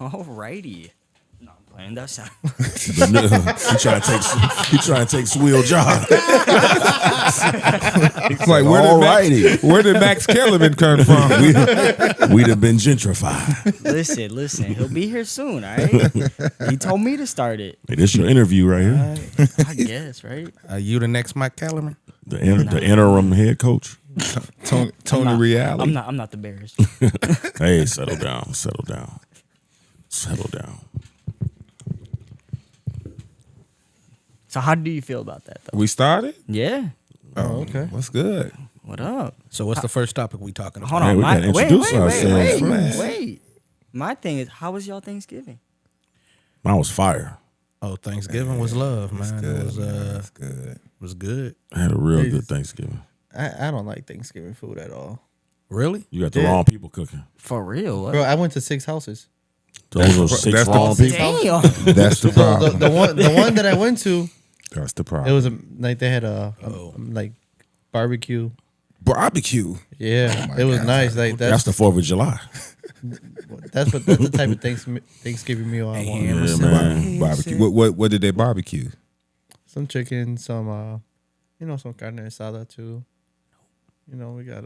Alrighty. No, I'm playing that sound. He trying to take Swill job. Like, where did Max Kellerman come from? We'd have been gentrified. Listen. He'll be here soon, all right? He told me to start it. Hey, this your interview right here. I guess, right? Are you the next Mike Kellerman? The interim head coach. Tony Reale. I'm not the Bears. Hey, settle down. So how do you feel about that, though? We started? Yeah. Oh, okay. What's good? What up? So what's the first topic we talking about? Hold on. Hey, we gotta introduce ourselves. Wait. My thing is, how was y'all Thanksgiving? Mine was fire. Oh, Thanksgiving was love, man. Good, It was That's good. was good. I had a real good Thanksgiving. I don't like Thanksgiving food at all. Really? You got the wrong people cooking. For real? What? Bro, I went to 6 houses. Those are six that's the- wrong people. Damn. That's the problem. The one that I went to, That's the it problem. was like they had a like barbecue. Barbecue. Yeah, Oh my it was God. nice. Like That's the 4th of July. that's the type of Thanksgiving meal I want. Yeah, man. Barbecue. What did they barbecue? Some chicken, some some carne asada too. We got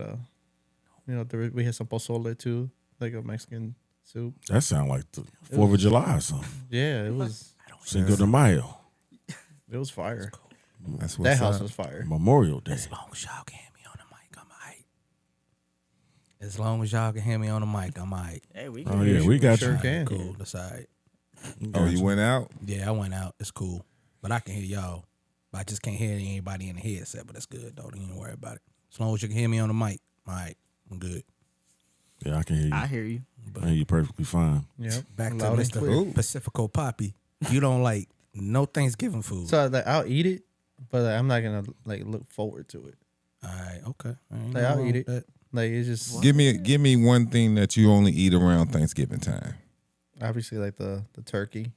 we had some pozole too, like a Mexican soup. That sound like the 4th of July or something. Yeah, it was Cinco de Mayo. fire. That's what's That house up. was fire. Memorial Day. As long as y'all can hear me on the mic, I'm all right. As long as y'all can hear me on the mic, I'm all right. Hey, we Oh, yeah, we got Sure you. can. Cool, that's all right. Oh, you went out? Yeah, I went out. It's cool. But I can hear y'all. But I just can't hear anybody in the headset, but that's good, though. Don't even worry about it. As long as you can hear me on the mic, all right, I'm good. Yeah, I can hear you. I hear you. I hear you perfectly fine. Yep. Back to Loud and clear. Mr. Pacifico Poppy. You don't like no Thanksgiving food. So like, I'll eat it, but like, I'm not gonna like look forward to it. All right, okay. Ain't Like no I'll wrong eat with it. that. Like it's just Give me one thing that you only eat around Thanksgiving time. obviously like the turkey,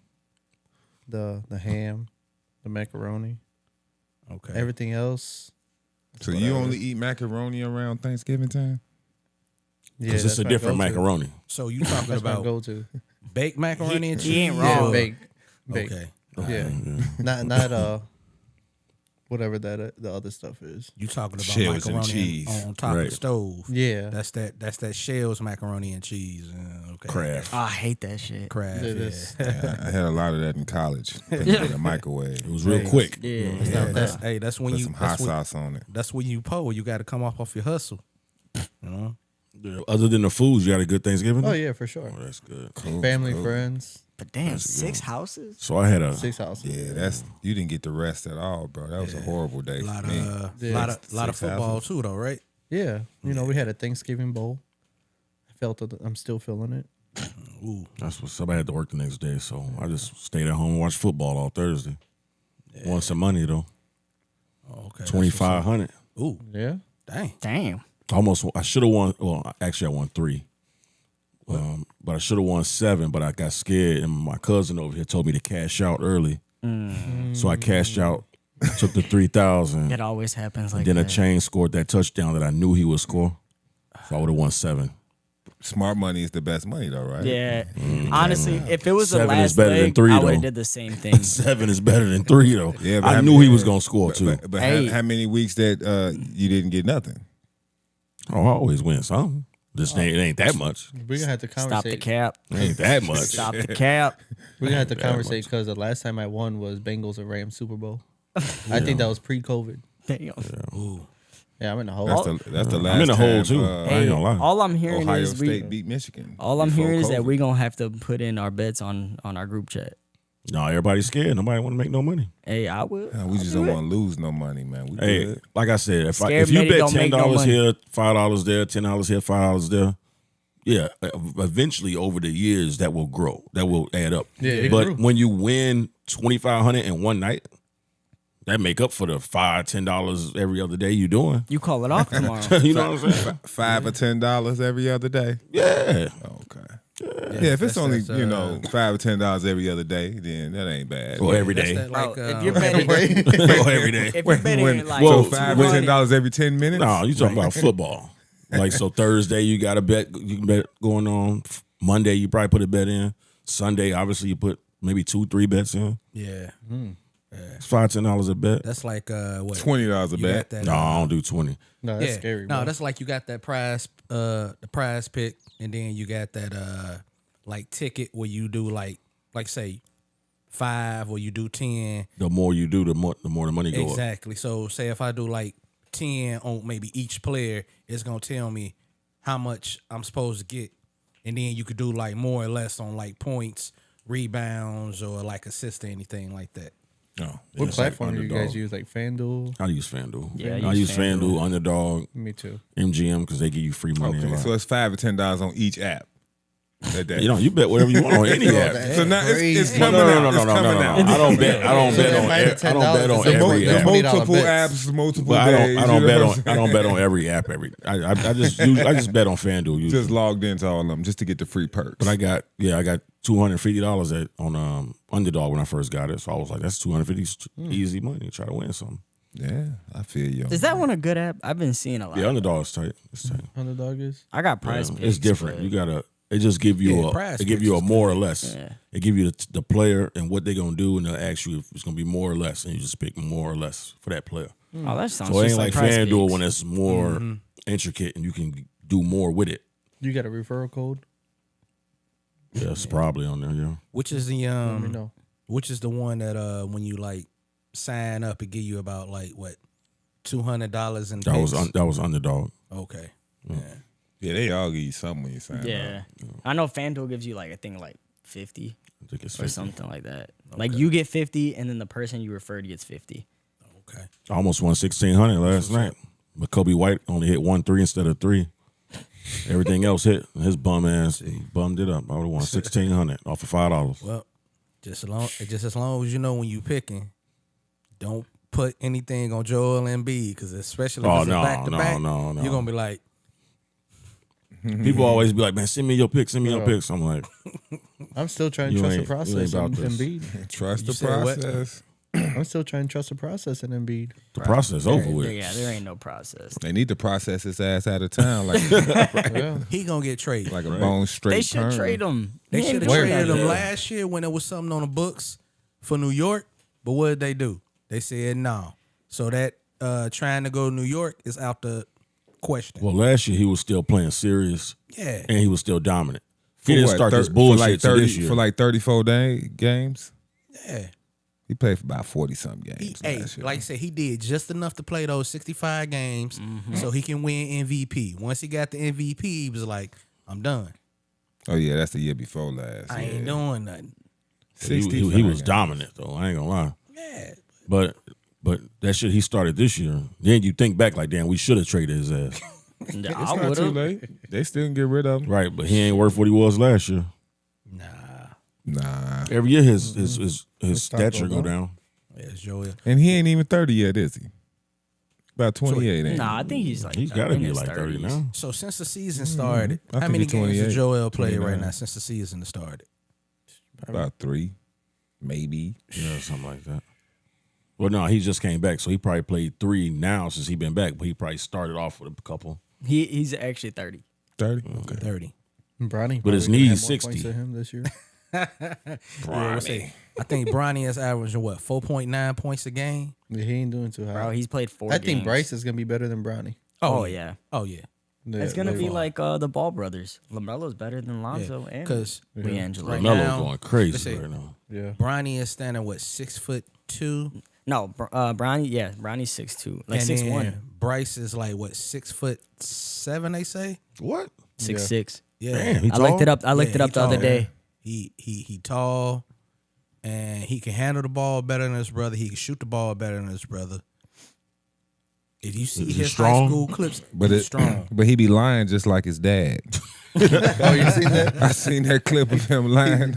the ham, the macaroni. Okay. Everything else. So you only eat macaroni around Thanksgiving time? Yeah, Because it's a my different go-to. macaroni. So you talking That's my about go-to. baked macaroni and cheese? He ain't Yeah, wrong. baked. Okay. Yeah, not whatever that the other stuff is. You talking about Shells and macaroni cheese. on top of Right. the stove? Yeah, That's that Shells macaroni and cheese. Okay. Kraft. Oh, I hate that shit. Kraft. it Yeah. is. I had a lot of that in college. Put it in the microwave. It was real quick. Yeah. Yeah, that's when Put you some hot sauce on it. that's when you pull. You got to come off your hustle. You know. Yeah, other than the foods, you had a good Thanksgiving? Oh yeah, for sure. Oh, that's good. Family, friends, But damn, 6 houses? So I had a 6 houses. Yeah, you didn't get the rest at all, bro. That was a horrible day A for lot me. of Yeah. lot of Six football houses. too, though, right? Yeah, we had a Thanksgiving bowl. I felt it. I'm still feeling it. Ooh, That's what somebody had to work the next day, so I just stayed at home and watched football all Thursday. Won some money though, okay. $2,500. Ooh, Yeah. dang. Damn. Almost, I should have won. Well, actually, I won 3, but I should have won 7. But I got scared, and my cousin over here told me to cash out early, so I cashed out, took the 3,000. It always happens like Then a that. chain scored that touchdown that I knew he would score, so I would have won 7. Smart money is the best money, though, right? Yeah. Honestly, if it was the 7 is last better than leg, 3, I would though. have did the same thing. 7 is better than 3 though. Yeah, but I how knew many- he was gonna score too. But Hey. how many weeks that you didn't get nothing? Oh, I always win something. It ain't that much. We're gonna have to conversate. Stop the cap. It ain't that much. Stop the cap. We're gonna have to That conversate much. because the last time I won was Bengals and Rams Super Bowl. I think that was pre-COVID. Damn. Ooh, Yeah, I'm in the hole. That's the last. I'm in the hole time, too. I Hey, ain't gonna lie. all I'm hearing Ohio is State beat Michigan. all I'm before hearing is that COVID. we're gonna have to put in our bets on our group chat. No, everybody's scared. Nobody want to make no money. Hey, I will. We just don't want to lose no money, man. We Hey, good. like I said, if Scared you Manny bet don't make no $10 money. here, $5 there, $10 here, $5 there, yeah, eventually over the years that will grow, that will add up. Yeah, it but grew. when you win $2,500 in one night, that make up for the $5-10 every other day you doing. You call it off tomorrow. You know what I'm saying? $5 or $10 every other day. Yeah. Okay. Yeah, if it's only $5 or $10 every other day, then that ain't bad. Or every day. That's that, like, Bro, if you're betting, Or every day. if you're betting like well, So $5 or $10 every 10 minutes. No, you talking about football. Like, so Thursday you got a bet, you can bet going on. Monday you probably put a bet in. Sunday, obviously, you put maybe 2-3 bets in. Yeah. It's $5-10 a bet. That's like what? $20 a You bet. got that, No, I don't do 20. No, that's scary. No, bro. that's like you got that the prize pick, and then you got that like ticket where you do like say 5 or you do 10. The more you do, the more the money go up. Exactly. So say if I do like 10 on maybe each player, it's gonna tell me how much I'm supposed to get, and then you could do like more or less on like points, rebounds, or like assists or anything like that. No, What it's platform like do you Underdog. guys use? Like FanDuel? I use FanDuel. Yeah, I use FanDuel, Underdog, Me too. MGM because they give you free money. Okay, so it's $5 or $10 on each app. That day. You bet whatever you want on any app. So now it's Crazy. coming out. No. It's coming out. I don't bet. I don't bet on. $5 to I don't bet on $10 is every There's app. $20 multiple bets. apps, multiple But days. I don't you bet know on. what I'm I don't bet on every app. I just bet on FanDuel. saying? Usually. Just logged into all of them just to get the free perks. But I got $250 on Underdog when I first got it. So I was like, that's $250 easy money to try to win something. Yeah, I feel you. Is that one a good app? I've been seeing a lot. Yeah, Underdog is tight. It's tight. Underdog is? I got Yeah, prize picks. it's different. but- You gotta. They just give you Yeah, a. Prize They give Picks you a is more or less. Yeah. They give you the player and what they're gonna do, and they'll ask you if it's gonna be more or less, and you just pick more or less for that player. Oh, that sounds So it just ain't like Prize FanDuel Picks. when it's more intricate and you can do more with it. You got a referral code? Yeah, it's probably on there. Yeah. Which is the Let me know. which is the one that when you like sign up, it give you about like what $200 in picks? That was Underdog. Okay. Yeah, they all give you something when you sign Yeah. I know FanDuel gives you like, I think like 50 I think it's or 50. something like that. Like you get 50 and then the person you referred gets 50. Okay. I almost won 1,600 last night, but Kobe White only hit 1 3 instead of 3. Everything else hit. His bum ass bummed it up. I would have won 1,600 off of $5. Well, just as long as you know when you picking, don't put anything on Joel Embiid because especially if it's a back to back, no. you're gonna be like, People always be like, "Man, send me your picks. Send me your picks." I'm like, I'm still trying to You trust the ain't- you ain't process about on this. Embiid. Trust You the said what? process. I'm still trying to trust the process in Embiid. the process over with. Yeah, there ain't no process. They need to process his ass out of town like Yeah. he gonna get traded. like a bone straight. They should perm. trade him. They He ain't should have doing traded nothing. him last year when there was something on the books for New York. But what did they do? They said no. So that trying to go to New York is out the question. Well, last year he was still playing serious Yeah. and he was still dominant. For He didn't what, start this for bullshit like till 30 this year. for like 34 games. Yeah. He played for about 40-something games. Hey, last year. like I said, he did just enough to play those 65 games so he can win MVP. Once he got the MVP, he was like, I'm done. Oh yeah, that's the year before last. I yeah. ain't doing nothing. he 65 was games. dominant though. I ain't gonna lie. Yeah. But that shit he started this year. Then you think back like, damn, we should have traded his ass. Yeah, It's I not would too have. late. They still can get rid of him. Right, but he ain't worth what he was last year. Nah, Every year his start stature going go down. Yeah, Joel. and he ain't even 30 yet, is he? About 28, ain't Nah, I think he's like He's got to in be his like 30 30s. now. So since the season started, I how think many he's games does 28, Joel play right 29. now since the season started? he? About 3, maybe. Yeah, something like that. Well, no, he just came back, so he probably played 3 now since he been back. But he probably started off with a couple. He's actually 30. 30. Okay. 30. Bronny, But his probably gonna knee's have more 60. points than him this year. I think Bronny is averaging what 4.9 points a game. Yeah, he ain't doing too high. Bro, he's played 4 I games. think Bryce is gonna be better than Bronny. Oh, yeah. Oh yeah. Yeah, It's going to like- be like the Ball brothers. LaMelo's better than Lonzo and Because D'Angelo. Right Melo's now, going let's crazy see. right now. Yeah. Bronny is standing what 6'2", No, Bronny, yeah, Bronny's 6'2", like and 6'1", then Bryce is like what 6'7". They say. What? 6'6". Yeah. Damn, he I looked tall? it up. I looked Yeah, it up he the other tall. day. He tall, and he can handle the ball better than his brother. He can shoot the ball better than his brother. If you see Is he his strong? high school clips, But he's it, strong. but he be lying just like his dad. Oh, you seen that? I seen that clip of him lying,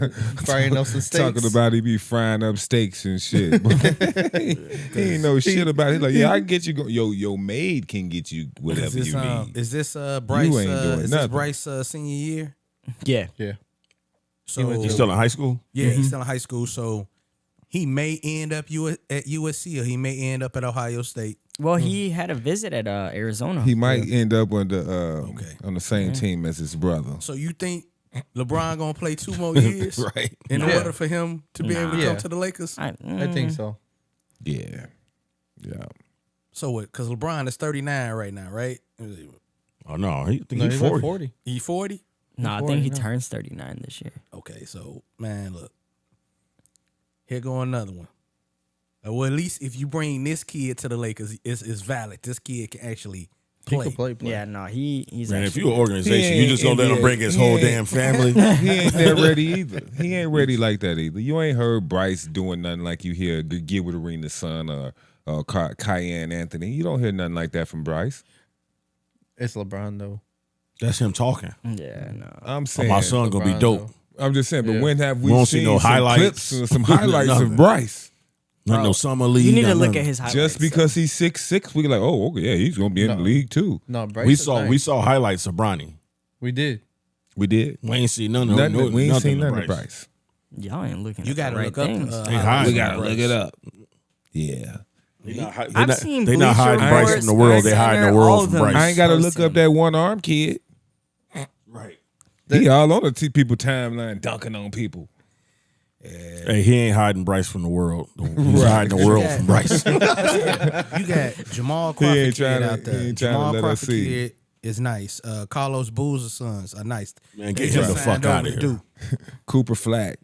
Frying up some steaks. talking about he be frying up steaks and shit. he ain't know shit about it. He's like, yeah, I can get you. Your maid can get you whatever Is this, you need. is this Bryce? You ain't doing Is this nothing. Bryce senior year? Yeah. Yeah. So He's still in high school? yeah, he's still in high school. So he may end up at USC or he may end up at Ohio State. Well, he had a visit at Arizona. He might end up on the Okay. on the same team as his brother. So you think LeBron gonna play 2 more years Right. in order for him to be able to Nah. come to the Lakers? I think so. Yeah. Yeah. So what? Because LeBron is 39 right now, right? Oh no, I think No, he's he's like 40. 40. He 40? No, I 40, think he no. turns 39 this year. Okay, so man, look. Here go another one. Well, at least if you bring this kid to the Lakers, it's valid. This kid can actually He play. could play. Yeah, no, he's Man, if actually, you're an organization, He you just gonna let him ain't bring his NBA. whole He damn ain't- family. He ain't that ready either. He ain't ready like that either. You ain't heard Bryce doing nothing like you hear Gilbert Arenas' son or Cayenne Anthony. You don't hear nothing like that from Bryce. It's LeBron though. That's him talking. yeah, no. I'm Oh, saying. my son gonna be LeBron, dope. though. I'm just saying, but Yeah. when have We we won't see seen no some highlights. clips or some highlights Nothing. of Bryce? Not no summer league. You need to not look nothing. at his highlights. Just because he's 6'6", we like, oh, okay, yeah, he's gonna be in the No. league too. No, Bryce We is saw nice. we saw highlights of Bronny. We did. We did. We ain't see none of Nothing, we ain't nothing seen of nothing of Bryce. Y'all ain't looking. You at gotta the right look up. things. They hide. We gotta look it up. Yeah. They not, hi- they I've not, seen they not Bleacher hiding Bryce Reports, from the world. They hiding the Center, all world of from them. Bryce. I ain't gotta look Person. up that one arm kid. Right. He all on the people timeline dunking on people. Hey, he ain't hiding Bryce from the world. He's hiding the world Yeah. from Bryce. You got Jamal He Crawford ain't kid tryna- out he there. ain't tryna Jamal let us Crawford see. kid is nice. Carlos Boozer's sons are nice. Man, They get him just the signed fuck over out of to here. Duke. Cooper Flag.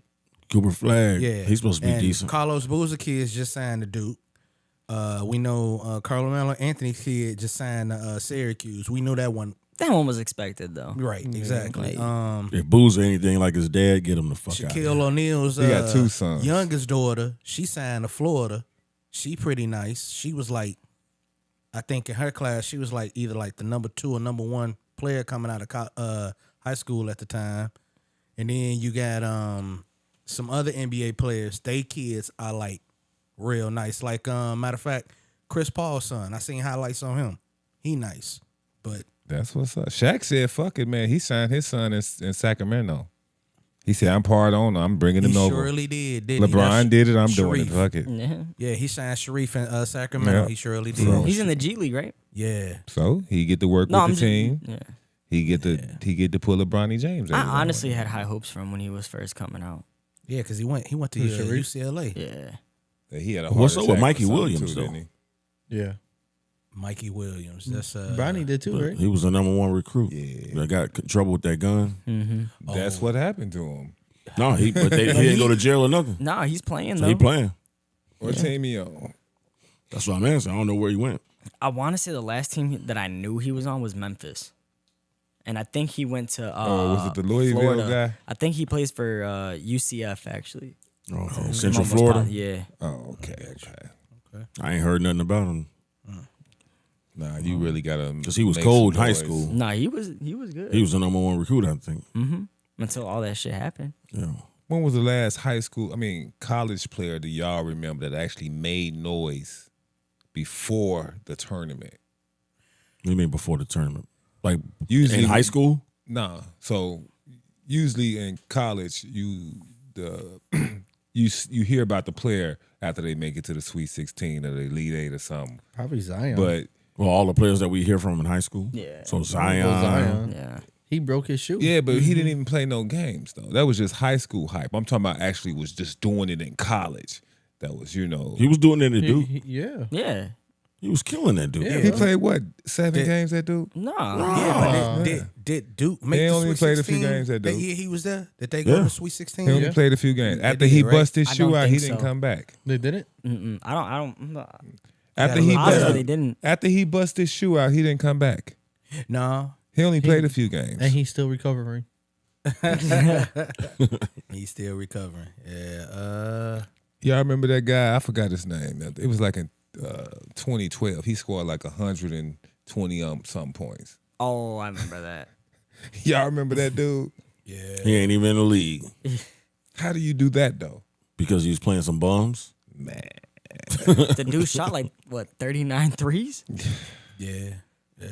Cooper Flag. Yeah, He's supposed to be and decent. Carlos Boozer kids just signed to Duke. We know Carmelo Anthony kid just signed to Syracuse. We know that one. That one was expected though. Right, exactly. If Boozer anything like his dad, get him the fuck out of Shaquille here. O'Neal's He got 2 sons. youngest daughter, she signed to Florida. She pretty nice. She was like, I think in her class, she was like either like the number 2 or number 1 player coming out of high school at the time. And then you got some other NBA players. They kids are like real nice. Like matter of fact, Chris Paul's son. I seen highlights on him. He nice, but That's what's up. Shaq said, fuck it, man. He signed his son in Sacramento. He said, I'm part owner. I'm bringing he him over. surely did. Didn't he? LeBron That's did it. I'm doing it. Sharif. Fuck it. Yeah. Yeah, he signed Sharif in Sacramento. Yeah. He surely did. So- He's in the G League, right? Yeah. So he get to work No, I'm with the team. Yeah. He get to pull a Bronny James. I every now and honestly had high hopes for him when he was first coming out. Yeah, because he went to Sharif? UCLA. Yeah. then. He had a What's heart up with attack Mikey or something Williams, too, though? didn't Yeah. Mikey Williams. That's Bronny did too, right? He was the number 1 recruit. Yeah. That got trouble with that gun. he? That's what happened to him. No, he didn't go to jail or nothing. Nah, he's playing So though. he playing. What team he on? That's what I'm answering. I don't know where he went. I want to say the last team that I knew he was on was Memphis, and I think he went to. Was it the Louisville Florida. guy? I think he plays for UCF actually. Okay. Central Almost Florida. Yeah. Oh, okay. I ain't heard nothing about him. Nah, you really gotta. 'Cause he was make cold some in high noise. school. Nah, he was good. He was the number 1 recruit, I think. Until all that shit happened. Yeah. When was the last college player that y'all remember that actually made noise before the tournament? What do you mean before the tournament? Like Usually in high school? Nah. So usually in college, you hear about the player after they make it to the Sweet 16 or the Elite 8 or something. Probably Zion. But Well, all the players that we hear from in high school. Yeah. So Zion. Zion. Yeah. He broke his shoe. yeah, but he didn't even play no games though. That was just high school hype. I'm talking about actually was just doing it in college. That was, He was doing it at Duke. Yeah. Yeah. He was killing that dude. Yeah. He played what, 7 games that dude? Nah. Yeah, but did Duke make They the only Sweet played a 16 few games at that Duke. year he was there? Did they go Yeah. to Sweet 16? He only Yeah. played a few games. After did, he right? bust his I shoe don't out, he think didn't so. come back. They did it? Mm-mm. I don't. After he Honestly, bust, they didn't. after he bust his shoe out, he didn't come back. No, He only played a few games. And he's still recovering. he's still recovering. Yeah. Y'all remember that guy? I forgot his name. It was like in 2012. He scored like 120 something points. Oh, I remember that. Y'all remember that dude? Yeah. He ain't even in the league How do you do that though? because he was playing some bums. Man. The dude shot like what 39 threes. Yeah. Yeah.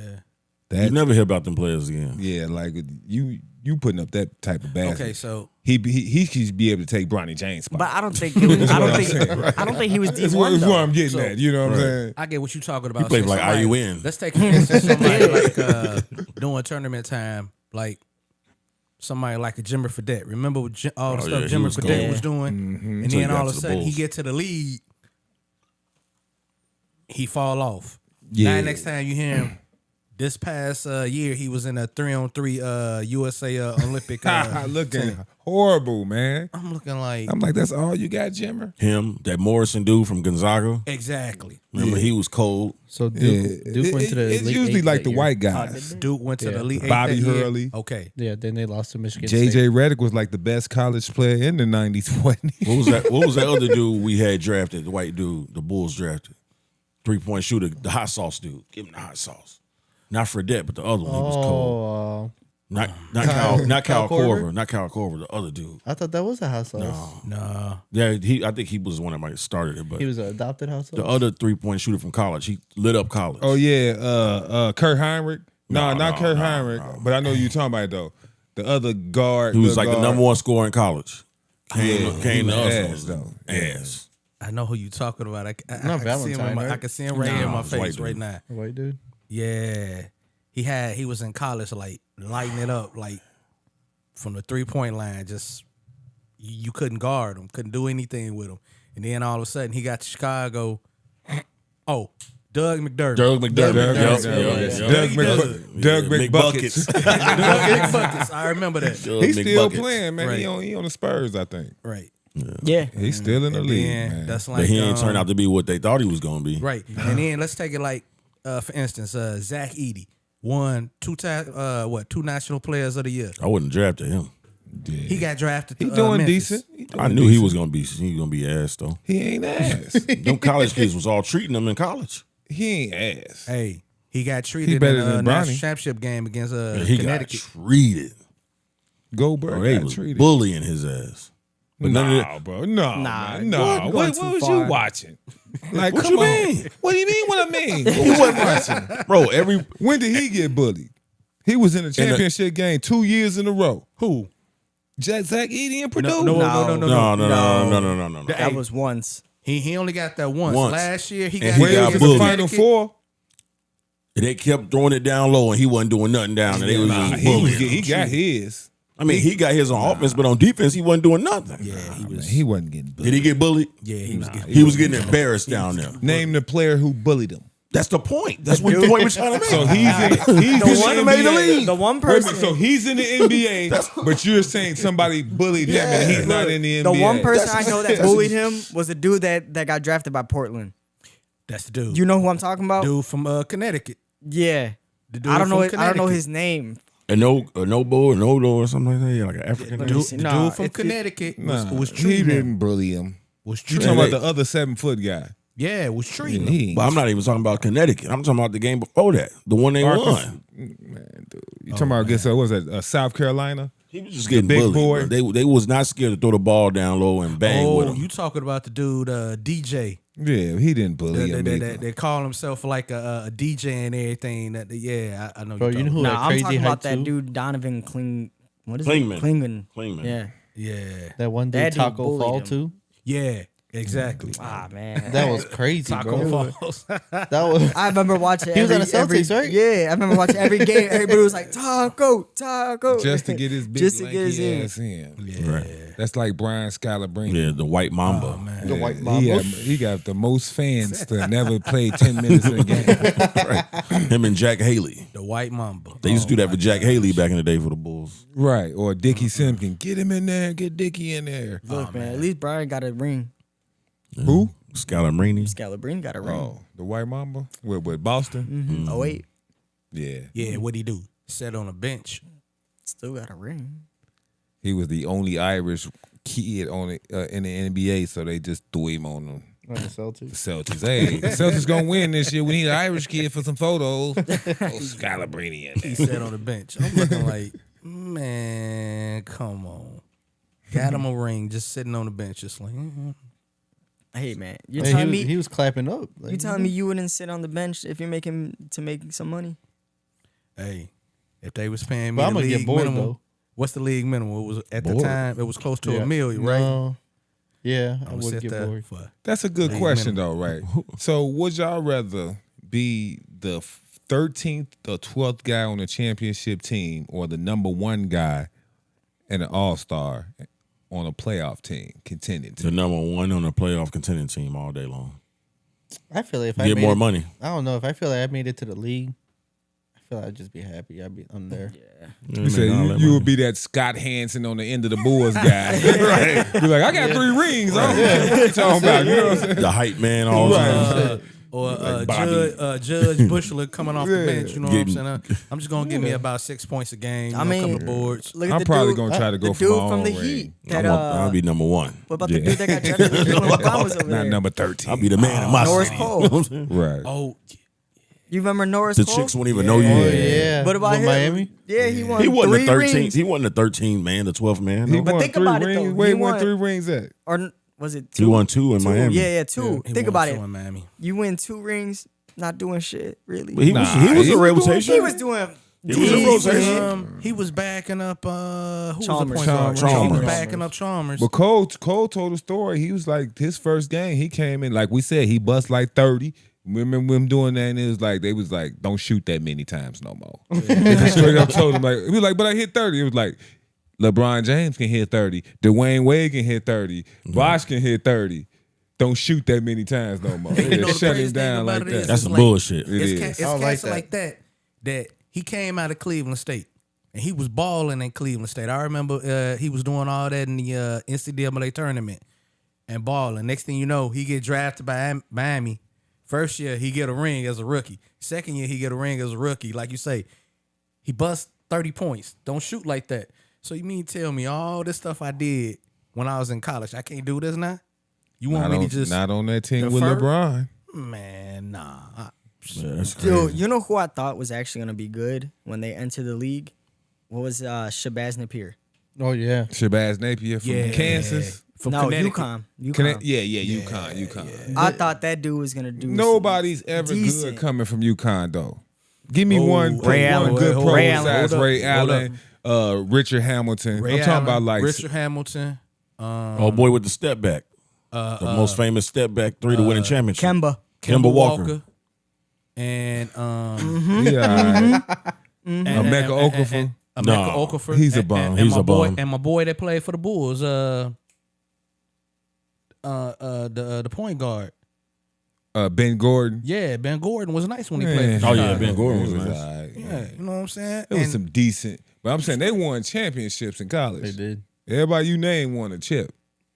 You That never hear about them players again. yeah, like you putting up that type of basket. Okay, so He should be able to take Bronny James' spot. But I don't think. It was, I don't think he was That's D1 what though. I'm getting So- at. You know what I'm saying? I get what you're talking about. He played So like somebody- IUN. Let's take for instance somebody like doing tournament time, like somebody like a Jimmy Fredette. Remember what all the Oh, stuff yeah, he Jimmy was Fredette cold. was doing? Mm-hmm. And Till he then got all of to a the sudden he Bulls. get to the league, he fall off. Yeah. Now next time you hear him, this past year he was in a 3-on-3 USA Olympic. Looking horrible, man. I'm looking like I'm like, that's all you got, Jimmer? Him, that Morrison dude from Gonzaga. exactly. Remember, he was cold. So Duke went to the It's Elite usually Eight like that the year. white guys. Duke went to the Yeah. Elite Eight Bobby that year. Hurley. Okay. Yeah, then they lost to Michigan State. JJ Redick was like the best college player in the 90s, wasn't he? What was that? What was that other dude we had drafted? The white dude, the Bulls drafted, 3-point shooter, the hot sauce dude. Give him the hot sauce. Not Fredette, but the other one. He was cold. Not Kyle Korver. Not Kyle Korver. The other dude. I thought that was a house sauce. No. Yeah, I think he was the one that might have started it, but He was an adopted house sauce. the other 3-point shooter from college, he lit up college. Oh, yeah. Kurt Heinrich. No, No, not no, Kurt no, Heinrich. no. But I know you're talking about, though. The other guard. He was like the guard. number one scorer in college. Yeah, Came he to was us. ass, and was though. I Ass. know who you talking about. I Not can see him. Valentine, right? I can see him right here in Nah, my it's white face dude. right now. A white dude. Yeah, he was in college, like lighting it up, like from the 3-point line. Just you couldn't guard him, couldn't do anything with him. And then all of a sudden he got to Chicago. Oh, Doug McDermott. Doug McDermott. Doug McBuckets. Big buckets. I remember that. He's still playing, man. Right. He on the Spurs, I think. Right. Yeah. He's still in the And league, then man. that's like But he ain't turned out to be what they thought he was going to be. right. And then let's take it like for instance, Zach Edey won two national players of the year. I wouldn't draft him. Yeah. He got drafted. He to, doing Memphis. decent. He doing I knew he decent. was gonna be ass though. He ain't ass. Them college kids was all treating him in college. He ain't ass. Hey, he got treated better in than a Bronny. national championship game against He got Connecticut. treated. Goldberg Bro, they got was treated. bullying his ass. But none of Nah, bro. No, Nah, man. you're No. going What too was far. you watching? Like, What come you on. mean? What do you mean what I mean? What was you watching? Bro, every When did he get bullied? He was in a championship game 2 years in a row. Who? Zach Edey and Purdue. No. no. That was once. He only got that once. Once. Last year he And got he Where got was the bullied. Final Four? They kept throwing it down low and he wasn't doing nothing down and they was just bullying. He got his. I mean, he got his on offense, but on defense he wasn't doing nothing. Yeah, He wasn't getting bullied. Did he get bullied? Yeah, he was getting He was getting embarrassed down there. Name the player who bullied him. That's the point. That's what the point we're trying to make. So he's in the one the who made the NBA. league. The one Wait a minute, person. so he's in the NBA, but you're saying somebody bullied him and he's not in the NBA. The one person That's- I know that bullied him was the dude that got drafted by Portland. That's the dude. You know who I'm talking about? dude from Connecticut. Yeah. The dude I don't know. from I don't know Connecticut. his name. Nobo or something like that. Yeah, like an African. Let me name. see. The Nah, dude from it's- Connecticut Nah, was he treating him. didn't bully him. Was You treating talking him. about the other 7-foot guy? Yeah, was treating him. He ain't But I'm not even talking about Connecticut. I'm talking about the game before that, the one they Arkansas. won. Man, dude. You talking about against what was that? South Carolina? He was just getting big bullied. boy. Bro. They was not scared to throw the ball down low and bang with Oh, him. you talking about the dude DJ? Yeah, he didn't bully him. either. They call himself like a DJ and everything. That yeah, I know. Bro, you know who Nah, that I'm crazy talking about hype that too? dude Donovan What is Klingman. it? Klingman. Klingman. Yeah. Yeah, That one dude That dude Taco bullied Fall him. too. yeah, exactly. Ah man. That was crazy, Taco bro. Falls. That was I remember watching. He was on the every, Celtics, right? Yeah, I remember watching every game. Everybody was like Taco. Just to get his big Just to get his lanky in. ass in. Yeah. Right. That's like Brian Scalabrine. Yeah, the white mamba. Oh, man. the white He, mamba. he got the most fans to never play 10 minutes in a game. Him and Jack Haley. The White Mamba. They used to do that for Jack Haley back in the day for the Bulls. Right. Or Dickie Simpkins. Get him in there. Get Dickie in there. Look, man, at least Brian got a ring. Who? Scalabrine. Scalabrine got a ring. Oh, the White Mamba? With Boston? Oh wait, Yeah. Yeah, what'd he do? Sat on a bench. still got a ring. He was the only Irish kid on it, in the NBA, so they just threw him on them. On the Celtics. Celtics. Hey, the Celtics gonna win this year. We need an Irish kid for some photos. Scalabrine in He there. sat on the bench. I'm looking like, man, come on. Got him a ring, just sitting on the bench, just like. Hey man, you Hey, telling he me was clapping up. Like, you telling me you wouldn't sit on the bench if you're making to make some money? Hey, if they was paying me But I'm the gonna get league bored, minimum, though. what's the league minimum? It was at the Bored. time. It was close to Yeah. $1 million, right? No. Yeah, I would would sit get there bored. for That's a good league question, minimum. though, right? So, would y'all rather be the 13th or 12th guy on the championship team or the number one guy and an all-star on a playoff team, contending The team. number one on the playoff contending team all day long. I feel like if You I get made more it, money. I don't know if I feel like I made it to the league. I feel like I'd just be happy. I'm there. You said you would be that Scott Hansen on the end of the Bulls guy. Right. You're like, I got 3 rings. What you talking about? You know what I'm saying? the hype man all the time. Or Like Bobby. Judge Bushler coming off the bench. You know Getting- what I'm saying? I'm just gonna give me about 6 points a game. I A mean, couple of boards. Look at I'm the probably dude, gonna try to go the for dude my from own the ring. Heat. That, I'll be number one. what about the dude that got drafted to the Obamas over Not there? number 13. I'll be the man in my Norris city. Cole. You know what I'm saying? Right. Oh, You remember Norris The Cole? chicks won't even know you. Oh yeah. What about With him? Miami? Yeah, he won He wasn't 3 the 13th. rings. He wasn't the 13th man, the 12th man. He No. But won think 3 about it, rings. though. Where He he won won- 3 rings at? Or was it He 2? won 2 in 2. Miami. Yeah, 2. he Think won about 2 it. in Miami. You win 2 rings, not doing shit, really. But he was a rotation. He was doing. He was a rotation. He was backing up who was the Chalmers. point guard? He Chalmers. was backing up Chalmers. But Cole told a story. He was like, his first game, he came in, like we said, he bust like 30. Remember him doing that, and it was like, they was like, don't shoot that many times no more. They just straight up told him, like, he was like, but I hit 30. It was like, LeBron James can hit 30. Dwayne Wade can hit 30. Bosh can hit 30. Don't shoot that many times no more. You know the Shut him crazy thing down about like it that. is, That's it's some like- bullshit. It It's, is. it's I don't cats like that. that he came out of Cleveland State and he was balling in Cleveland State. I remember he was doing all that in the NCAA tournament and balling. Next thing you know, he get drafted by Miami. First year he get a ring as a rookie. Second year he get a ring as a rookie. Like you say, he bust 30 points. Don't shoot like that. So you mean tell me all this stuff I did when I was in college, I can't do this now? You want me to just Not on that team with defer? LeBron. Man, nah. Yeah, that's crazy. Dude, you know who I thought was actually gonna be good when they entered the league? What was Shabazz Napier? Oh yeah. Shabazz Napier from Yeah. Kansas. From No, Connecticut. UConn. UConn. I thought that dude was gonna do. Nobody's ever decent. good coming from UConn though. Give me Oh, one Ray Allen. good Hold pro Ray Allen. besides Hold up. Ray Hold Allen, Richard Hamilton. Ray I'm talking Allen, about like Richard Hamilton. Oh boy with the step back. The most famous step back 3 to win a championship. Kemba. Kemba Walker. And yeah, and Emeka Okafor. Emeka No, Okafor. he's a And- bum. And, He's my a boy, bum. and my boy that played for the Bulls, the point guard. Ben Gordon. Yeah, Ben Gordon was nice when he Man, played for Oh, yeah, Chicago. Ben Gordon was It nice. all right. Yeah, you know what I'm saying? It was And- some decent, but I'm saying they won championships in college. They did. Everybody you name won a chip.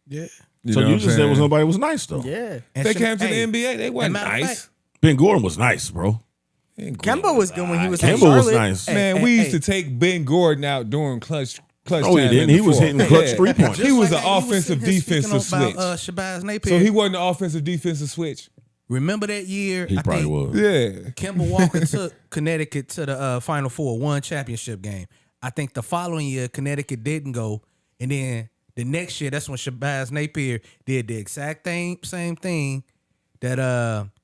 yeah. So know you what just I'm said saying? nobody was nice though. Yeah. And They Shab- came to hey, the NBA. They wasn't matter of nice. fact, Ben Gordon was nice, bro. Ben Kemba Gordon was good when he was Kemba in Charlotte. was nice. Man, Hey, we hey, used to take Ben Gordon out during clutch No, he time in didn't. the He was fourth. hitting clutch 3-pointers. He was like an how offensive sitting here defensive speaking about, switch. Shabazz Napier. So he wasn't an offensive defensive switch. Remember that year? He I probably think was. Yeah. Kemba Walker took Connecticut to the Final Four, one championship game. I think the following year, Connecticut didn't go. And then the next year, that's when Shabazz Napier did the exact same thing that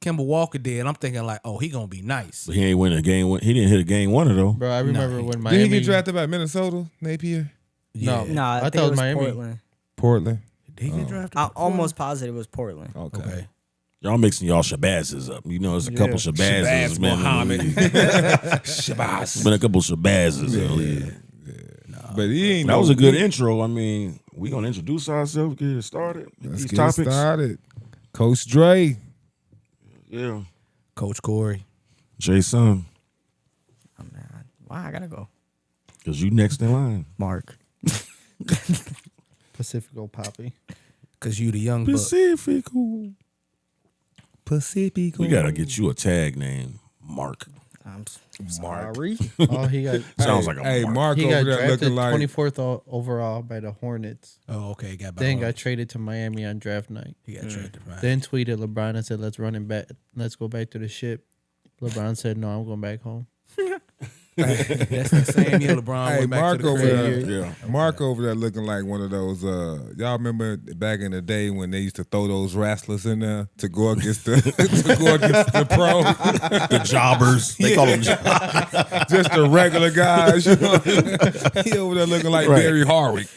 Kemba Walker did. I'm thinking like, oh, he going to be nice. But he ain't win a game. He didn't hit a game winner though. Bro, I remember when Did Miami. he get drafted by Minnesota, Napier? No, Nah, I think thought it was Miami. Portland. Portland. Did he get drafted? I'm almost positive it was Portland. Okay. Okay. Y'all mixing y'all Shabazzes up. You know, there's a couple Shabazzes. Shabazz man. Muhammad. Shabazz. Been a couple Shabazzes. But he ain't That was a good intro. I mean, we gonna introduce ourselves, get it started. Let's These get topics. started. Coach Dre. Yeah. Coach Corey. Jason, Oh, man. Why I gotta go? because you next in line. Mark. Pacifico Poppy. Because you the young buck. Pacifico. Pacifico. We gotta get you a tag name, Mark. I'm sorry. Oh, he got. Sounds like a Hey, Mark. Mark He over got there drafted looking like 24th overall by the Hornets. Oh, okay. Got Then got traded to Miami on draft night. He got traded. Right. Then tweeted LeBron and said, "Let's run him back. Let's go back to the ship." LeBron said, "No, I'm going back home." That's the same year LeBron Hey, went back Mark to the over crib. there. Yeah. Mark over there looking like one of those. Y'all remember back in the day when they used to throw those wrestlers in there to go against the the pro, The jobbers. They call them jobbers. just the regular guys. You know? He over there looking like Right. Barry Harwick.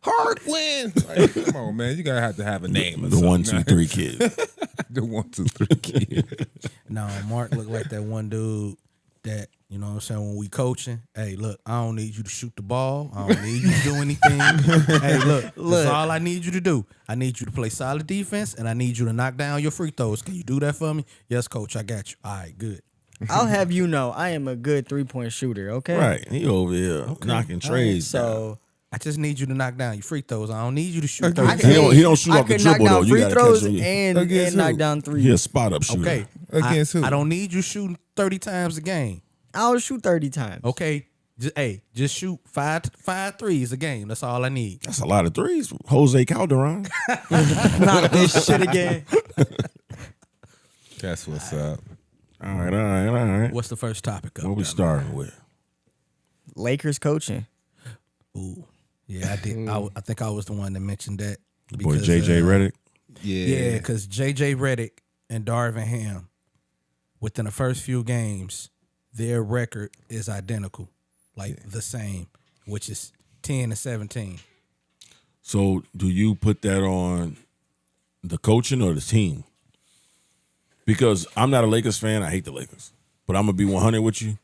Hard win. Like, come on, man. You gotta have to have a name. Or The something. 1, 2, 3 kid. The 1, 2, 3 kid. No, Mark looked like that one dude that, you know what I'm saying, when we coaching, hey, look, I don't need you to shoot the ball. I don't need you to do anything. Hey, look, that's all I need you to do. I need you to play solid defense, and I need you to knock down your free throws. Can you do that for me? Yes, coach, I got you. All right, good. I'll have you know I am a good 3-point shooter, okay? Right. He over here knocking trades. So I just need you to knock down your free throws. I don't need you to shoot Okay. 30. He don't shoot I off the could knock dribble, though. down You free got to throws catch him. and Against knock who? down threes. He a spot up shooter. Okay. Against who? I don't need you shooting 30 times a game. I'll shoot 30 times. Okay. Just shoot five threes a game. That's all I need. That's a lot of threes. Jose Calderon. Not this shit again. That's what's up. All right. What's the first topic up? What we starting with? Lakers coaching. Ooh. Yeah, I did. I think I was the one that mentioned that. Boy, JJ Redick. Yeah, because JJ Redick and Darvin Ham, within the first few games, their record is identical, the same, which is 10-17. So do you put that on the coaching or the team? Because I'm not a Lakers fan. I hate the Lakers. But I'm going to be 100 with you.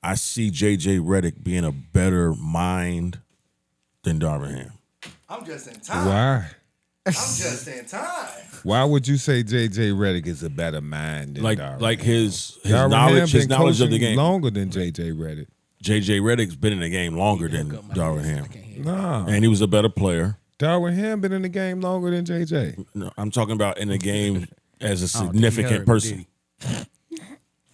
I see J.J. Redick being a better mind than Darvin Ham. I'm just in time. Why? I'm just in time. Why would you say J.J. Redick is a better mind than Darvin? Like his Darvin knowledge, Ham his been knowledge of the coaching game. longer than J.J. Redick. J.J. Redick's been in the game longer than Darvin Ham. Nah, And he was a better player. Darvin Ham been in the game longer than J.J. No, I'm talking about in the game as a I don't think he significant heard me, person.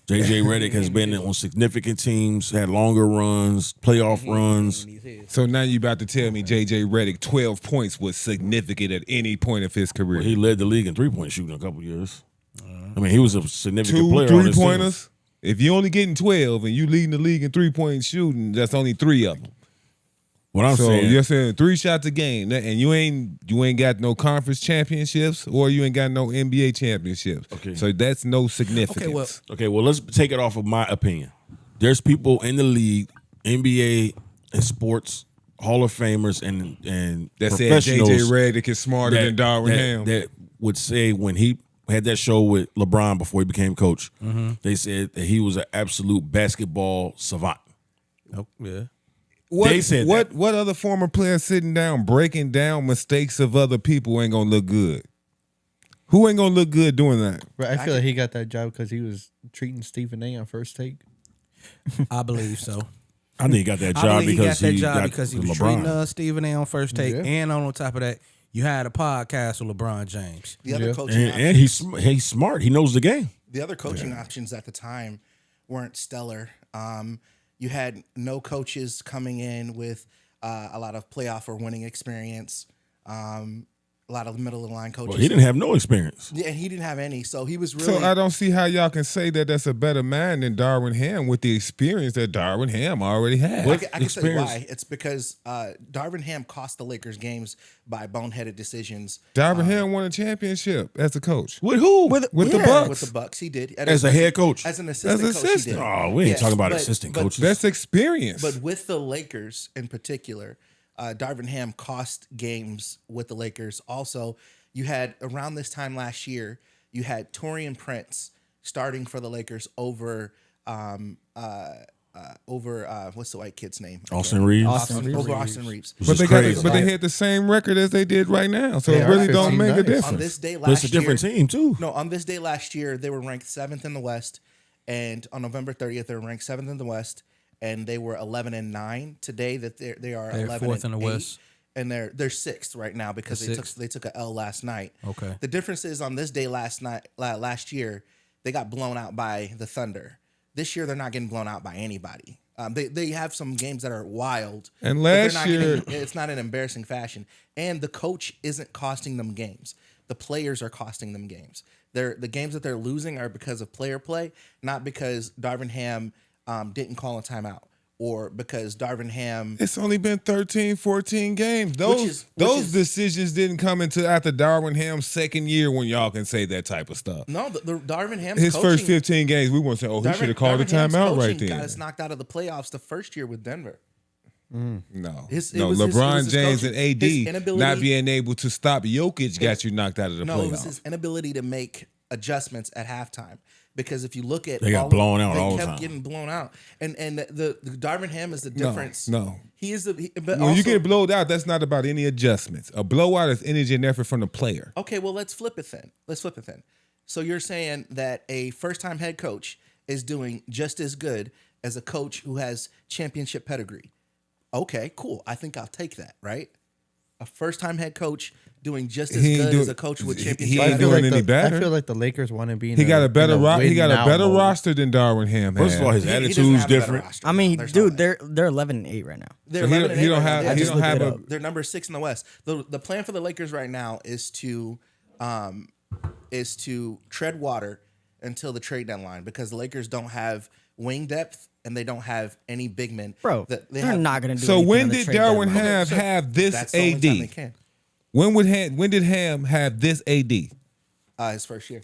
did J.J. Redick has been on significant teams, had longer runs, playoff runs. So now you about to tell me J.J. Redick 12 points was significant at any point of his career? He led the league in 3-point shooting a couple years. I mean, he was a significant Two player on his team. 3-pointers? If you're only getting 12 and you leading the league in 3-point shooting, that's only 3 of them. What I'm So saying, you're saying 3 shots a game, and you ain't got no conference championships or you ain't got no NBA championships. Okay. So that's no significance. well, let's take it off of my opinion. There's people in the league, NBA and sports Hall of Famers and that said professionals J.J. Redick is smarter than Darvin Ham. that would say when he had that show with LeBron before he became coach, they said that he was an absolute basketball savant. Oh, yeah. They said what other former player sitting down breaking down mistakes of other people ain't gonna look good? Who ain't gonna look good doing that? Right, I feel like he got that job because he was treating Stephen A on First Take. I believe so. I think he got that I job believe because he got that job because he was LeBron. treating Stephen A on First Take, Yeah. and on top of that, you had a podcast with LeBron James. The other Yeah. coaching And he's smart. He knows the game. the other coaching options at the time weren't stellar. You had no coaches coming in with a lot of playoff or winning experience. A lot of middle of the line coaches. Well, he didn't have no experience. Yeah, and he didn't have any. So he was really. So I don't see how y'all can say that that's a better man than Darvin Ham with the experience that Darvin Ham already had. I can tell you experience? why. It's because Darvin Ham cost the Lakers games by boneheaded decisions. Darvin Ham won a championship as a coach With who? with the yeah, Bucks. With the Bucks, he did. As a head coach. As an assistant As coach, he assistant. did. Oh, we ain't talking about assistant coaches. That's experience. But with the Lakers in particular, Darvin Ham cost games with the Lakers. Also, you had around this time last year, you had Taurean Prince starting for the Lakers over what's the white kid's name? Austin Reeves. Over Austin Reeves. Which but is they crazy. but they had the same record as they did right now, so They it are really don't 15 make a nights. difference. On this day But it's last a different year, team too. No, on this day last year, they were ranked 7th in the West, and on November 30th, they were ranked 7th in the West, and they were 11-9. Today, that they are They're 11 fourth in the West. and they're 6th right now because They're they took a L last night. Okay. The difference is on this day last year, they got blown out by the Thunder. This year, they're not getting blown out by anybody. They have some games that are wild. And but they're last not year- it's not an embarrassing fashion. And the coach isn't costing them games. The players are costing them games. The games that they're losing are because of player play, not because Darvin Ham didn't call a timeout or because Darvin Ham. It's only been 13, 14 games. Those Which is- decisions didn't come into after Darvin Ham's second year when y'all can say that type of stuff. No, the Darvin Ham's His coaching, first 15 games, we want to say, oh, he should have called a Darvin Ham's timeout right coaching then. Got us knocked out of the playoffs the first year with Denver. No, it was LeBron his James coaching. and His AD inability- not being able to stop Jokic got you knocked out of the No, it was playoffs. his inability to make adjustments at halftime because if you look at They got blown out they all the kept time. getting blown out, and the Darvin Ham is the difference. No. He is the. But When also, you get blowed out, that's not about any adjustments. A blowout is energy and effort from the player. okay, well let's flip it then. So you're saying that a first-time head coach is doing just as good as a coach who has championship pedigree. Okay, cool. I think I'll take that, right? A first-time head coach doing just as He ain't good doing- as a coach with he championship ain't pedigree. doing any better. I feel like the Lakers want to be. He got a better he got a better mode. roster than Darvin Ham had. First of all, his He doesn't attitude's have a better different. roster. I mean, There's no dude, way. they're 11-8 right now. They're So he 11 and he 8 don't right now. have Yeah, he just don't looked have it a up. They're number 6 in the West. The plan for the Lakers right now is to tread water until the trade deadline because the Lakers don't have wing depth and they don't have any big men. Bro, that they're not going to do So anything when on the did trade Darwin deadline. have this That's the only time they AD? can. When did Ham have this AD? His first year.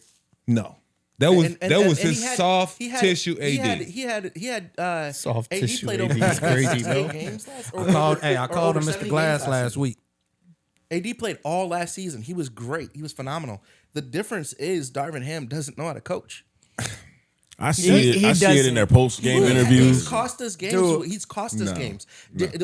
No. That was And his he had- soft he had- tissue AD. He had Soft AD tissue played AD over is crazy, 68 bro. games last. I called him Mr. Glass last week. AD played all last season. He was great. He was phenomenal. The difference is Darvin Ham doesn't know how to coach. I see He it. I see it doesn't. in their post game He's interviews. cost us games. Dude. He's cost us games.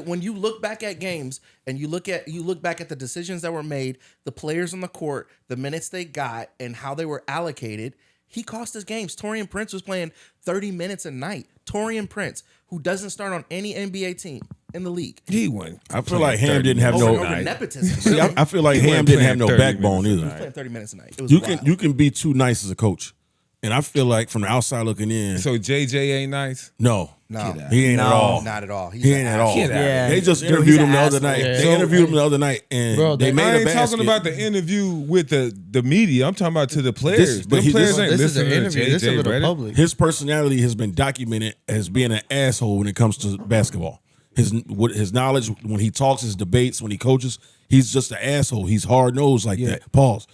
When you look back at games and you look back at the decisions that were made, the players on the court, the minutes they got, and how they were allocated, he cost us games. Taurean Prince was playing 30 minutes a night. Taurean Prince, who doesn't start on any NBA team in the league. He won. I feel like Ham didn't have Over, no. over nepotism. See, I feel like He Ham wasn't didn't have no playing 30 backbone minutes a either. night. playing 30 minutes a night. It was You wild. can be too nice as a coach, and I feel like from the outside looking in, So JJ ain't nice. no, No. he ain't at all. Not at all. He's He an ain't at asshole. all. Yeah. They just Dude, interviewed he's him an the other asshole. night. Yeah. They interviewed him the other night, and Bro, they they- made I a ain't basket. talking about the interview with the media. I'm talking about to the players. but Them he- players this- ain't This is an listening interview. to This is JJ for the Redick. public. His personality has been documented as being an asshole when it comes to basketball. His knowledge when he talks, his debates, when he coaches, he's just an asshole. He's hard nosed like that. Pause.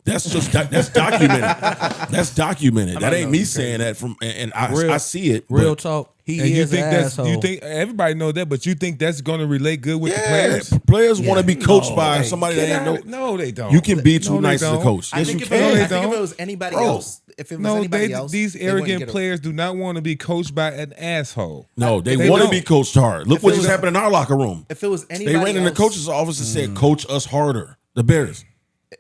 That's just that's documented. That's documented. That ain't me saying that from, and I see it. Real but talk. He And you is think an that's asshole. you think everybody know that, but you think that's going to relate good with the yeah, players? players want to be coached by somebody Get that out ain't of- know. No, they don't. You can be too No, they nice as a don't. coach. I Yes, think you if can. it- No, I they think if don't. it was anybody Bro. else, if it was No, anybody else, these they wouldn't arrogant get a- players do not want to be coached by an asshole. No, they They want to don't. be coached hard. Look If what it just was- happened in our locker room. If it was anybody They ran in the else- coach's office and said, "Coach us harder." The Bears.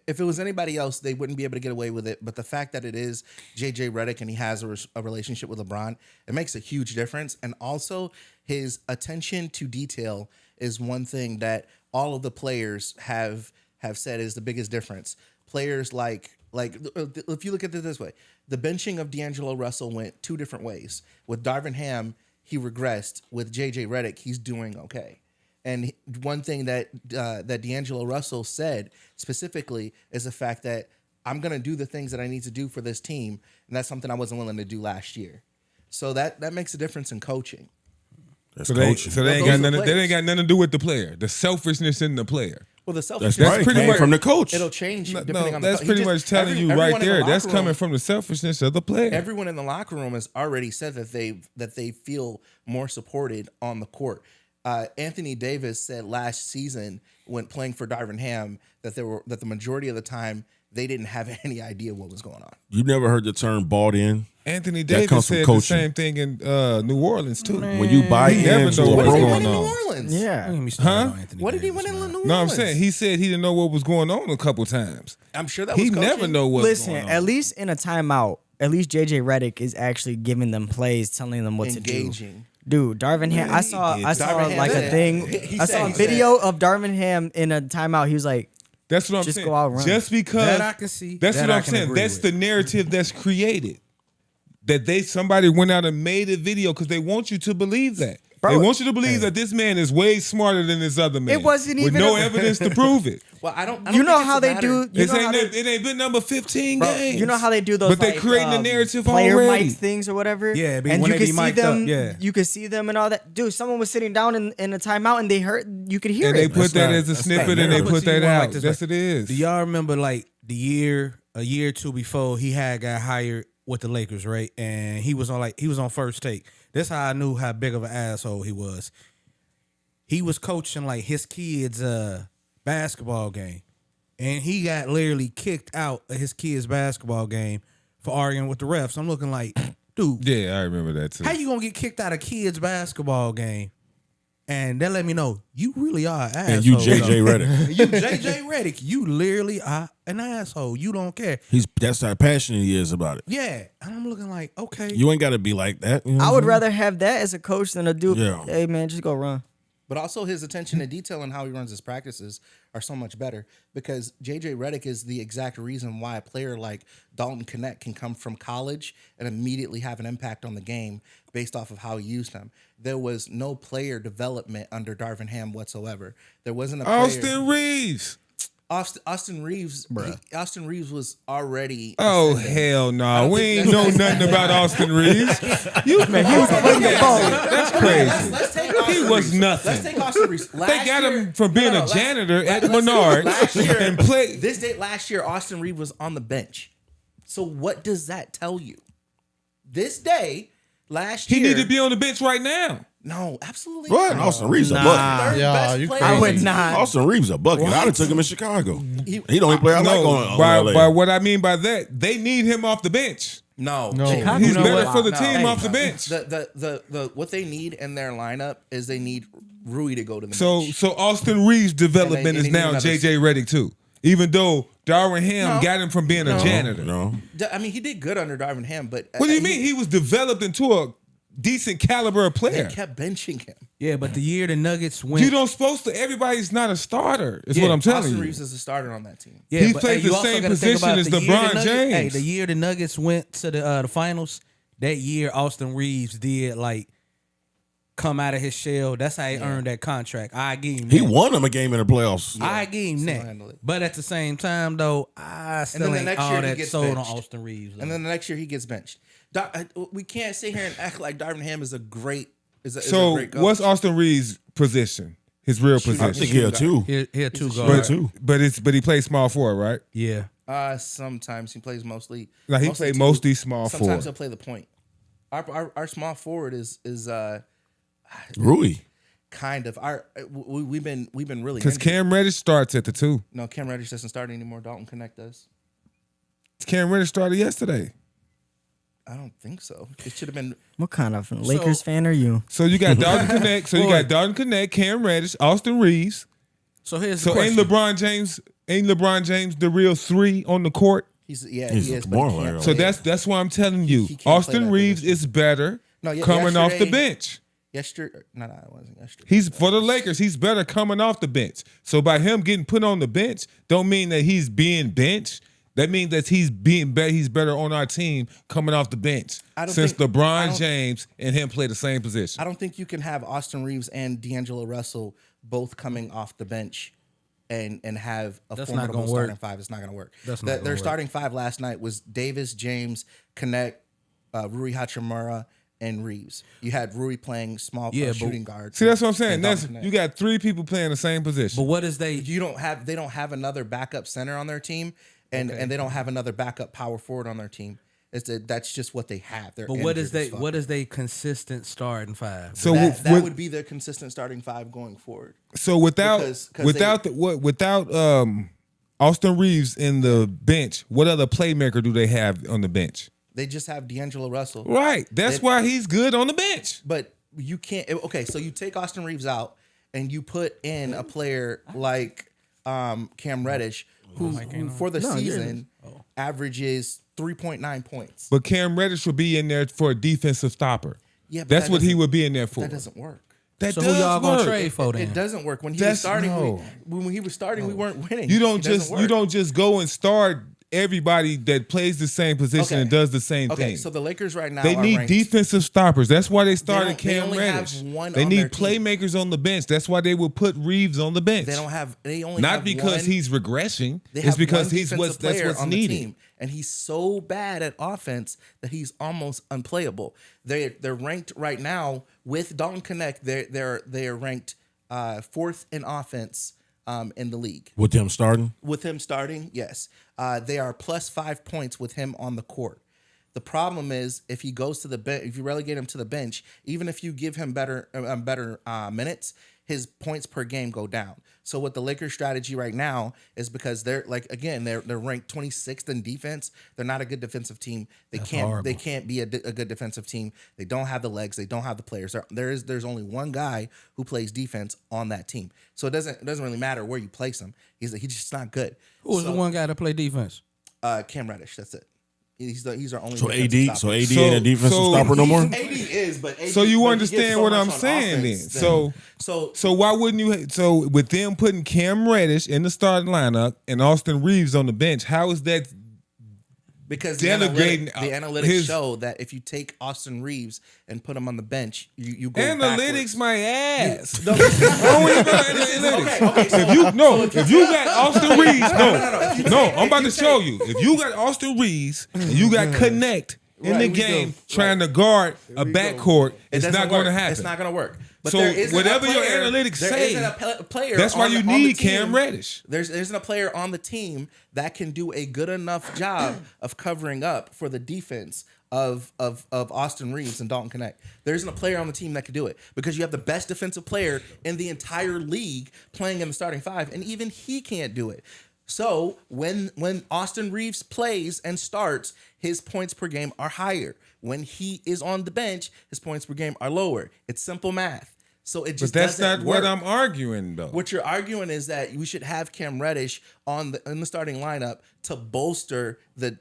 If it was anybody else, they wouldn't be able to get away with it. But the fact that it is JJ Redick and he has a relationship with LeBron, it makes a huge difference. And also, his attention to detail is one thing that all of the players have said is the biggest difference. Players like if you look at it this way, the benching of D'Angelo Russell went 2 different ways. With Darvin Ham, he regressed. With JJ Redick, he's doing okay. And one thing that D'Angelo Russell said specifically is the fact that I'm going to do the things that I need to do for this team, and that's something I wasn't willing to do last year. So that makes a difference in coaching. That's So they coaching. ain't those got are nothing. They players. ain't got nothing to do with the player. The selfishness in the player. Well, the selfishness That's That's right. pretty Came much- from the coach. it'll change No, depending on the that's he pretty just- much telling you everyone right in the there. locker That's coming room- from the selfishness of the player. Everyone in the locker room has already said that they feel more supported on the court. Anthony Davis said last season when playing for Darvin Ham that the majority of the time they didn't have any idea what was going on. You never heard the term "bought in"? Anthony That Davis comes from said the coaching. same thing in New Orleans too. When you buy He never into know a what's What did he going win in on. New Orleans? Yeah. What did he win in New Orleans? No, I'm saying he said he didn't know what was going on a couple times. I'm sure that was He coaching. never know what's Listen, going on. at least in a timeout, at least JJ Redick is actually giving them plays, telling them what to do. Engaging. Dude, Darvin Ham. I saw Darvin Ham like said a it. thing. He I said- saw a he video of Darvin Ham in a timeout. He was like, That's what I'm Just saying. go out and run. Just because That I can see. That's That what I I'm can saying. agree That's with. the narrative that's created. That somebody went out and made a video because they want you to believe that. Bro, they want you to believe that this man is way smarter than this other man. It wasn't with even no a- evidence to prove it. Well, I don't you know think how it's a they matter. do. You It know how ain't, they, it ain't been number 15 bro, games. you know how they do those. But they like, creating a narrative player already. mic things or whatever. Yeah, but and when you they could be see mic'd them. up, yeah. You could see them and all that. Dude, someone was sitting down in a timeout and they heard. You could hear And it. they put that not- as a that's snippet not and they narrative. put that Put you on out. like this, Yes, like, it is. Do y'all remember like a year or two before he had got hired with the Lakers, right? And he was on First Take. That's how I knew how big of an asshole he was. He was coaching like his kids' basketball game, and he got literally kicked out of his kids' basketball game for arguing with the refs. I'm looking like, dude, Yeah, I remember that too. how you gonna get kicked out of kids' basketball game? And they let me know you really are an asshole. And you JJ Redick. You JJ Redick. You literally are an asshole. You don't care. That's how passionate he is about it. Yeah. And I'm looking like, okay. You ain't got to be like that. You know I what would I'm rather have that as a coach than a dude. Yeah. Hey man, just go run. But also his attention to detail and how he runs his practices are so much better because JJ Redick is the exact reason why a player like Dalton Knecht can come from college and immediately have an impact on the game based off of how he used him. There was no player development under Darvin Ham whatsoever. There wasn't a player. Austin Reeves. Austin Reeves. Austin Reeves was already. Oh ascending. hell no! don't We think ain't know that's- nothing about Austin Reeves. You man, he was That's crazy. Let's take He Austin was Reeves. nothing. Let's take Austin Reeves. They got him from being a janitor at Menards Last year, and play. This date last year, Austin Reeves was on the bench. So what does that tell you? This day last He year, need to be on the bench right now. no, absolutely What? not. Austin Reeves a Nah. bucket. Third Yeah, best you player I on would the team. not. Austin Reeves a bucket. I'd have took him in Chicago. He don't even play I like No, on by LA. what I mean by that, they need him off the bench. No, Chicago He's know better what? for the No. team Hey, off the bench. The what they need in their lineup is they need Rui to go to the So bench. Austin Reeves' development And is they now need another- JJ Redick too. Even though Darwin Ham No. got him from being a janitor. No. I mean, he did good under Darvin Ham, but What do you mean? He was developed into a decent caliber of They player. kept benching him. Yeah, but the year the Nuggets went. You don't supposed to. Everybody's not a starter. Is what I'm telling Austin you. Reeves is a starter on that team. Yeah, He but, plays you the also same gotta think position about as the year LeBron the Nuggets- James. Hey, the year the Nuggets went to the finals, that year Austin Reeves did like come out of his shell. That's how he earned that contract. I give him He that. won him a game in the playoffs. I give him that. Single-handedly. But at the same time, though, I still then the ain't next all year he that gets sold benched. on Austin Reeves. And then the next year he gets benched. We can't sit here and act like Darvin Ham is a great So great coach. what's Austin Reeves' position? His real I think position. he'll too. here two Yeah, guards. too. But he plays small forward, right? Yeah. Sometimes he plays mostly. Like he mostly played two. mostly small Sometimes forward. he'll play the point. Our small forward is Rui. kind of we've been really Because injured. Cam Reddish starts at the 2. No, Cam Reddish doesn't start anymore. Dalton Knecht does. Cam Reddish started yesterday. I don't think so. It should have been. What kind of Lakers fan are you? So you got Dalton Knecht. So you got Dalton Knecht, Cam Reddish, Austin Reeves. So here's the So ain't question. LeBron James the real 3 on the court? He's He's he is. But more he like can't a- So play. that's why I'm telling you, He can't play Austin that Reeves position. is better No, coming off the yesterday- bench. yesterday. No, it wasn't yesterday. He's for the Lakers. He's better coming off the bench. So by him getting put on the bench, don't mean that he's being benched. That means that he's being better. He's better on our team coming off the bench. I don't Since think- I LeBron don't- James and him play the same position. I don't think you can have Austin Reeves and D'Angelo Russell both coming off the bench and have a That's not formidable gonna work. starting five. It's not going to work. That's not Their gonna work. starting five last night was Davis, James, Knecht, Rui Hachimura, and Reeves. You had Rui playing small Yeah, but- shooting guard. See, that's what I'm saying. and That's Dalton Knecht. you got 3 people playing the same position. But what is they? They don't have another backup center on their team, and they don't have another backup power forward on their team. That's just what they have. They're But what is injured they? as fuck. What is they consistent starting five? so that would be their consistent starting five going forward. So without Because Austin Reeves in the bench, what other playmaker do they have on the bench? They just have D'Angelo Russell. Right. That's why he's good on the bench. But you can't. Okay, so you take Austin Reeves out and you put in a player like Cam Reddish, who for the season averages 3.9 points. But Cam Reddish would be in there for a defensive stopper. Yeah, but That's that what he doesn't- would be in there for. That doesn't work. That So does who y'all gonna work. trade for then? It doesn't work. When he That's- was starting, no. when he was starting, we weren't winning. You It don't doesn't just work. go and start everybody that plays the same position Okay. and does the same Okay, thing. so the Lakers right now They are need ranked, defensive stoppers. That's why they They started Cam only have Reddish. one They on need their team. playmakers on the bench. That's why they will put Reeves on the bench. They don't have. They only Not have because one, he's regressing. They It's have because one he's defensive that's player what's on the needed. team, and he's so bad at offense that he's almost unplayable. They're ranked right now with Dalton Knecht. They are ranked 4th in offense in the league. With them starting? With him starting, yes, they are plus 5 points with him on the court. The problem is if he goes to the bench, if you relegate him to the bench, even if you give him better minutes, his points per game go down. So what the Lakers' strategy right now is because they're they're ranked 26th in defense. They're not a good defensive team. They can't be a good defensive team. They don't have the legs. They don't have the players. There's only one guy who plays defense on that team. So it doesn't really matter where you place him. He's just not good. Who's the one guy that play defense? Cam Reddish. That's it. He's our only. So defensive AD, stopper. so AD ain't a defensive stopper no more. AD is, but AD, So you but he understand gets so what much I'm on saying offense, then? So why wouldn't you? So with them putting Cam Reddish in the starting lineup and Austin Reeves on the bench, how is that? because delegating the analytics his- show that if you take Austin Reeves and put him on the bench, you go Analytics backwards. my ass. No, I don't even know analytics. okay, so- If you got Austin Reeves, If you I'm about to take- show you. If you got Austin Reeves and you got Connect in Right, the we game go. trying to guard a backcourt, It it's doesn't not going to work. happen. It's not going to work. But So there isn't whatever a your player, analytics there say, isn't a player. That's why on you the need team- Cam Reddish. There isn't a player on the team that can do a good enough job of covering up for the defense of Austin Reeves and Dalton Connect. There isn't a player on the team that can do it because you have the best defensive player in the entire league playing in the starting five, and even he can't do it. So when Austin Reeves plays and starts, his points per game are higher. When he is on the bench, his points per game are lower. It's simple math. So it But just that's not doesn't what work. I'm arguing, though. What you're arguing is that we should have Cam Reddish in the starting lineup to bolster the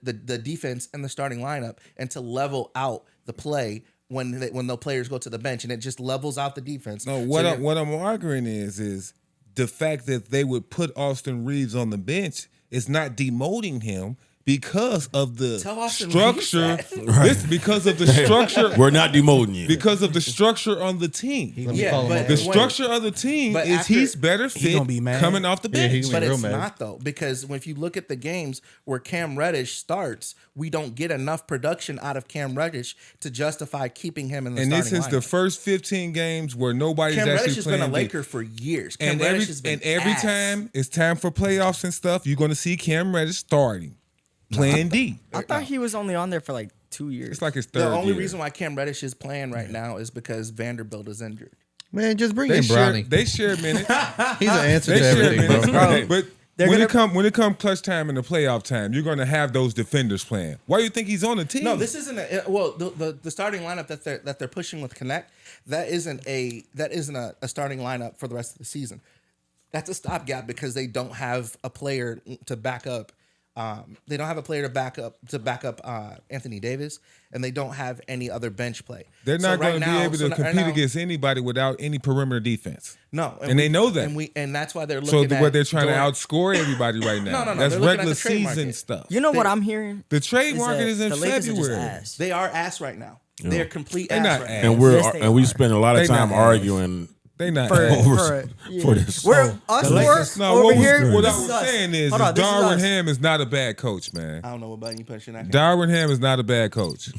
defense in the starting lineup and to level out the play when the players go to the bench, and it just levels out the defense. No, So what you're- I'm arguing is the fact that they would put Austin Reeves on the bench is not demoting him because of the Tell Austin structure. Reeves This because of the structure. We're not demoting you. Because of the structure on the team. yeah, call him but out. The When- structure of the team But is after- he's better fit gonna be mad. coming off the Yeah, bench. he gonna But be real it's mad. not though, because if you look at the games where Cam Reddish starts, we don't get enough production out of Cam Reddish to justify keeping him in the And this starting is the lineup. first 15 games where nobody's Cam actually Reddish has playing been a deep. Laker for years. Cam And Reddish has been every ass. time it's time for playoffs and stuff, you're going to see Cam Reddish starting, playing D. I thought he was only on there for like 2 years. It's like his third The only year. reason why Cam Reddish is playing right now is because Vanderbilt is injured. Man, just bring they in share, Brownie. they share minutes. He's an answer They to share everything, minutes, bro. but They're when gonna- it come clutch time and the playoff time, you're going to have those defenders playing. Why do you think he's on the team? No, this isn't the starting lineup that they're pushing with Connect. That isn't a starting lineup for the rest of the season. That's a stopgap because they don't have a player to back up. They don't have a player to back up Anthony Davis, and they don't have any other bench play. They're So not right going to now- be able so to right compete now- against anybody without any perimeter defense. No, And they know that. and that's why they're So looking. what at they're trying doing- to outscore everybody right now. No, That's they're looking at regular the trade season market. stuff. You know what They- I'm hearing? The trade Is market that is in the Lakers are just February. ass. They are ass right now. They're complete They're ass not right ass. now. And Yes, they we are. spend a lot of They time not arguing They not For- ass. for this. We're us Lakers- four No, over what, here. what this I is was us. saying is Hold on, this is Darwin us. Ham is not a bad coach, man. I don't know what button you pushing. Darwin Ham is not a bad coach.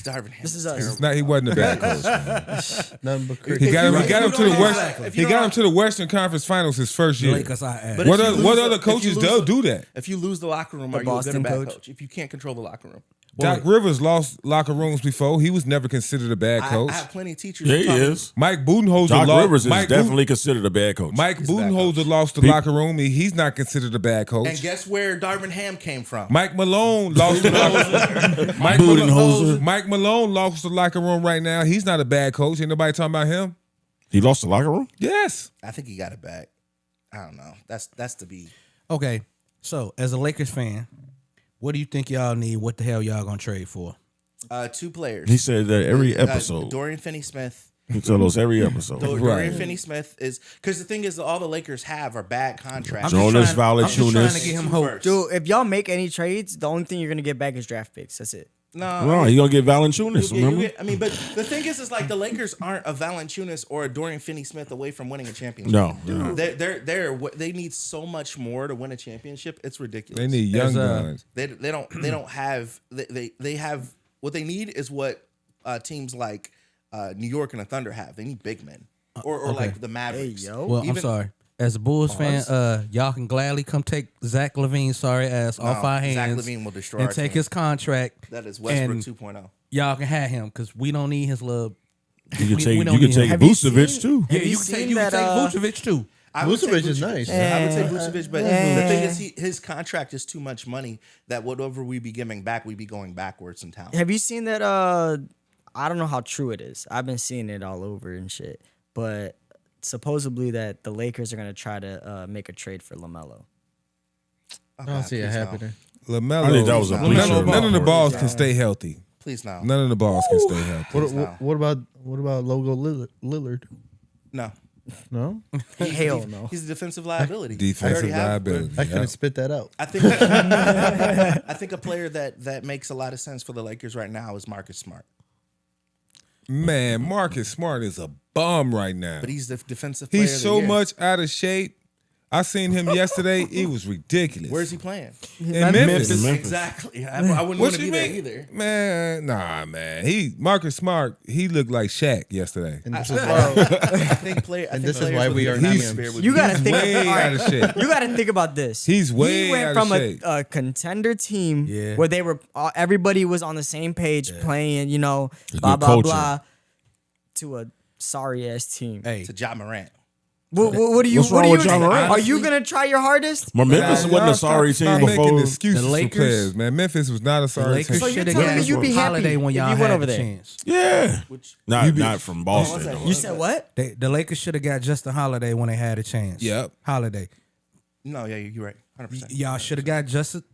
Darvin Ham This is is us. terrible. It's not. He wasn't a bad coach. Man. Nothing but He cricket. got him. He if got you him to don't the know West. exactly- if He you got don't him to the Western Conference Finals his first year. Lakers are ass. But if What you other- lose what the- other if you coaches lose don't the- do that? If you lose the locker room, The are you a good or Boston bad coach? coach? If you can't control the locker room, Doc Rivers lost locker rooms before. He was never considered a bad coach. I have plenty of teachers. Yeah, he talking- is. Mike Budenholzer Doc lost. Rivers is Mike definitely considered a bad coach. Mike He's a bad Budenholzer coach. lost the locker room. He's not considered a bad coach. And guess where Darvin Ham came from? Mike Malone lost the locker room. Budenholzer. Mike Malone lost the locker room right now. He's not a bad coach. Ain't nobody talking about him. He lost the locker room? Yes. I think he got it back. I don't know. That's to be. Okay, so as a Lakers fan, what do you think y'all need? What the hell y'all gonna trade for? Two players. He said that every episode. Dorian Finney-Smith. He told us every episode. Dorian Right. Finney-Smith is because the thing is all the Lakers have are bad contracts. Jonas I'm just trying Valanciunas. to get him Two hope. firsts. Dude, if y'all make any trades, the only thing you're gonna get back is draft picks. That's it. No, he gonna get Valanciunas, remember? I mean, but the thing is like the Lakers aren't a Valanciunas or a Dorian Finney-Smith away from winning a championship. No. They need so much more to win a championship. It's ridiculous. They need young guns. They don't have they have what they need is what teams like New York and the Thunder have. They need big men or like the Mavericks. Hey, yo. Well, I'm Even- sorry. as a Bulls fan, y'all can gladly come take Zach LaVine's sorry ass off our hands. Zach LaVine will destroy and our take team. his contract. That is Westbrook and 2.0. Y'all can have him because we don't need his love. You We can take don't need him. Have you Vucevic seen- too. Yeah, Have you you can seen take that, Vucevic too. I would take Vucevic is nice. I would take Vucevic, but the thing is, his contract is too much money that whatever we be giving back, we be going backwards in talent. Have you seen that? I don't know how true it is. I've been seeing it all over and shit. But supposedly that the Lakers are gonna try to make a trade for LaMelo. I don't see it happening. LaMelo. I think that was a bleacher None of the report. balls can stay healthy. Please no. None of the balls can stay healthy. What about Logo Lillard? No. No, Hell no. He's a defensive liability. Defensive liability. I couldn't Yep. spit that out. I think I think a player that makes a lot of sense for the Lakers right now is Marcus Smart. Man, Marcus Smart is a bum right now. But he's the defensive player. He's of the so year. much out of shape. I seen him yesterday. It was ridiculous. Where's he playing? in Memphis? Memphis. Exactly. I wouldn't What want to you be there mean? either. Man, nah, man. Marcus Smart, he looked like Shaq yesterday. And this I is why think play. I think this is players why with we the are atmosphere GMs. would You be- gotta think. Way all right, out of shape. You gotta think about this. He's way He went out from of shape. a contender team Yeah. where they were everybody was on the same page playing, A blah good blah culture. blah, to a sorry ass team. Hey, to Ja Morant. What do you? What's What wrong do you? with Ja Morant? Are you gonna try your hardest? Well, Memphis wasn't a sorry Stop team making before. excuses The for Lakers- players, man. Memphis was not a the sorry Lakers So team. you're should have telling me got you'd be happy Holiday when if y'all you went had over the there? chance. Yeah, Which not from Boston. that? though. You said what? The Lakers should have got Justin Holiday when they had a chance. Yep. Holiday. no, yeah, you're right. 100%. Y'all should have got Justin.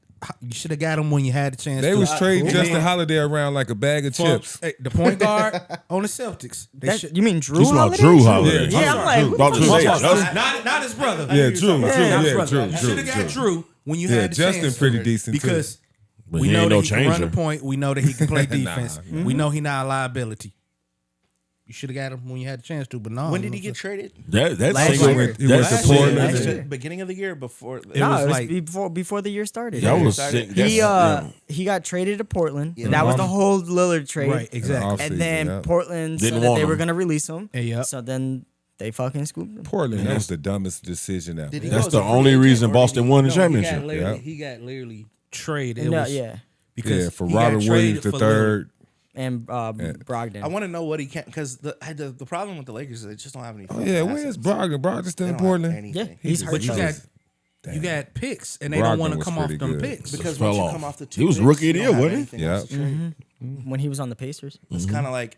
You should have got him when you had the chance. They to. was trading And Justin then Holiday around like a bag of chips. Hey, the point guard on the Celtics. They That, should, you mean Drew? You talking about Holiday? Drew Holiday? Yeah, I'm like, who the About to fuck say, is Justin- not his brother. Yeah, Drew. You should have got Drew when you Yeah, had the Justin chance. pretty decent, too. because But we he know ain't that no he can run the changer. point. We know that he can play defense. We know he not a liability. You should have got him when you had the chance to, but no. When did he get traded? That Last single, year. He went that to Portland. single- Last year. Beginning of the year before. It No, was it was like- before the year started. That was started. sick. That's- He got traded to Portland. Yeah. That was the whole Lillard trade. Right, exactly. Off- And then Offseason, yeah. Portland Didn't said that want they were him. gonna release him. Yeah. So then they fucking scooped him. Portland, that was the dumbest decision ever. Did he That's go as the a free only agent reason or Boston did he- won the No, championship. He got literally traded. It No, was yeah. because Yeah, for he got Robert traded Williams the for third. And Brogdon. I want to know what he can because the problem with the Lakers is they just don't have any. Oh yeah, where's Brogdon? Brogdon's still They in don't have Portland. anything. Yeah, he's hurt. But you though. got you got picks, and they Brogdon don't want to was come off pretty them good. picks. Because Fell once you off. come off the two He was picks, rookie you of the don't year, have wasn't he? anything else to trade. when he was on the Pacers. It's kind of like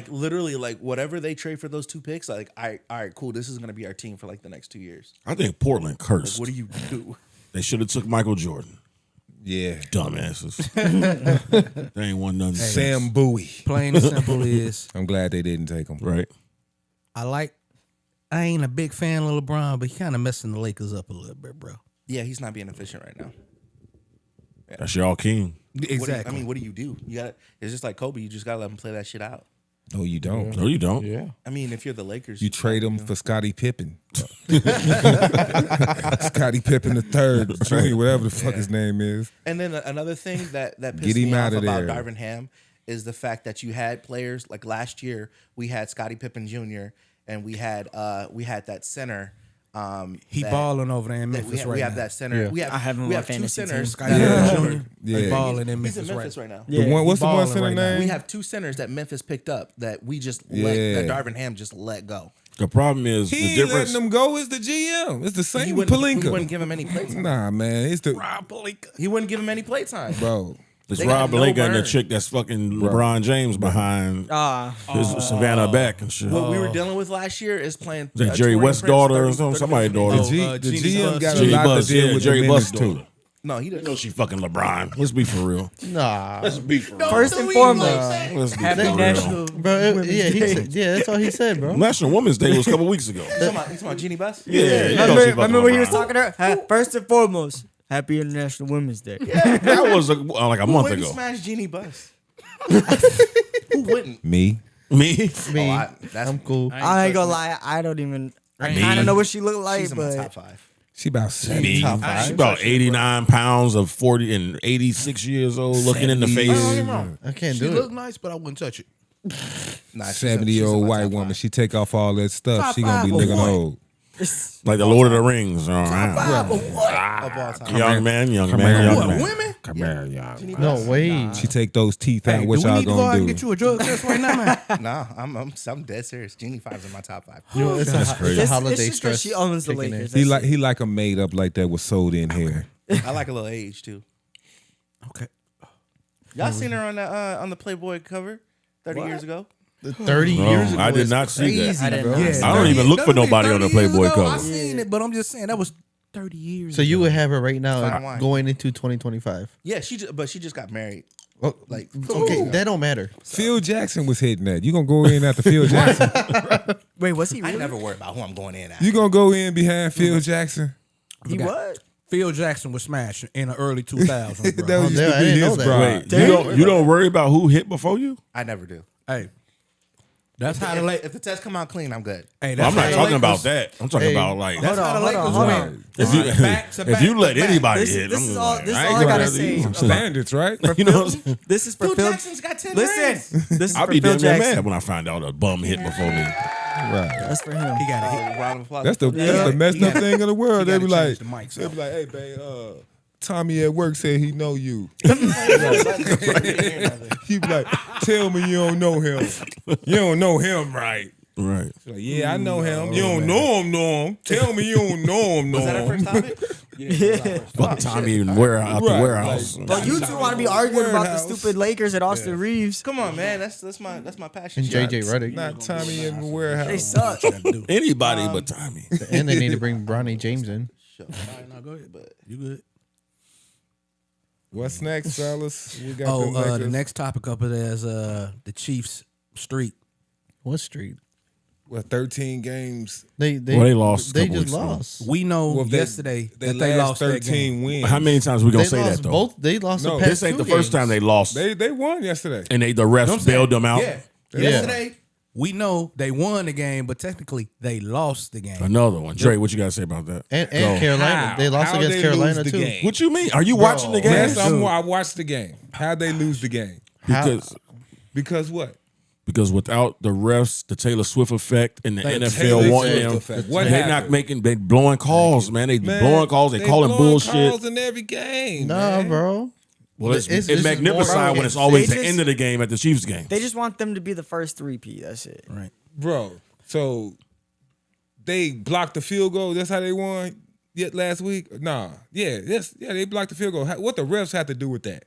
literally like whatever they trade for those two picks. Like, all right, cool. This is gonna be our team for like the next 2 years. I think Portland cursed. What do you do? They should have took Michael Jordan. Yeah, Dumbasses. They ain't won nothing. Sam Bowie. Plain and simple is I'm glad they didn't take him. Right. I ain't a big fan of LeBron, but he kind of messing the Lakers up a little bit, bro. Yeah, he's not being efficient right now. That's y'all king. Exactly. What do you do? You got it's just like Kobe. You just gotta let him play that shit out. No, you don't. No, you don't. Yeah. I mean, if you're the Lakers, You trade him for Scottie Pippen. Scottie Pippen the third, Junior, whatever the fuck his name is. And then another thing that Get pissed him me off outta about there. Darvin Ham is the fact that you had players like last year we had Scottie Pippen Jr. and we had that center. He that- balling over there in that Memphis we right have now. that center. Yeah. We have I have him on we my have two fantasy team. centers. Scottie Yeah. Pippen Jr. Yeah. balling in He's Memphis, in Memphis right now. The one, what's the one balling center right now. name? We have two centers that Memphis picked up that we just Yeah. that Darvin Ham just let go. The problem is He the ain't difference. letting them go. It's the GM. It's the He same wouldn't Pelinka. give him any play time. Nah, man, it's the He wouldn't give him any play time. bro. It's They got Rob no Blake and the burn. chick that's fucking LeBron James behind his Savannah back and shit. What we were dealing with last year is playing Is that Jerry West's daughter or something? Somebody's daughter. The Jeannie GM Buss. got a Jerry lot Buss, to deal yeah, with Jerry the Buss minutes daughter. too. No, he You know didn't. she fucking LeBron. Let's be for real. Nah, Let's be for real. First and foremost, Let's be happy for real. National bro. Women's Yeah, Day. that's all he said, bro. National Women's Day was a couple weeks ago. You talking about Jeannie Buss? Yeah, you know she Remember fucking when he was LeBron. talking to her? First and foremost, happy International Women's Day. That was like a month Wouldn't ago. smash Jeannie Buss? Who wouldn't? Me. Me? Me, That's I'm cool. I ain't gonna lie, I don't even. I kind of know what she looked like, she's in my top but 5. She about Me. 70. She about 89 pounds of 40 and 86 years old, looking in the face. I can't She do look it. nice, but I wouldn't touch it. Nah, she's 70-year-old in my white top woman. 5. She take off all that stuff. Top She gonna be five or looking one? old. Like the Lord of the Rings. Five of what? Of all time. Young man, young Come man, here. young What, man. women? Come here, y'all. No way. She take those teeth out. Hey, What do we y'all need to go out gonna and do? get you a drug test right now, man? Nah, I'm dead serious. Genie 5's in my top 5. You know, it's a It's holiday just 'cause stress. she owns the kicking in. Lakers. He That's like it. he like a made up like that with sewed in hair. I like a little age too. Okay. Y'all seen her on the Playboy cover 30 years ago? 30 Bro, years ago. I did is not see that. crazy, I didn't bro. know. I don't even look for nobody on the Playboy I cover. seen it, but I'm just saying that was 30 years So you ago. would have her right now Fine wine. going into 2025. Yeah, but she just got married. Oh, Like okay, that don't matter. Phil Jackson was hitting that. You gonna go in after Phil Jackson? Wait, was he I really? never worry about who I'm going in at. You gonna go in behind Phil Jackson? He what? Phil Jackson was smashed in the early 2000s, That bro. used damn, to I be didn't know his that. bride. Wait, you don't worry about who hit before you? I never do. Hey, that's how the If the test come out clean, I'm good. Hey, Well, I'm not how the talking about Lakers- that. I'm talking Hey, about like That's how the Hold on, Lakers hold win. on. if you Back to if you back let to back. anybody This- hit, this I'm is like, all- this is I ain't all I gonna gotta have say. to- Standards, right? You know what I'm saying? This is for Phil Phil. Jackson's got 10 Listen, rings. this is I'll for be Phil damn near Jackson. mad when I find out a bum hit before me. Right. That's for him. He got it. Round of applause. That's the messed up thing in the world. They gotta be like, change the mics they up. be like, hey, babe, Tommy at work said he know you. He be like, tell me you don't know him. You don't know him, right? Right. She's like, yeah, I know him. You don't know him. Tell me you don't know him. Was that our first topic? Fuck Tommy and out the Right, warehouse. like- But you two want to be arguing about the Warehouse. stupid Lakers and Austin Reeves. Come on, man. That's my passion. And JJ Redick. Not Tommy in the They warehouse. suck. Anybody but Tommy. And they need to bring Bronny James in. Sure. No, go ahead. But you good? What's next, fellas? We got Oh, them the Lakers. next topic up there is the Chiefs streak. What street? What, 13 games? They Well, they lost a They couple just weeks ago. lost. We know Well, yesterday they that they lost 13 that game. wins. How many times we gonna They say lost that though? both. They lost No, the past This ain't two the first games. time they lost, They won yesterday. and the You know what I'm refs saying? bailed them out. Yeah. Yeah. Yesterday, we know they won the game, but technically they lost the game. Another one. Dre, what you gotta say about that? And Go. Carolina. They lost How against they Carolina lose the too. game? What you mean? Are you watching the game? Yes, I watched the game. How'd they lose the game? Because what? Because without the refs, the Taylor Swift effect, and the Taylor NFL wanting Swift them, effect. What they happened? they blowing calls, man. They Man, blowing calls. They calling blowing bullshit. calls in every game. Nah, man. bro. Well, it's It's just magnificent more- when it's always They the just- end of the game at the Chiefs game. They just want them to be the first 3P. That's it. Right. Bro. So they blocked the field goal. That's how they won yet last week? Nah. Yeah, they blocked the field goal. What the refs have to do with that?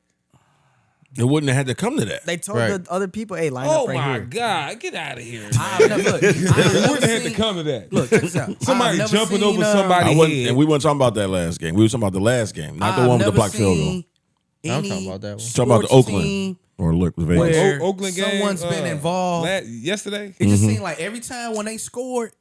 It wouldn't have had to come to that. They told Right. the other people, "Hey, line Oh up right my here." God. Get out of here. Man. I've never, look, I've It never wouldn't have had to seen- come to that. Look, check this out. Somebody I've never jumping seen, over somebody. I wasn't, head. and we weren't talking about that last game. We were talking about the last game, not the I've one with the never block field goal. seen I'm any talking about that one. Talking about the sports Oakland team or look the Vegas. where Oakland game. someone's been involved. Yesterday? It just seemed like every time when they scored,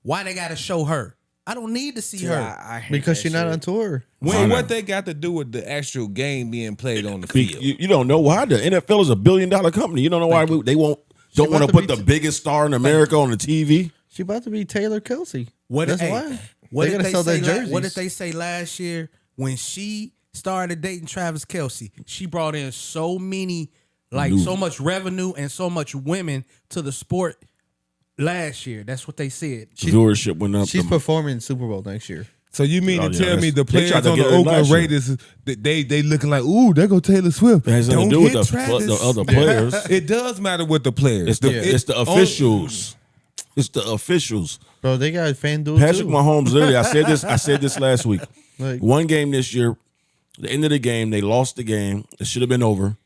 why they got to show her? I don't need to see her. I hate Because that she's not shit. on tour. So what they got to do with the actual game being played on the field? You don't know why the NFL is $1 billion company. You don't know why they don't want about to to put be the biggest star in America on the TV. She about to be Taylor Kelsey. What That's hey, why. What They did gotta they sell say? their jerseys. What did they say last year when she started dating Travis Kelsey? She brought in so many, so much revenue and so much women to the sport last year. That's what they said. Viewership went up. She's performing Super Bowl next year. So you mean Oh, to yeah, tell me that's- the they players tried to on the get her last Oakland year. Raiders, they looking like, ooh, there go Taylor Swift. It has nothing to Don't do with hit the Travis. other players. It does matter with the players. It's the officials. It's the officials. Bro, they got FanDuel Patrick too. Mahomes, literally, I said this last week. Like- One game this year, the end of the game, they lost the game. It should have been over.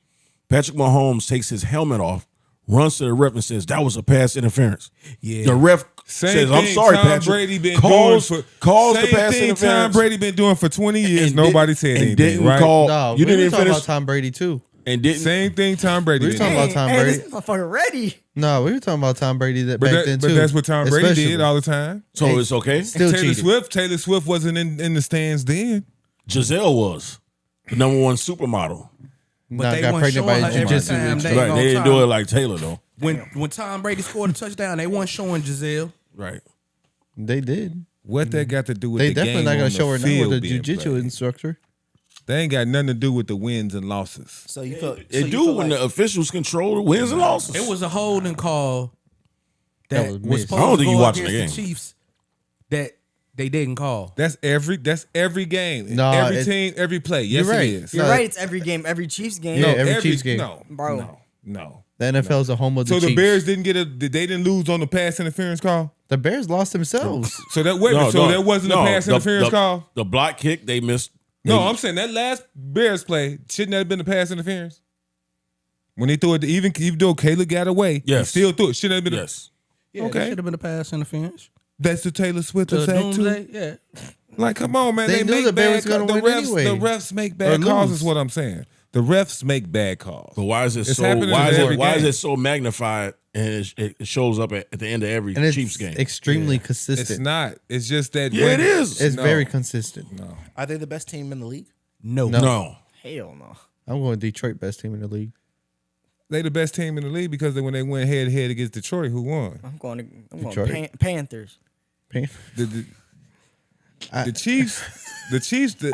Patrick Mahomes takes his helmet off, runs to the ref and says, that was a pass interference. Yeah. The ref Same says, thing I'm sorry, Tom Patrick. Brady been calls doing calls same the pass thing interference. Tom Brady been doing for 20 years. And Nobody did- said and anything, didn't right? call- No, You we didn't were even talking finish. about Tom Brady too. And didn't. Same thing Tom Brady We were did. talking about Tom Hey, Brady. this motherfucker ready. No, we were talking about Tom Brady But, back then too. but that's what Tom Brady Especially. did all the time. So it's okay. Still cheated. Taylor Swift wasn't in the stands then. Giselle was the number one supermodel. Nah, they got weren't pregnant by showing a her every jiu-jitsu time instructor. They Right. gonna They didn't time- do it like Taylor, though. When Tom Brady scored a touchdown, they weren't showing Giselle. Right. They did. What that got to do with They the definitely game not on gonna the show her now field with a being jiu-jitsu played? instructor. They ain't got nothing to do with the wins and losses. So you feel They do when the officials control the wins and losses. It was a holding call That that was was missed. supposed I don't to think you go watching against the the game. Chiefs that They didn't call. That's every game. No, every team, every play. Yes, You're right. it is. You're No, right. It's every game, every Chiefs game. Yeah, every Chiefs game. No, Bro. no. The NFL is a home of the So Chiefs. the Bears didn't they didn't lose on the pass interference call. The Bears lost themselves. So that that wasn't a pass interference call. The block kick they missed. No, I'm saying that last Bears play shouldn't that have been a pass interference. When they threw it, even though Caleb got away, he Yes. still threw it. Shouldn't have been. Yes. Yeah, Okay. should have been a pass interference. That's the Taylor Swift To effect too. Doomsday, yeah. Like, come on, man. They They knew make the Bears bad was gonna the win refs. anyway. The refs make bad Or calls. lose. Is what I'm saying. The refs make bad calls. But why is it It's so? happening Why in is every it game. so magnified and it shows up at the end of every And it's Chiefs game? extremely It's consistent. not. It's just that. Yeah, it is. It's No. very consistent. No. Are they the best team in the league? No. No. Hell no. I'm going Detroit, best team in the league. They the best team in the league because when they went head to head against Detroit, who won? I'm going Detroit. Panthers. The Chiefs. The Chiefs. They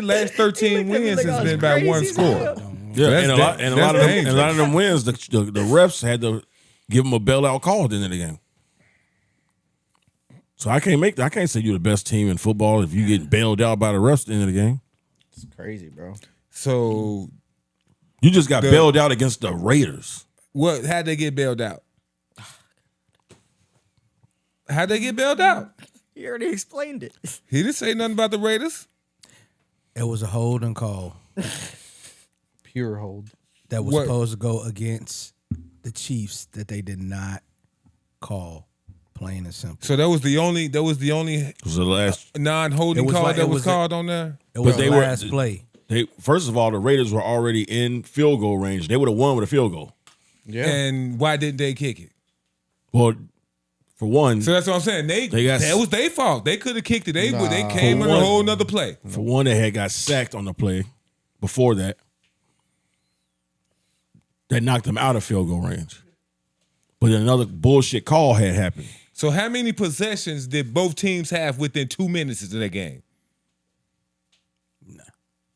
last 13 He looked at me wins like I has was been by one crazy as score. hell. Yeah, that's and a lot, and a that's lot of them, and a dangerous. lot of them wins. The refs had to give them a bailout call at the end of the game. So I can't say you're the best team in football if you get bailed out by the refs at the end of the game. It's crazy, bro. So You just got bailed out against the Raiders. what? How'd they get bailed out? How'd they get bailed out? You already explained it. He didn't say nothing about the Raiders. It was a holding call Pure hold. that was What? supposed to go against the Chiefs that they did not call. Plain and simple. So that was the only It was the last. non-holding It was call like- that it was was called on there. It was they the were- last play. They first of all, the Raiders were already in field goal range. They would have won with a field goal. Yeah. And why didn't they kick it? Well, for one, So that's what I'm saying. That was their fault. They could have kicked it. They came For in a one- whole nother play. they had got sacked on the play before that. That knocked them out of field goal range. But then another bullshit call had happened. So how many possessions did both teams have within 2 minutes of that game?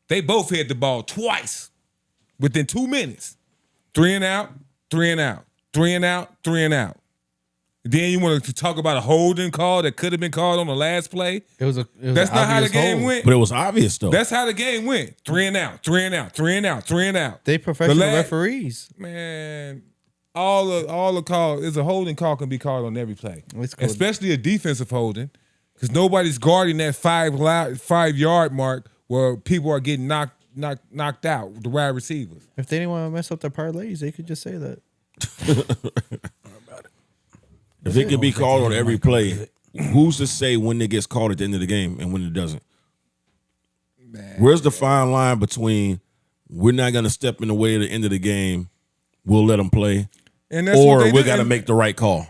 They both had the ball twice within 2 minutes. 3 and out, 3 and out, 3 and out, 3 and out. Then you want to talk about a holding call that could have been called on the last play? It was That's an not how the obvious game hold. went. But it was obvious though. That's how the game went. 3 and out, 3 and out, 3 and out, 3 and out. They professional The la- referees. Man, all the call is a holding call can be called on every play, It's called- especially a defensive holding, because nobody's guarding that 5-yard mark where people are getting knocked out. The wide receivers. If they didn't want to mess up their parlays, they could just say that. If it can be called on every play, who's to say when it gets called at the end of the game and when it doesn't? Where's the fine line between we're not going to step in the way at the end of the game, we'll let them play, And that's what or they we did. got to make the right call?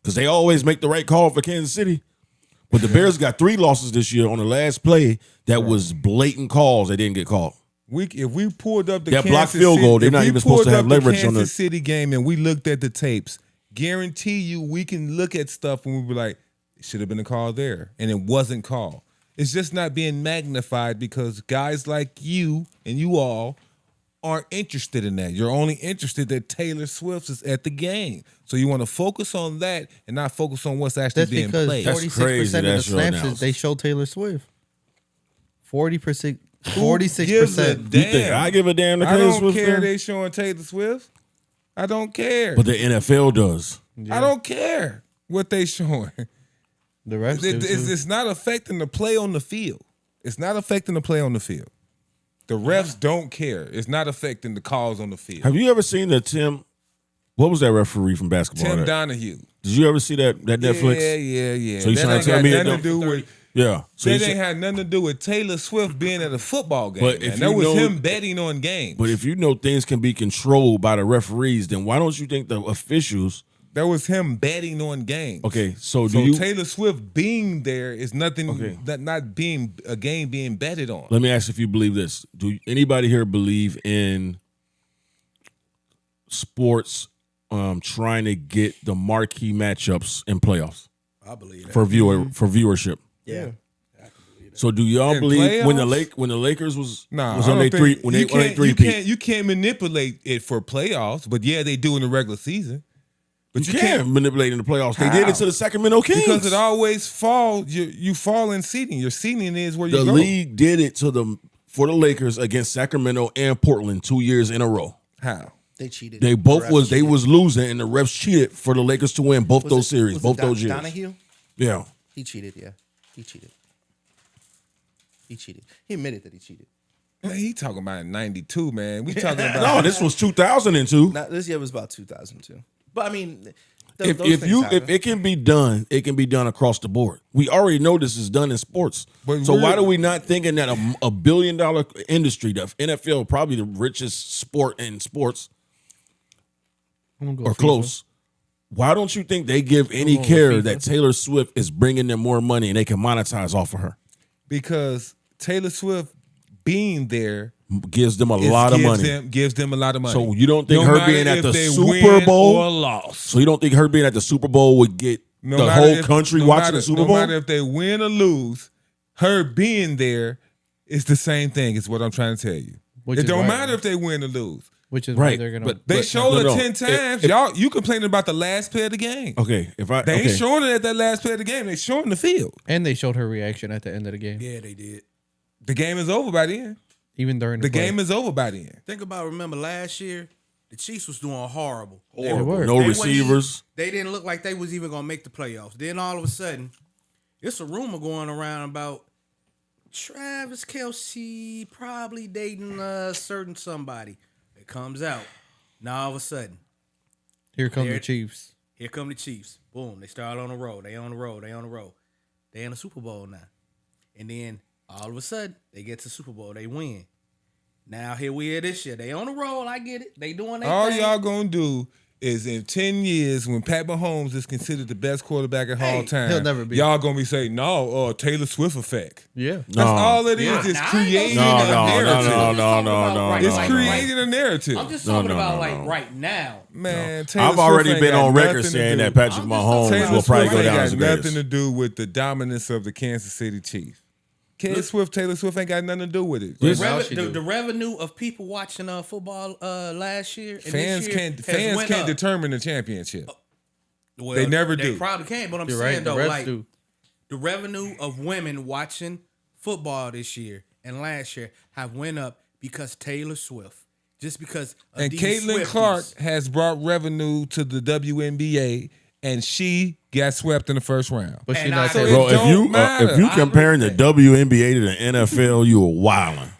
Because they always make the right call for Kansas City. But the Bears got 3 losses this year on the last play that was blatant calls they didn't get called. If we pulled up the That Kansas blocked field goal, they're if not we even supposed pulled to have up the leverage on Kansas the- City game and we looked at the tapes, guarantee you we can look at stuff and we be like, it should have been a call there, and it wasn't called. It's just not being magnified because guys like you and you all aren't interested in that. You're only interested that Taylor Swift is at the game. So you want to focus on that and not focus on what's actually That's being because played. That's 46% crazy. of the That's your snaps is analysis. they show Taylor Swift. 40%, Who gives a 46%. You think I give a damn to I Taylor don't Swift? care fan? they showing Taylor Swift. I don't care. But the NFL does. I don't care what they showing. The rest do too. It's not affecting the play on the field. It's not affecting the play on the field. The refs don't care. It's not affecting the calls on the field. Have you ever seen the Tim? What was that referee from basketball? Tim that- Donahue. Did you ever see that Netflix? Yeah. So you that trying ain't to tell got me it nothing to don't- do with Yeah. So that you ain't said- had nothing to do with Taylor Swift being at a football game. But man. if That you was know- him betting on games. but if you know things can be controlled by the referees, then why don't you think the officials? that was him betting on games. Okay, so do So you? Taylor Swift being there is nothing. Okay. Not being a game being betted on. Let me ask if you believe this. Do anybody here believe in sports trying to get the marquee matchups in playoffs I believe that. for viewership? Yeah. So do y'all In believe when playoffs? the Lakers was Nah, was I on don't their three think- when they you on their can't- three you peat? can't you can't manipulate it for playoffs, but yeah, they do in the regular season. But you can't manipulate in the playoffs. They did it to the Sacramento Kings. Because it always falls. You fall in seeding. Your seeding is where you the go. league did it for the Lakers against Sacramento and Portland 2 years in a row. How? They cheated. They was losing, and the refs cheated for the Lakers to win both those series, both those years. Donahue? Yeah, He cheated. Yeah, he cheated. He admitted that he cheated. Man, he talking about 92, man. We talking about no, this was 2002. Now, this year was about 2002. But I mean, If it can be done, it can be done across the board. We already know this is done in sports. But So why do we not thinking that a $1 billion industry, the NFL, probably the richest sport in sports, or close? Why don't you think they give any care that Taylor Swift is bringing them more money and they can monetize off of her? Because Taylor Swift being there Gives them a lot of money. Gives them a lot of money. So you don't think her being at the Super win Bowl or loss. So you don't think her being at the Super Bowl would get the whole country watching the Super Bowl? No matter if they win or lose, her being there is the same thing. Is what I'm trying to tell you. It don't matter if they win or lose. Which is right. why they're gonna. But they showed her 10 times. Y'all, you complaining about the last play of the game. Okay, they ain't showing it at that last play of the game. They showing the field. And they showed her reaction at the end of the game. Yeah, they did. The game is over by then. Even during the game is over by then. Remember last year, the Chiefs was doing horrible. No receivers. They didn't look like they was even gonna make the playoffs. Then all of a sudden, it's a rumor going around about Travis Kelce probably dating a certain somebody. It comes out. Now all of a sudden, here come the Chiefs. Here come the Chiefs. Boom. They start on the road. They on the road. They in the Super Bowl now. And then all of a sudden, they get to Super Bowl. They win. Now here we are this year. They on the roll. I get it. They doing their all thing. Y'all gonna do is in 10 years when Pat Mahomes is considered the best quarterback of all time, he'll never be. Y'all gonna be saying, no, Taylor Swift effect. Yeah. That's all it is. It's creating a narrative. No. It's creating a narrative. I'm just talking about right now. Man, I've already been on record saying that Patrick Mahomes will probably go down as the greatest. Nothing to do with the dominance of the Kansas City Chiefs. Taylor Swift ain't got nothing to do with it. The revenue of people watching football last year, and fans can't determine the championship. Well, they never do. They probably can, but I'm You're saying right, though, like do. the revenue of women watching football this year and last year have went up because Taylor Swift. Just because of and these Caitlin Swifties. Clark has brought revenue to the WNBA, and she got swept in the first round. But she's And not I- Taylor. Bro, if you comparing the WNBA to the NFL, you are wilding.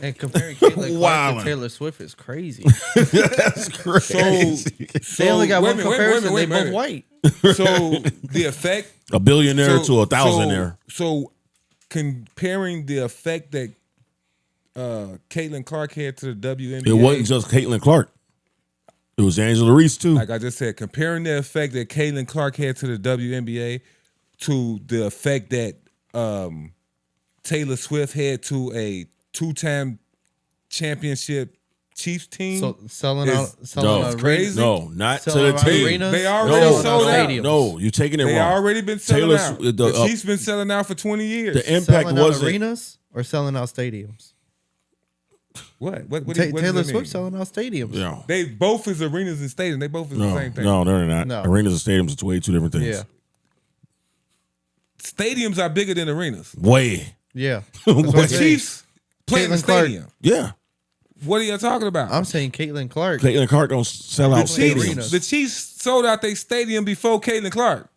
And comparing Caitlin Clark to Taylor Swift is crazy. That's crazy. They only got one wait, comparison. wait, They both white. So the effect, a billionaire to a thousandaire. So comparing the effect that Caitlin Clark had to the WNBA, It wasn't just Caitlin Clark. It was Angela Reese too. like I just said, comparing the effect that Caitlin Clark had to the WNBA to the effect that Taylor Swift had to a 2-time championship Chiefs team. So selling Is- out crazy. No, not to Selling the out team. arenas? They already No, sold out. stadiums. No, you're taking it They wrong. already been selling out. Taylor- The Chiefs been selling out for 20 years. The impact selling out wasn't. arenas or selling out stadiums. What does Taylor that Swift mean? selling out stadiums. Yeah. They both is arenas and stadiums. They both is the same thing. No, they're not. No. Arenas and stadiums are way two different things. Yeah. Stadiums are bigger than arenas. Way. Yeah. The Chiefs play in the Caitlin Clark. stadium. Yeah. What are you talking about? I'm saying Caitlin Clark. Caitlin Clark don't sell out stadiums. Arenas. The Chiefs sold out their stadium before Caitlin Clark.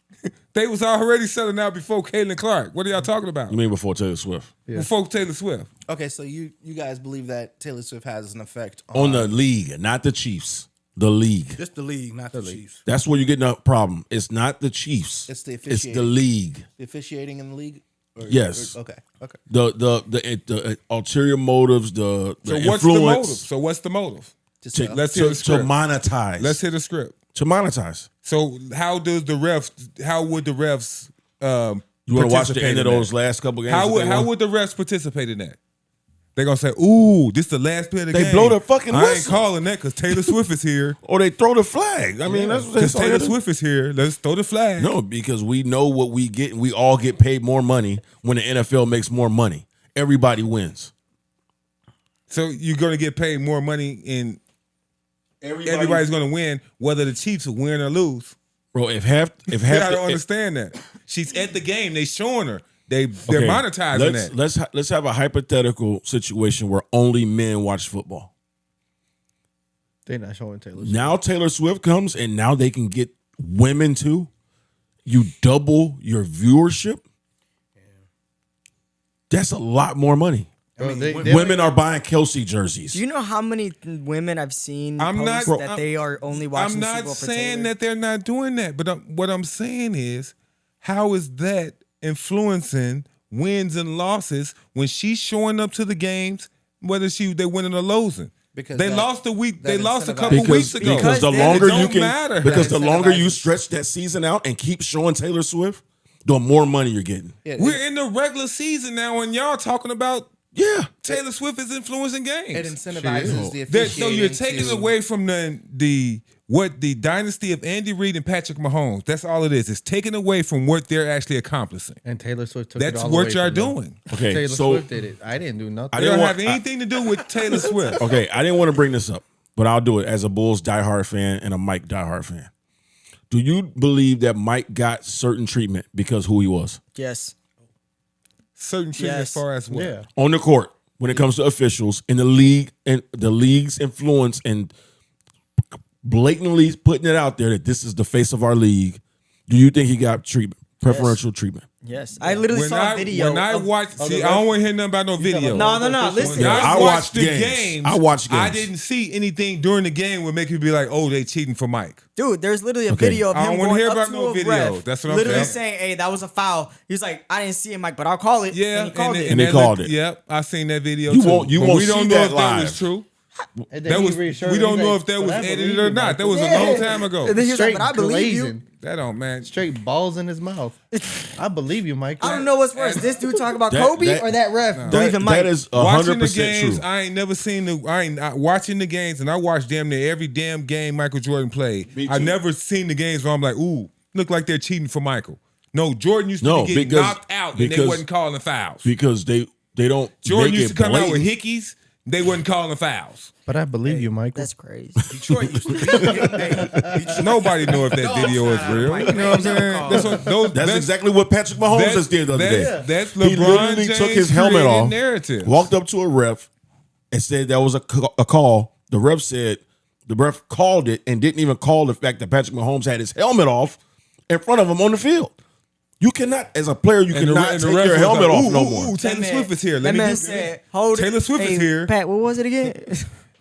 They was already selling out before Caitlin Clark. What are y'all talking about? You mean before Taylor Swift? Yeah. Before Taylor Swift. Okay, so you guys believe that Taylor Swift has an effect On the league, not the Chiefs. The league. Just the league, not the Chiefs. That's where you're getting a problem. It's not the Chiefs. It's the It's officiating. the league. the officiating in the league? Yes. Okay. The ulterior motives, the So influence. what's the motive? To Let's hear the To script. monetize. Let's hear the script. To monetize. So how would the refs You want to watch the participate end of in those that? last couple games? How would the refs participate in that? They're gonna say, "Ooh, this the last play of the They game." blow the fucking I ain't whistle. calling that because Taylor Swift is here. Or they throw the flag. I mean, that's Because all Taylor they do. Swift is here. Let's throw the flag. No, because we know what we get, and we all get paid more money when the NFL makes more money. Everybody wins. So you're gonna get paid more money, and everybody's gonna win, whether the Chiefs win or lose. Bro, if half You the, gotta understand that. She's at the game. They showing her. They're monetizing that. Let's have a hypothetical situation where only men watch football. They're not showing Taylor Swift. Now Taylor Swift comes, and now they can get women too. You double your viewership. That's a lot more money. Bro, Women are buying Kelsey jerseys. Do you know how many women I've seen I'm post not- that they are only watching I'm the Super not Bowl for saying Taylor? that they're not doing that, but what I'm saying is, how is that influencing wins and losses when she's showing up to the games, whether they winning or losing? Because they that- lost a week. They that lost a incentivizes- couple weeks ago. Because the then longer it don't you can, matter. because the That longer you incentivizes- stretch that season out and keep showing Taylor Swift, the more money you're getting. Yeah, We're in the regular season now, and y'all talking about Yeah. Taylor Swift is influencing games. it incentivizes the No, you're officiating taking to- away from the dynasty of Andy Reid and Patrick Mahomes. That's all it is. It's taking away from what they're actually accomplishing. And Taylor Swift took it That's all away what y'all from them. doing. Okay, Taylor so Swift did it. I didn't do nothing. I It didn't don't want- have anything to do with Taylor Swift. okay, I didn't want to bring this up, but I'll do it as a Bulls diehard fan and a Mike diehard fan. Do you believe that Mike got certain treatment because who he was Yes. Certain treatment Yes. as far as what? Yeah. on the court when it comes to officials in the league and the league's influence and blatantly putting it out there that this is the face of our league? Do you think he got treatment, preferential treatment? Yes. I literally saw a video. When I of- watch, I don't want to hear nothing about no video. No, listen. When I I watched watched the games. games, I watched games. I didn't see anything during the game would make you be like, "Oh, they cheating for Mike." Dude, there's literally a Okay. video of I don't him wanna going hear up about to no a video. ref, That's what I'm literally saying. saying, "Hey, that was a foul." He was like, "I didn't see it, Mike, but I'll call it." Yeah, and he called it. And they that called looked- it. Yep, I seen that video. You too. won't- you But won't we don't see know that if that live. was true. And then That he was. reassured We him, don't he's know like, if that "But was I believe edited you, or not. Mike." That was a long time ago. And then he was like, Straight "But I believe you." glazing. That don't man. Straight balls in his mouth. I believe you, Mike. I don't know what's worse. This dude talking about That- Kobe that- or that ref believing Mike. That is Watching the 100% games, true. I ain't never seen the. I ain't not watching the games, and I watched damn near every damn game Michael Jordan played. Me I too. never seen the games where I'm like, ooh, look like they're cheating for Michael. No, Jordan used to No, be getting because- knocked out, and they because- wasn't calling fouls. Because they don't. Jordan make used it to come out with blatant. hickeys, they wasn't calling fouls. But I believe you, Michael. That's crazy. Detroit used to be. Nobody know if that Dog video is sign, real. Mike. You know what I'm saying? Never That's what those. That's exactly what Patrick Mahomes that's- just did the other day. That's He LeBron literally James took his helmet created off, narrative. walked up to a ref, and said that was a call. The ref said the ref called it and didn't even call the fact that Patrick Mahomes had his helmet off in front of him on the field. You cannot, as a player, you And the cannot re- and the take ref your was helmet like, off ooh, no ooh, more. ooh, Taylor Swift is here. That Let me man do- said, "Hold it." Taylor Swift is here. Pat, what was it again?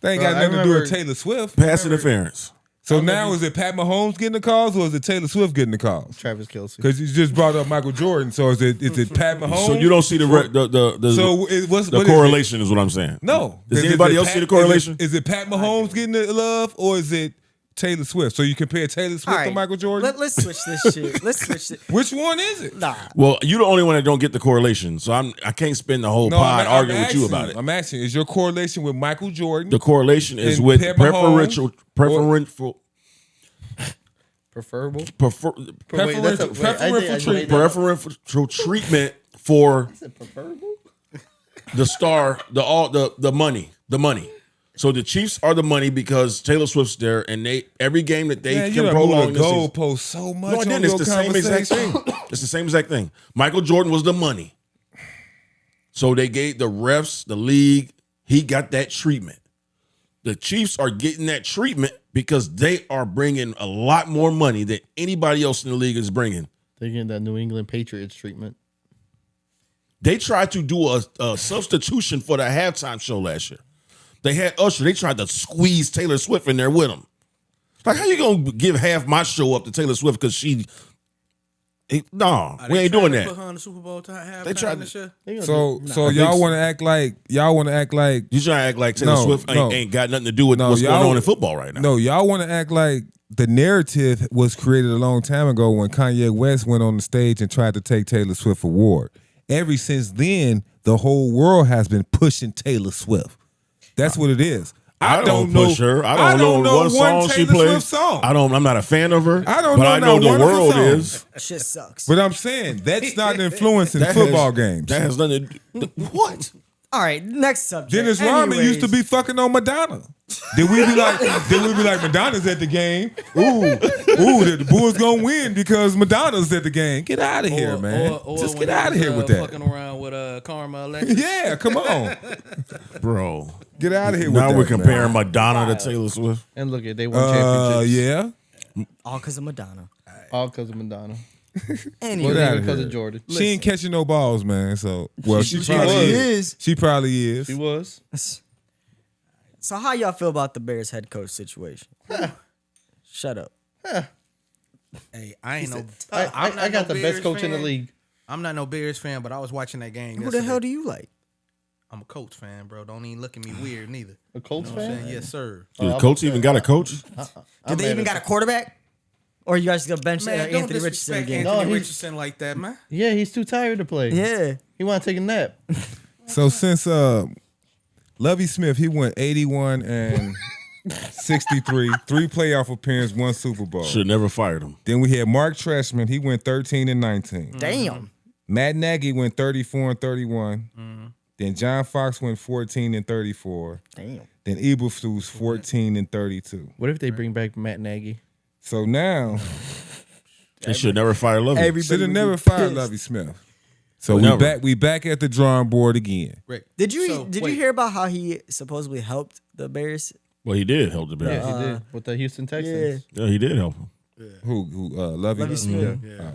They ain't Bro, got I nothing to do with remember- Taylor Swift. Pass interference. So now is it Pat Mahomes getting the calls or is it Taylor Swift getting the calls? Travis Kelce. Because you just brought up Michael Jordan. So is it Pat Mahomes? So you don't see the So what's the what is it? correlation is what I'm saying. No. Does Is anybody it else Pat- see the correlation? Is it Pat Mahomes getting the love or is it Taylor Swift? So you compare Taylor Swift All to right, Michael Jordan? Let's switch this shit. Let's switch it. Which one is it? Nah. Well, you're the only one that don't get the correlation, so I can't spend the whole pod I'm arguing with you asking about it. I'm asking, is your correlation with Michael Jordan? The correlation is And with Pat Mahomes preferential Preferable. prefer, Wait, that's a- wait, I think I made that up. preferential treatment for Is it preferable? the star, the money. So the Chiefs are the money because Taylor Swift's there, and they every game that they Man, you can done prolong moved this the season. goalpost so much. No, I on didn't. It's your the same exact conversation. thing. It's the same exact thing. Michael Jordan was the money. So they gave the refs, the league, he got that treatment. The Chiefs are getting that treatment because they are bringing a lot more money than anybody else in the league is bringing. They're getting that New England Patriots treatment. They tried to do a substitution for the halftime show last year. They had Usher. They tried to squeeze Taylor Swift in there with him. Like, how you gonna give half my show up to Taylor Swift because she? No, we ain't doing that. Put her on the Super Bowl time. They tried this year. So I y'all think want to act like You trying to act like Taylor No, Swift no. ain't got nothing to do with No, what's going y'all- on in football right now. no, y'all want to act like the narrative was created a long time ago when Kanye West went on the stage and tried to take Taylor Swift award. Ever since then, the whole world has been pushing Taylor Swift. That's what it is. I don't push her. I don't know what song she Taylor plays. Swift song. I'm not a fan of her. I don't but know I know not the one of her world songs. is. Shit sucks. But I'm saying that's not influencing That football has, games. That has nothing. What? All right, next subject. Dennis Rodman used to Anyways. be fucking on Madonna. Then we be like, Madonna's at the game. Ooh, the Bulls gonna win because Madonna's at the game. Get out of here, man. Just when get out of he here was, with that. Fucking around with Karma Electric. Yeah, come on. Bro. Get out of here with Now that. we're comparing man. Madonna to Taylor Swift. And look at they won championships. Yeah. All because of Madonna. All because of Madonna. Anyway, Get out of Because here. of Jordan. She ain't catching no balls, man. So, well, she She probably was. is. She probably is. He was. So how y'all feel about the Bears head coach situation? Shut up. Hey, I ain't no. I got the best coach in the league. I'm not no Bears fan, but I was watching that game. Who the hell yesterday. do you like? I'm a Colts fan, bro. Don't even look at me weird neither. A Colts You know what I'm fan? saying? Yes, sir. Did the coach even got a coach? Did they even got a quarterback? Or you guys gonna bench Man, don't Anthony Richardson disrespect again? No, Anthony he's- Richardson like that, man. Yeah, he's too tired to play. Yeah. He want to take a nap. So since Lovie Smith, he went 81 and 63, 3 playoff appearances, 1 Super Bowl. Should have never fired him. Then we had Mark Trestman, he went 13 and 19. Damn. Matt Nagy went 34 and 31. Then John Fox went 14 and 34. Damn. Then Eberflus 14 and 32. What if they bring back Matt Nagy? So now, They should never fire Lovey. Everybody should have would never be fired pissed. Lovie Smith. So Never. we back at the drawing board again. Rick, Did you so, did wait. you hear about how he supposedly helped the Bears? Well, he did help the Bears. Yeah, he did with the Houston Texans. Yeah, he did help him. Who Lovie? Lovie Smith. Oh.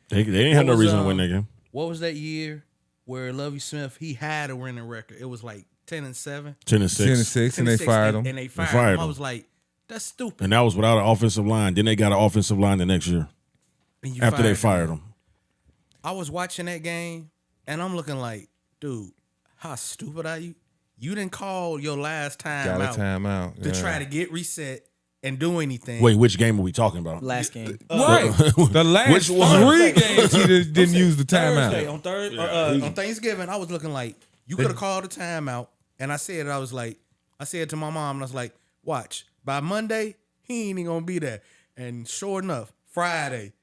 They didn't have What no was, reason to win that game. What was that year where Lovie Smith he had a winning record? It was like 10-7. 10 and 6. 10 and 6, and they fired him. And they fired, fired him. I him. was like, that's stupid. And that was without an offensive line. Then they got an offensive line the next year And you after they him. fired him. I was watching that game, and I'm looking like, dude, how stupid are you? You didn't call your last time Got out a timeout. to yeah. try to get reset and do anything. Wait, which game are we talking about? Last game. Right. The last Which one? 3 games he didn't use the Thursday, timeout. on Thanksgiving, I was looking like you could have called a timeout, and I said to my mom, and I was like, watch by Monday he ain't even gonna be there, and sure enough, Friday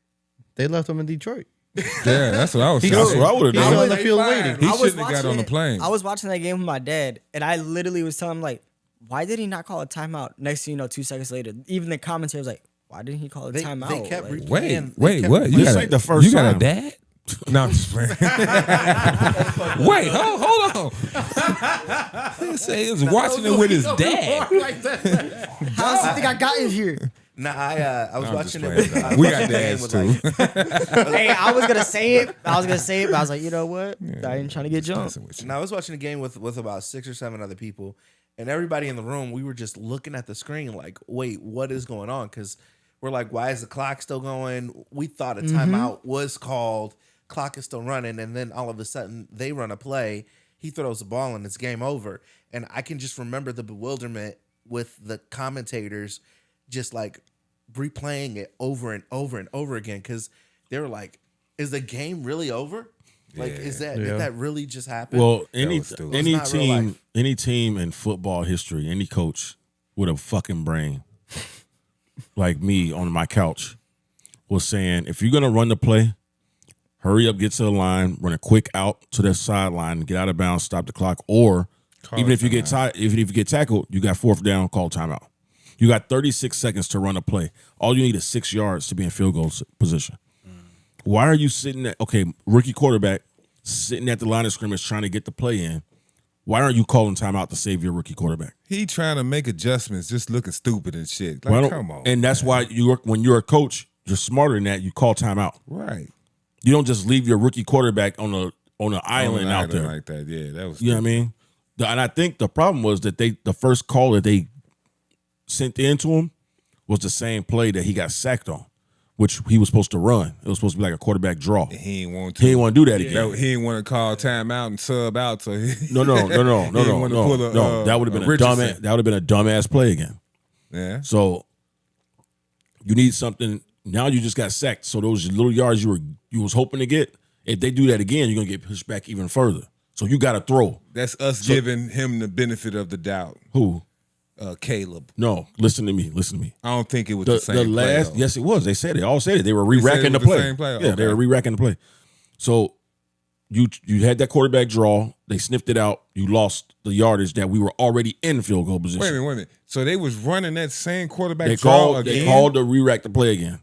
They left him in Detroit. Yeah, that's what I was That's saying. what I would He's have done. on the field fired waiting. He I was shouldn't have got watching on the it- plane. I was watching that game with my dad, and I literally was telling him like, why did he not call a timeout? Next thing you know, 2 seconds later, even the commentary was like, why didn't he call a timeout? They kept Like, replaying. Wait, they what? kept You This got ain't the first you got a time. dad? No, I'm just playing. Wait, hold on. He said he was watching it with his dad. how does he think I got in here? Nah, I was I'm just watching it. playing. With, I was We watching got the game dads with, too. like, Hey, I was gonna say it, but I was like, you know what? I ain't trying to get jumped. and I was watching a game with about 6 or 7 other people, and everybody in the room, we were just looking at the screen like, wait, what is going on? Because we're like, why is the clock still going? We thought a timeout was called. Clock is still running, and then all of a sudden they run a play. He throws the ball, and it's game over. And I can just remember the bewilderment with the commentators, just like replaying it over and over and over again, because they were like, "Is the game really over? Like, is that did that really just happen?" Well, any was stupid. any It's not real team, life. any team in football history, any coach with a fucking brain, like me on my couch, was saying, if you're gonna run the play, hurry up, get to the line, run a quick out to the sideline, get out of bounds, stop the clock, or even if you get even if you get tackled, you got 4th down, call timeout. You got 36 seconds to run a play. All you need is 6 yards to be in field goal position. Why are you sitting at rookie quarterback sitting at the line of scrimmage trying to get the play in? Why aren't you calling timeout to save your rookie quarterback? He trying to make adjustments, just looking stupid and shit. Why Like, don't- come on. And that's why when you're a coach, you're smarter than that. You call timeout. right. You don't just leave your rookie quarterback on an island out there. like that. Yeah, that was. You know what I mean? And I think the problem was that the first call that they sent in to him was the same play that he got sacked on, which he was supposed to run. It was supposed to be like a quarterback draw. He ain't want to. He didn't want to do that again. He didn't want to call timeout and sub out. So he, No. He didn't wanna pull a, That would have been a Richardson. dumbass play again. Yeah. So you need something. Now you just got sacked. So those little yards you was hoping to get, if they do that again, you're gonna get pushed back even further. So you got to throw. That's us giving him the benefit of the doubt. Who? Caleb. No, listen to me. I don't think it was the same The play, last, though. yes, it was. They said it. All said it. They were said it re-racking the was the play. same play? Yeah, they Okay. were re-racking the play. So you had that quarterback draw. They sniffed it out. You lost the yardage that we were already in field goal position. Wait a minute. So they was running that same quarterback They draw called. again? They called to re-rack the play again.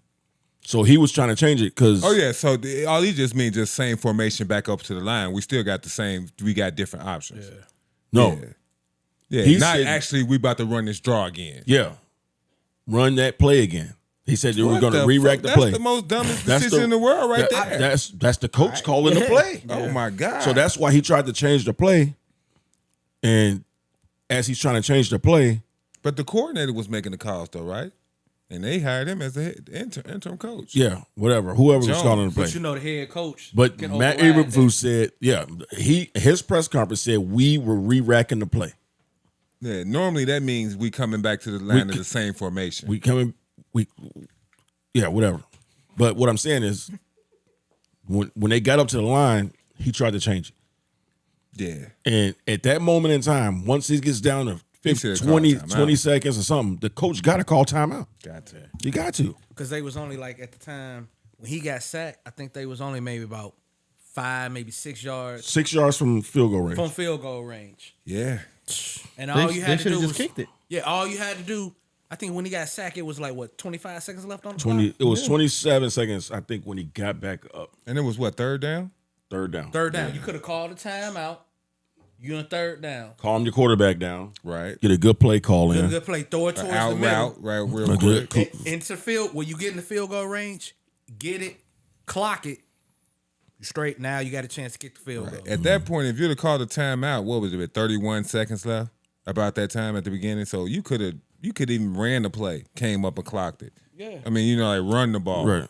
So he was trying to change it because. Oh yeah. So all he just means just same formation back up to the line. We still got the same. We got different options. No. Yeah. He Not said- actually. We about to run this draw again. Yeah. Run that play again. He said they were What going to the re-rack fuck? the play. That's the most dumbest That's decision in the world, right there. That's the coach calling the play. Oh my god. So that's why he tried to change the play. And as he's trying to change the play, But the coordinator was making the calls though, right? And they hired him as the interim coach. yeah, whatever, whoever was Jones. calling the play. But you know the head coach. But can Matt override Eberflus that. said, yeah, his press conference said we were re-racking the play. Yeah. Normally that means we coming back to the line of the same formation. Whatever. But what I'm saying is, when they got up to the line, he tried to change it. yeah. And at that moment in time, once he gets down to He 50, should've called 20, timeout. 20 seconds or something, the coach got to call timeout. Got to. You got to. Because they was only like at the time when he got sacked, I think they was only maybe about 5, maybe 6 yards 6 yards from field goal range. from field goal range. Yeah. And all you They had to should do have was just kicked it. Yeah, all you had to do. I think when he got sacked, it was like what 25 seconds left on the 20. clock. It was 27 seconds, I think, when he got back up. And it was what, third down? Third down. Third down. You could have called a timeout. You in third down. Calm your quarterback down. Right. Get a good play call Get a in. good play. Throw it towards Out the middle. route, right, real A good quick. Into the field. When you get in the field goal range, get it, clock it. Straight. Now you got a chance to kick the field goal. At that point, if you'd have called a timeout, what was it, with 31 seconds left? About that time at the beginning. So you could even ran the play, came up and clocked it. Yeah. I mean, like run the ball. Right.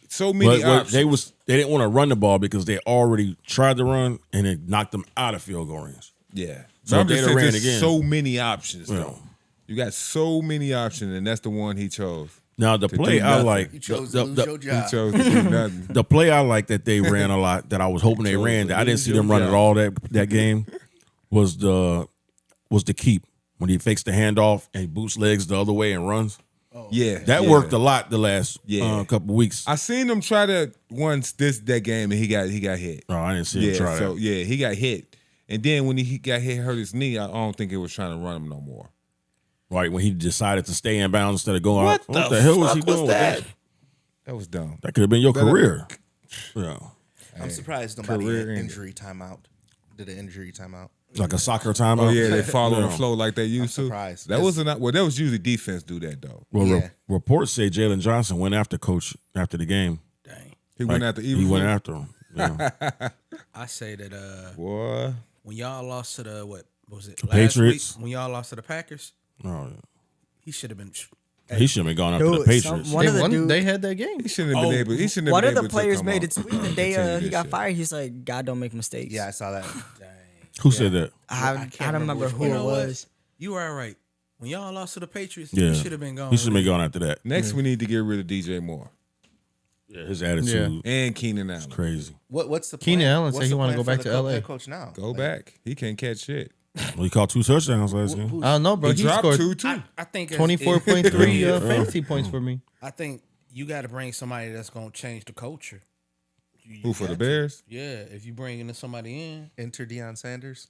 So many But options. they didn't want to run the ball because they already tried to run and it knocked them out of field goal range. Yeah. So So I'm if just they'd saying ran there's again. so many options, Yeah. though. You got so many options, and that's the one he chose. Now the To play do I nothing. like, You chose the, to lose the- your He job. chose to do nothing. the play I like that they ran a lot that I was hoping they chose ran to that I didn't lose see your them run at job. all that game was the keep when he fakes the handoff and boots legs the other way and runs. Yeah. That yeah. worked a lot the last Yeah. couple weeks. I seen him try to once that game, and he got hit. Oh, I didn't see him try that. He got hit. And then when he got hit, hurt his knee, I don't think it was trying to run him no more. Right when he decided to stay in bounds instead of going out. What What the the hell was he fuck was doing with that? that? That was dumb. That could have been your Better- career. Yeah. I'm surprised nobody career had ending. injury timeout. Did an injury timeout. Like a soccer timeout. Oh yeah, they fall on the Yeah. floor like they used to. surprised. That was not well. That was usually defense do that though. Well, Yeah. reports say Jalen Johnson went after coach after the game. Dang. He went after He went Eberflus. after him. Yeah. I say that Boy, when y'all lost to the what was it? Patriots? Week, when y'all lost to the Packers, Oh, he should have been. he shouldn't have gone after Dude, the Patriots. One They of the won. dudes- They had that game. he shouldn't have been able. He shouldn't have One been of the able to players come made out a tweet the and day continue he this got shit. fired. He's like, God don't make mistakes. Yeah, I saw that. Who said that? I can't don't remember remember who which it one. was. You were all right. When y'all lost to the Patriots, Yeah. he should have been gone. He should have been going after that. Next, we need to get rid of DJ Moore Yeah, his attitude and Keenan Allen. crazy. What's the plan? Keenan Allen What's said he the wanna plan go back for to the LA. head coach now. Go back. He can't catch shit. Well, he caught 2 touchdowns last game. I don't know, bro. He He dropped scored 2 too. I think as- 24.3 Yeah. fantasy points for me. I think you got to bring somebody that's gonna change the culture. You Who for the got to. Bears? Yeah, if you bring somebody in, Enter Deion Sanders.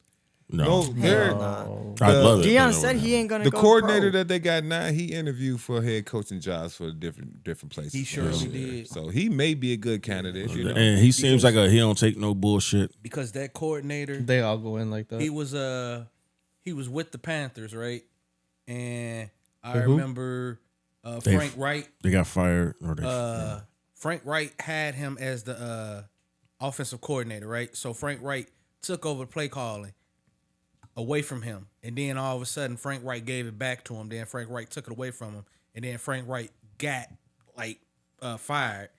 No, they're- I'd love it. Deion but said no. he ain't gonna the go coordinator pro. that they got now. He interviewed for head coaching jobs for different places. He surely did. So he may be a good candidate. You know? And he seems like he don't take no bullshit. because that coordinator, They all go in like that. he was with the Panthers, right? And I who? remember They- Frank Wright. They got fired. Or they, Frank Wright had him as the offensive coordinator, right? So Frank Wright took over play calling away from him, and then all of a sudden Frank Wright gave it back to him. Then Frank Wright took it away from him, and then Frank Wright got fired,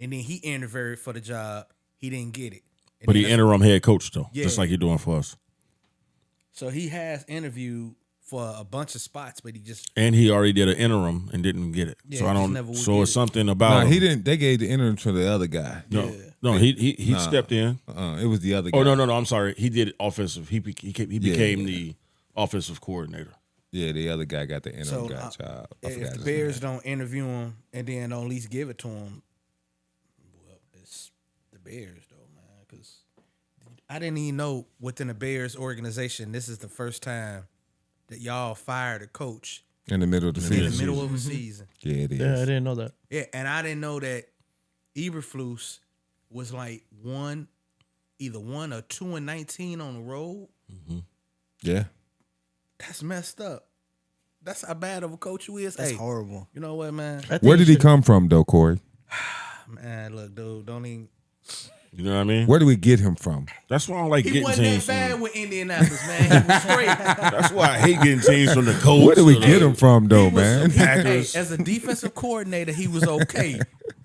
and then he interviewed for the job. He didn't get it, and but he then- interim head coach though, Yeah. just like he doing for us. So he has interviewed for a bunch of spots, but he just And he already did an interim and didn't get it. Yeah, so I just don't. never would So get it's it. something about Nah, him. he didn't. They gave the interim to the other guy. No, Yeah. no, he stepped in. It was the other guy. Oh no. I'm sorry. He did offensive. He became the offensive coordinator. Yeah, the other guy got the interim So, guy job. I if forgot the his Bears name. don't interview him and then don't at least give it to him, well, it's the Bears though, man. Because I didn't even know within the Bears organization, this is the first time that y'all fired a coach In the middle of the in season. the middle of a season. Yeah, it is. Yeah, I didn't know that. Yeah, and I didn't know that Eberflus was like either 1 or 2-19 on the road. Yeah. That's messed up. That's how bad of a coach you is. That's Hey, horrible. you know what, man? I think Where did he should- come from, though, Corey? Man, look, dude, don't even. You know what I mean? Where do we get him from? That's why I don't like He getting wasn't teams. that bad From, with Indianapolis, man. He was straight. that's why I hate getting teams from the Colts. Where do we or get the- him from, though, He was- man? Hey, as a defensive coordinator, he was okay.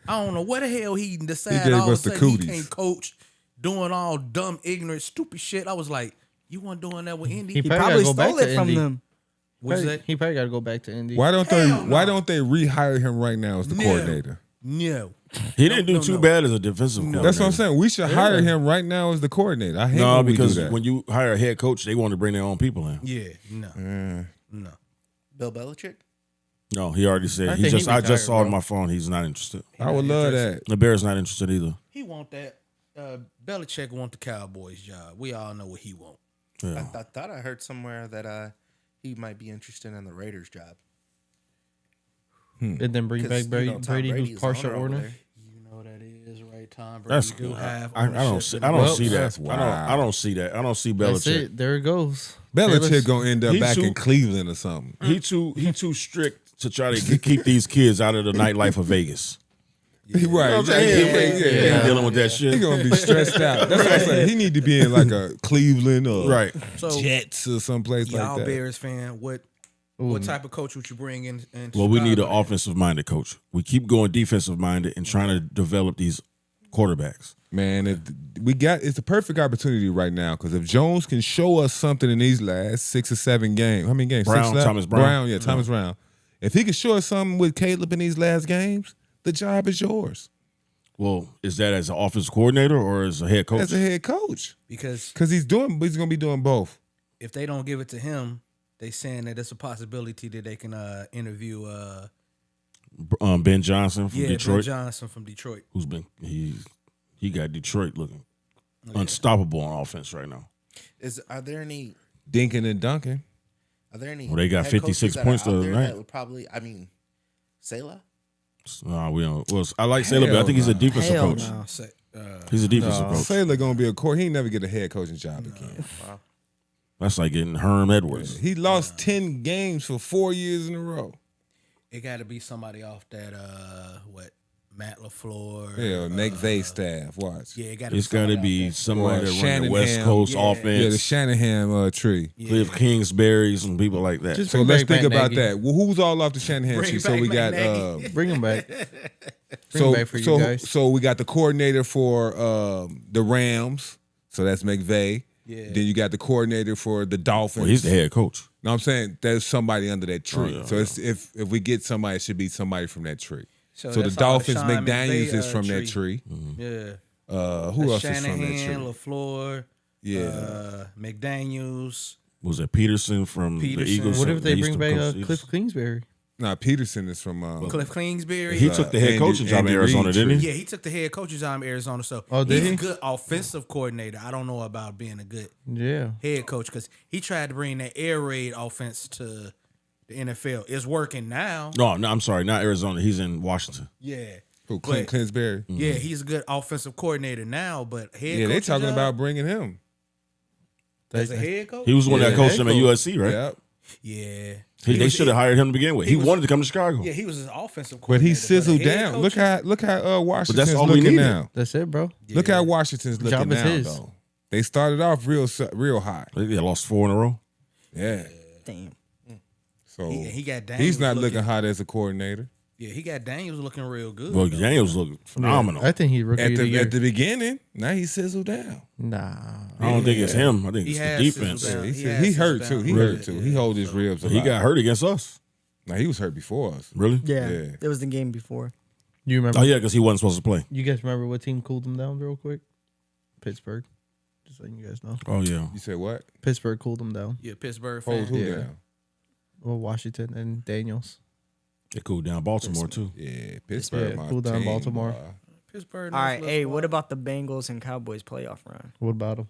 I don't know what the hell he decided He gave all of a us the sudden he cooties. can't coach, doing all dumb, ignorant, stupid shit. I was like, you weren't doing that with Indy? He He probably probably gotta go back stole it to from Indy. them. What's that? He probably got to go back to Indy. Why don't they? Hell no. Why don't they rehire him right now as the No. coordinator? No. He didn't do No, too no. bad as a defensive coordinator. That's what I'm saying. We should hire him right now as the coordinator. I hate No, when we because do that. when you hire a head coach, they want to bring their own people in. Yeah, no. No. Bill Belichick. No, he already said. I He think just he I just retired, saw it on bro. my phone. He's not interested. I would love that. The Bears not interested either. He want that. Belichick want the Cowboys job. We all know what he want. Yeah. I thought I heard somewhere that he might be interested in the Raiders job. And then bring 'Cause, back you Brady, know, Tom Brady Brady's who's the partial owner over owner. there. You know that is right. Tom Brady That's do have. I don't ownership see. in I the don't Well, see that. that's wild. I don't see that. I don't see That's Belichick. it. There it goes. Belichick gonna end up He's back too- in Cleveland or something. He too strict to try to keep these kids out of the nightlife of Vegas. Right? You know what I'm saying? He ain't dealing with that shit. He gonna be stressed out. That's what I'm saying. He need to be in like a Cleveland or Right. So, Jets or someplace y'all like that. Bears fan, what type of coach would you bring in? Well, we need an Chicago? offensive minded coach. We keep going defensive minded and trying to develop these quarterbacks. Man, it's a perfect opportunity right now because if Jones can show us something in these last 6 or 7 games, how many games? Brown, 6 left? Thomas Brown. yeah, Thomas Brown. If he can show us something with Caleb in these last games, the job is yours Well, is that as an offensive coordinator or as a head coach? as a head coach Because because he's gonna be doing both. if they don't give it to him, they saying that it's a possibility that they can interview Ben Johnson from Ben Detroit, Johnson from Detroit. who's been he got Detroit looking unstoppable on offense right now. Are there any? Dinking and dunking. Are there any? Well, they got head 56 coaches that points are out the other there night. that would probably. I mean, Salah. No, we don't. Well, I like Salah, but I Hell think he's a no. defensive Hell coach. no. He's a defensive coach. Saylor gonna be a coach. He ain't never get a head coaching job again. That's like getting Herm Edwards. He lost 10 games for 4 years in a row. It got to be somebody off that Matt LaFleur. Yeah, McVay staff. Watch. Yeah, it got It's got to be somebody that run the Shanahan. West Coast Yeah. Yeah, the offense. Shanahan tree. Cliff Kingsbury, some people like that. Just So bring let's back think Matt about Nagy. that. Well, who's all off the Shanahan Bring tree? So back we Matt got Nagy. Bring him back. Bring him back for you guys. So we got the coordinator for the Rams. So that's McVay. Yeah. Then you got the coordinator for the Dolphins. Well, he's the head coach. No, I'm saying there's somebody under that tree. yeah, so it's, if we get somebody, it should be somebody from that tree. So So the that's all Dolphins, Sean McDaniels McVay, is from that tree. tree. Yeah. Who else is Shanahan, from that tree? LaFleur, Yeah. McDaniels. Was it Peterson from Peterson. the Eagles? What if they used bring to back coach the Cliff Eagles? Kingsbury? Nah, Peterson is from Cliff Kingsbury. He took the head Andy- coaching job in Andy Arizona, Reid didn't he? Yeah, he took the head coach's job in Arizona. So Oh, did he's he? a good offensive coordinator. I don't know about being a good Yeah. head coach because he tried to bring that air raid offense to the NFL. It's working now. No, I'm sorry, not Arizona. He's in Washington. Yeah. who, Clint But- Kingsbury. Yeah, he's a good offensive coordinator now, but head Yeah, they coaching talking job about bringing him. as a head coach? He was the one that Yeah, coached head him at coach. USC, right? Yeah. Yeah. They should have hired him to begin with. He was- wanted to come to Chicago. Yeah, he was an offensive But coordinator. he a sizzled head down. coaching- Look how Washington's all we looking needed. now. That's it, bro. Look how Washington's looking Job is now, his. though. They started off real hot. They lost 4 in a row. Yeah. Damn. So He got Daniels he's not looking looking hot as a coordinator. Yeah, he got Daniels looking real good. Well, though. Daniels look phenomenal. I think he rookie At of the year. the beginning, now he sizzled down. Nah. I don't think it's him. I think He it's the has defense. sizzled down. He, has he hurt sizzled too. down He a little hurt bit, too. yeah. He hold his ribs. A He lot. got hurt against us. Now he was hurt before us. Really? Yeah, Yeah. it was the game before. You remember? Oh, yeah, because he wasn't supposed to play. You guys remember what team cooled them down real quick? Pittsburgh. Just letting you guys know. Oh, yeah. You said what? Pittsburgh cooled them down. Yeah, Pittsburgh Hold fan. who Yeah. down? Well, Washington and Daniels. They cooled down Baltimore, too. Yeah, Pittsburgh. Yeah, my cool down team, Baltimore. boy. Pittsburgh. All right, nice hey, little what squad. about the Bengals and Cowboys playoff run? What about them?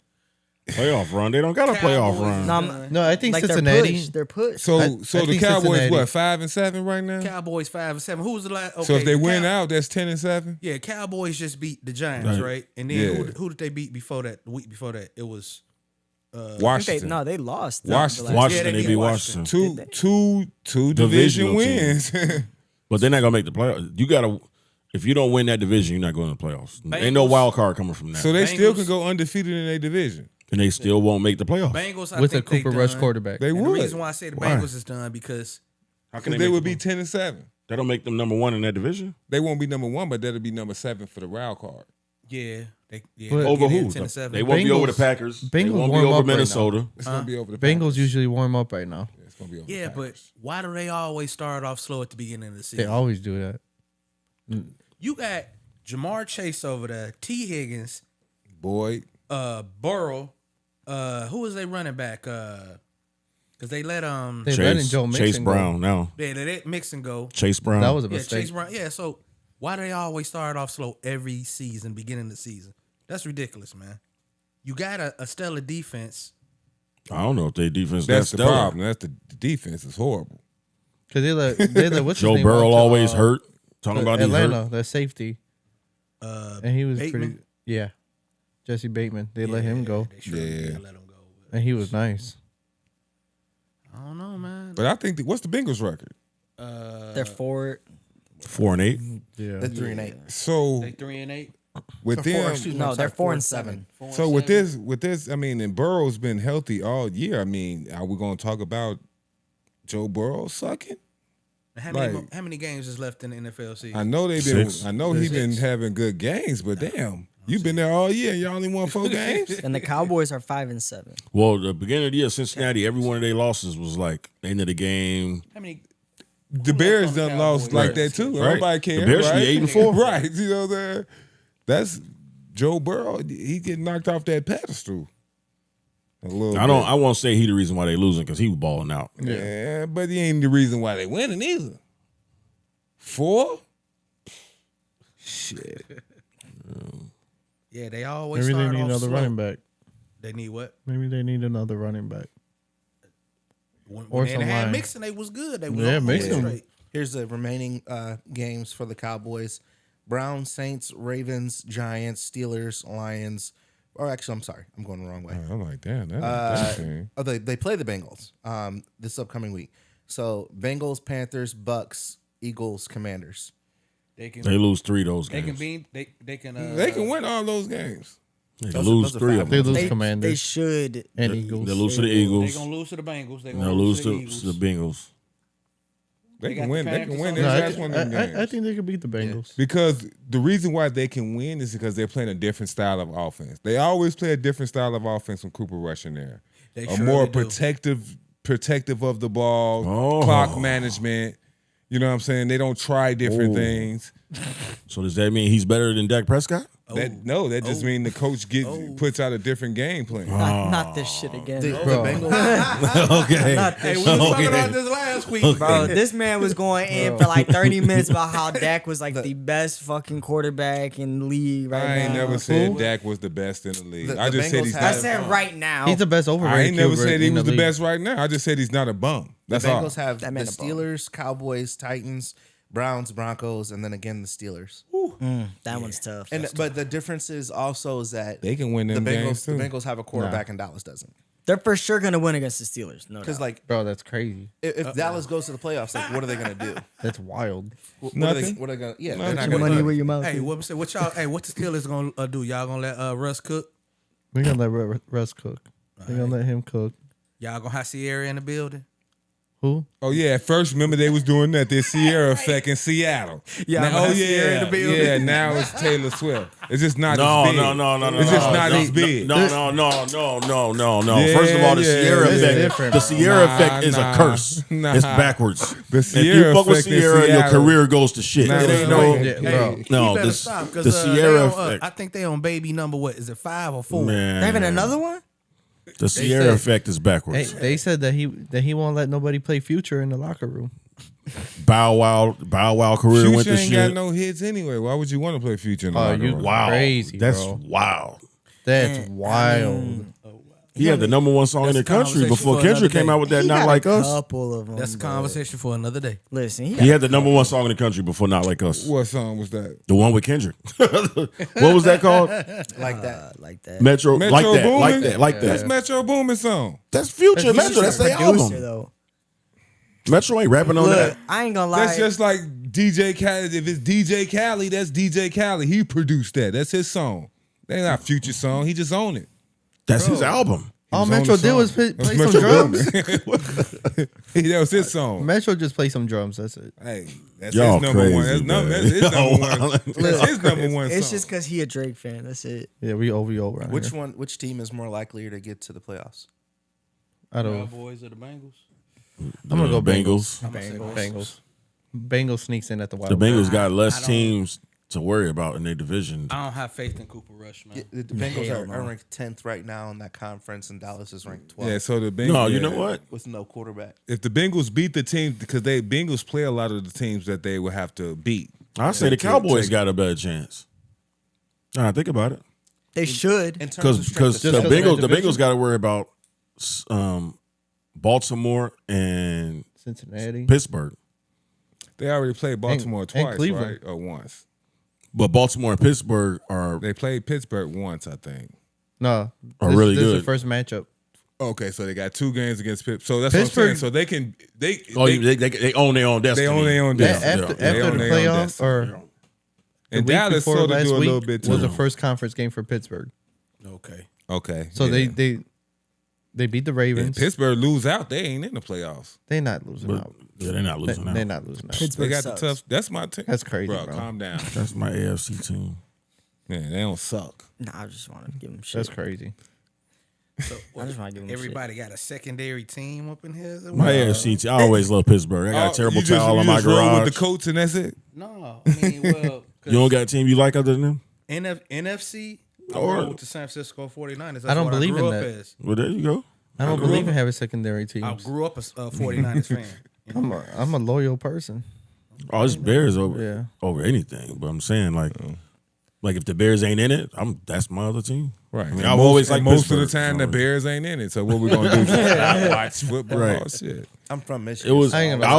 Playoff run. They don't got a playoff Cowboys run. is No, done. No, I think like Cincinnati. They're pushed. So I the think Cowboys Cincinnati. what 5-7 right now? Cowboys 5-7. Who was the last? Okay, So if they the win out, that's 10-7. Yeah, Cowboys just beat the Giants, right? And then Yeah. who did they beat before that? The week before that, it was Washington. They lost. Washington. Washington, Yeah, they they beat beat Washington. Two division Divisional wins. But they're not gonna make the playoffs. You gotta. If you don't win that division, you're not going to the playoffs. Ain't no Bengals. wild card coming from that. So they still Bengals. can go undefeated in their division. And they still won't make the playoffs. Bengals. I With a think they Cooper Rush done. quarterback. They And the would. reason why I say the Why? Bengals is done because How Because they make would the be 10-7. That don't make them number one in that division. They won't be number 1, but that'll be number 7 for the wild card. they But- they'll Over get in who? 10-7. They won't be over the Bengals- Packers. They Bengals won't be warm up over right now. Minnesota. It's gonna be over the Bengals Packers. usually warm up right now. It's gonna be over. Yeah, the but Packers. why do they always start off slow at the beginning of the They season? always do that. You got Jamar Chase over there, T. Higgins, Boyd. Burrow. Who was they running back? Because they let They letting Chase, Joe Mixon Chase go. Brown now. they let Mixon go. Chase Brown. That was a Yeah, mistake. Chase Brown. Yeah, so why do they always start off slow every season, beginning of the season? That's ridiculous, man. You got a stellar defense. I don't know if their defense That's the stellar. problem. That's the defense is horrible. Because they let what's his Joe name Burrow out to, always hurt. Talking about he's Atlanta, hurt. that safety, and he was Bateman? pretty. Yeah, Jesse Bateman. They let him go, They sure Yeah. did let him go. But and he was nice. I don't know, man. But I think what's the Bengals record? They're 4. 4-8. Yeah, They're 3-8. So They 3-8. with them, No, they're 4-7. so with this, I mean, and Burrow's been healthy all year. I mean, are we going to talk about Joe Burrow sucking? How many games is left in the NFL season? I know they've been. 6. I know he's been having good games, but damn, you've been there all year. Y'all only won 4 games. And the Cowboys are 5-7. Well, the beginning of the year, Cincinnati, every one of their losses was like end of the game. How many? The Bears on the done lost Cowboys? like Right. that too. Right. Nobody cares. The Bears should right? be 8-4. Right. You know what I'm saying? That's Joe Burrow. He getting knocked off that pedestal. A little bit. I won't say he the reason why they losing because he was balling out. Yeah, but he ain't the reason why they winning either. 4? Shit. Yeah, they always maybe they start need off another slow. running back. They need what? Maybe they need another running back. When Or they some had line. Mixon, they was good. They was Yeah, all Mixon. straight. Here's the remaining games for the Cowboys: Browns, Saints, Ravens, Giants, Steelers, Lions. Or actually, I'm sorry, I'm going the wrong way. I'm like, damn, that's insane. Oh, they play the Bengals this upcoming week. So Bengals, Panthers, Bucks, Eagles, Commanders. They can. They lose 3 of those They games. can be. They can. They can win all those games. They Those lose are 3 of They them. lose They Commanders should. and They Eagles. lose to the They Eagles. gonna lose to the Bengals. They And gonna they'll lose lose to the to Eagles. the Bengals. They got can the win. They Panthers can win on their their last side. one of them games. I think they could beat the Bengals. Because the reason why they can win is because they're playing a different style of offense. They always play a different style of offense when Cooper Rush in there. They A surely more do. protective of the ball, Oh. clock management. You know what I'm saying? They don't try different Oh. things. So does that mean he's better than Dak Prescott? That just means the coach puts out a different game plan. Not this shit again. The Bro. Bengals. Okay. Hey, we was talking about this last week. Bro, this man was going in for like 30 minutes about how Dak was like the best fucking quarterback in the league right I now. ain't never said Who? Dak was the best in the league. The I just said Bengals he's I have- not. said right now. He's the best overrated. I ain't never QB said he in was the league. best right now. I just said he's not a bum. That's the all. Bengals have That the man a bum. Steelers, Cowboys, Titans, Browns, Broncos, and then again the Steelers. That one's tough. And but the difference is also is that They can win the them games Bengals too. the Bengals have a quarterback and Dallas doesn't. They're for sure gonna win against the Steelers. No Because doubt. like Bro, that's crazy. if Dallas goes to the playoffs, like what are they gonna do? That's wild. What Nothing. are they gonna? Yeah, Nothing. they're not Put gonna. money do. where your mouth Hey, is. what y'all? Hey, what the Steelers gonna do? Y'all gonna let Russ cook? We're gonna let Russ cook. We're gonna let him cook. Y'all gonna have Sierra in the building? Who? Oh yeah, at first remember they was doing that. This Sierra effect in Seattle. Yeah, Now, I'm oh Sierra in yeah, the building. yeah. Now it's Taylor Swift. It's just not No, as big. no. It's just no, not no, as big. No. Yeah, First of all, the yeah, Sierra it's effect. different, The bro. Sierra Nah, effect is nah, a curse. nah. It's backwards. The If Sierra you fuck with effect in Sierra, your Seattle. career goes to shit. Nah, It it's ain't not. no. Yeah, bro. No, you better the- stop, 'cause, the they Sierra on, effect. I think they on baby number what is it 5 or 4? Man, They're having another one? The Sierra said- effect is Hey, backwards. they said that he won't let nobody play Future in the locker room. Bow Wow career went Future to ain't got shit. no hits anyway. Why would you want to play Future in the Oh, locker you room? Wow, crazy, that's bro. wild. That's wild. He had the number one song in the That's a country conversation before for Kendrick another came day. out with that He Not got Like a Us. couple of them. That's a but conversation for another day. Listen, He had the number one song in the country before Not Like Us. What song was that? The one with Kendrick. What was that called? Like that. like that. Metro. Metro Like that. Boomin? Like that. Like That's that. Metro Boomin song. That's Future. He's Metro. just That's a their producer, album. though. Metro ain't rapping on Look, that. I ain't gonna lie. That's just like DJ Khaled. If it's DJ Khaled, that's DJ Khaled. He produced that. That's his song. That's not Future song. He just owned it. That's his album. All was on Metro the did song. was play That was some Metro drums. That was his song. Metro just play some drums. That's it. Hey, that's Y'all his number one. crazy, That's his man. number one. That's his number one it's song. just because he a Drake fan. That's it. Yeah, we over around Which here. one? Which team is more likely to get to the playoffs? I don't. Cowboys or the Bengals? I'm gonna go Bengals. Bengals. Bengals sneaks in at the The wild. Bengals got I less don't- teams to worry about in their division. I don't have faith in Cooper Rush, man. The Bengals Hell are no. ranked 10th right now in that conference, and Dallas is ranked 12th Yeah, so the Bengals. No, you yeah. know what? with no quarterback. If the Bengals beat the team, because they Bengals play a lot of the teams that they would have to beat. I say the To- Cowboys to- got a better chance. Nah, think about it. They should. In terms of Because strength the of Just 'cause schedule. of Bengals that division? got to worry about Baltimore and Cincinnati. Pittsburgh. They already played Baltimore and twice, Cleveland. right? Or once. But Baltimore and Pittsburgh are They played Pittsburgh once, I think. No, Are really this is good. the first matchup. Okay, so they got 2 games against Pittsburgh. So that's what I'm Pittsburgh- saying. So they can they they own their own destiny. they own their own destiny. After, They after own the their own playoffs, destiny. or and the week Dallas before sort of last do a little week bit too. was the first conference game for Pittsburgh. Okay. Okay, So yeah. they beat the Yeah, Ravens. Pittsburgh lose out. They ain't in the playoffs. They're not losing out. Yeah, they're not losing out. They're not losing out. They Pittsburgh got sucks. the tough. That's my team. That's crazy, bro. Calm down. That's my AFC team. Man, they don't suck. Nah, I just want to give him shit. That's crazy. So I just want to give him everybody got a secondary team up in here? My AFC team. I always love Pittsburgh. I got a terrible towel in my roll garage. with the coats and that's it. No, I mean, well, You don't got a team you like other than them? NFC, I Or- roll with the San Francisco 49ers. That's I don't what believe grew in up that. as. Well, there you go. I don't believe in having secondary I teams. grew up a 49ers fan. You know? I'm a loyal person. Oh, it's Bears over Yeah. over anything. But I'm saying like if the Bears ain't in it, that's my other team. Right. I mean, And I've most- always and liked most of the Pittsburgh, time so- the Bears ain't in it. So what we gonna do? Not watch football? Right. Shit. I'm from Michigan. It was. I I, ain't gonna lie.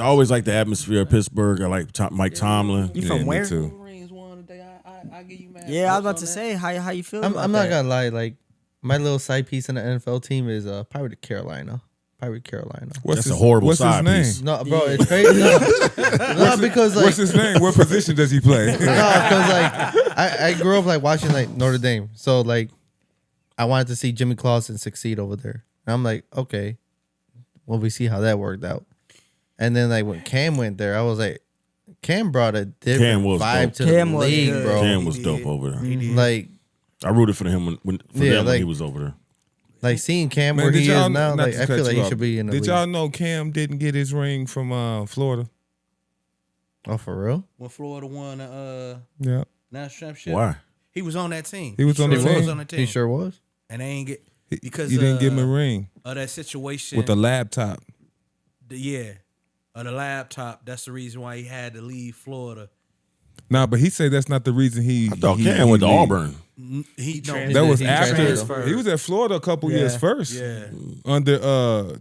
always like the atmosphere of Pittsburgh. I like Mike Tomlin. You Yeah, from me where? too. Wolverines won today. I give you mad. Yeah, I was about props to on say how you feel. I'm about not that? gonna lie. Like my little side piece in the NFL team is Pirate Carolina. What's That's a horrible What's side his name? piece. No, bro, it's crazy. No, because like What's his name? What position does he play? no, because like I grew up like watching like Notre Dame, so like I wanted to see Jimmy Clausen succeed over there. And I'm like, okay, well we see how that worked out. And then like when Cam went there, I was like, Cam brought a different Cam was vibe dope. to Cam the was league, good. bro. Cam was dope over there. Like I rooted for him when Yeah, when like- he was over there. like seeing Cam Man, where did he y'all is now, not like to I cut feel like you he off, should be in the Did league. y'all know Cam didn't get his ring from Florida? Oh, for real? When Florida won Yeah. national championship. Why? He was on that team. He was on the sure team. was on the team. He sure was. And they ain't get because You didn't give him a ring of that situation with a laptop. of the laptop. That's the reason why he had to leave Florida. Nah, but he said that's not the reason he. I thought he- Cam he went to leave. Auburn. He That no, was He after transferred. he was at Florida a couple years first. yeah, Under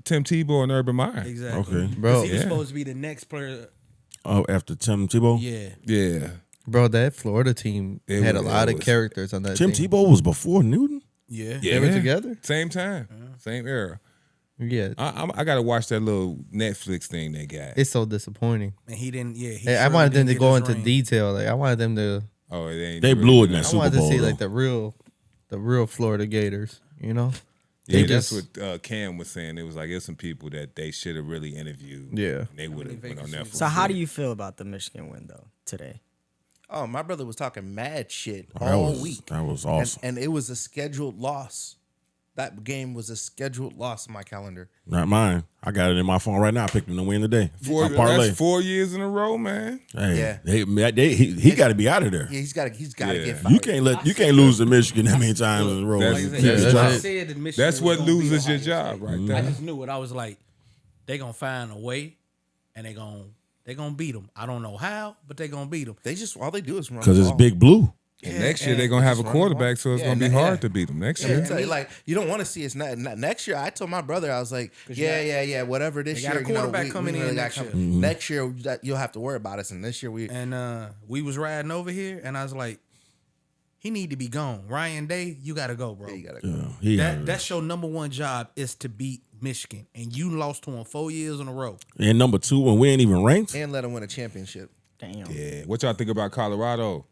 Tim Tebow and Urban Meyer. exactly. Okay. Bro, 'Cause he was yeah. supposed to be the next player. Oh, after Tim Tebow. Yeah, Yeah. bro, that Florida team It had a was- lot it of was- characters on that Tim team. Tebow was before Newton. yeah, They were together? Same time. Same era. Yeah. I got to watch that little Netflix thing they got. It's so disappointing. And he didn't. Yeah, he Hey, I surely wanted them didn't to get go his into ring. detail. Like I wanted them to Oh, it ain't They really blew it in good. that I Super wanted to Bowl. see though. like the real Florida Gators, you know? Yeah, They that's just- what Cam was saying. It was like there's some people that they should have really interviewed. Yeah. And they would have went on that. So how do you feel about the Michigan win though today? Oh, my brother was talking mad shit That all was- week. that was awesome. And it was a scheduled loss. That game was a scheduled loss in my calendar. Not mine. I got it in my phone right now. I picked him to win today. Four, A parlay. that's 4 years in a row, man. Hey, Yeah. he got to be out of there. Yeah, he's got to Yeah. get fired. You can't lose to Michigan that many times in a row. That's- and Like I keep said, your Yeah, job. that's I said that Michigan That's was what gonna beat loses your Ohio job State. right I there. just knew it. I was like, they gonna find a way, and they gonna beat them. I don't know how, but they gonna beat them. They just all they do is run. Because the it's ball. Big Blue. And next year they're gonna have a quarterback, so it's gonna be hard to beat them next Yeah, year. tell you, like you don't want to see us next year. I told my brother, I was like, yeah, whatever this got year, a quarterback we coming really in got next year. Next year you'll have to worry about us, and this year we we was riding over here, and I was like, he need to be gone. Ryan Day, you gotta go, bro. you gotta go. Yeah, he got it. That's your number one job is to beat Michigan, and you lost to him 4 years in a row. And number 2, when we ain't even ranked. And let him win a championship. Damn. Yeah. What y'all think about Colorado?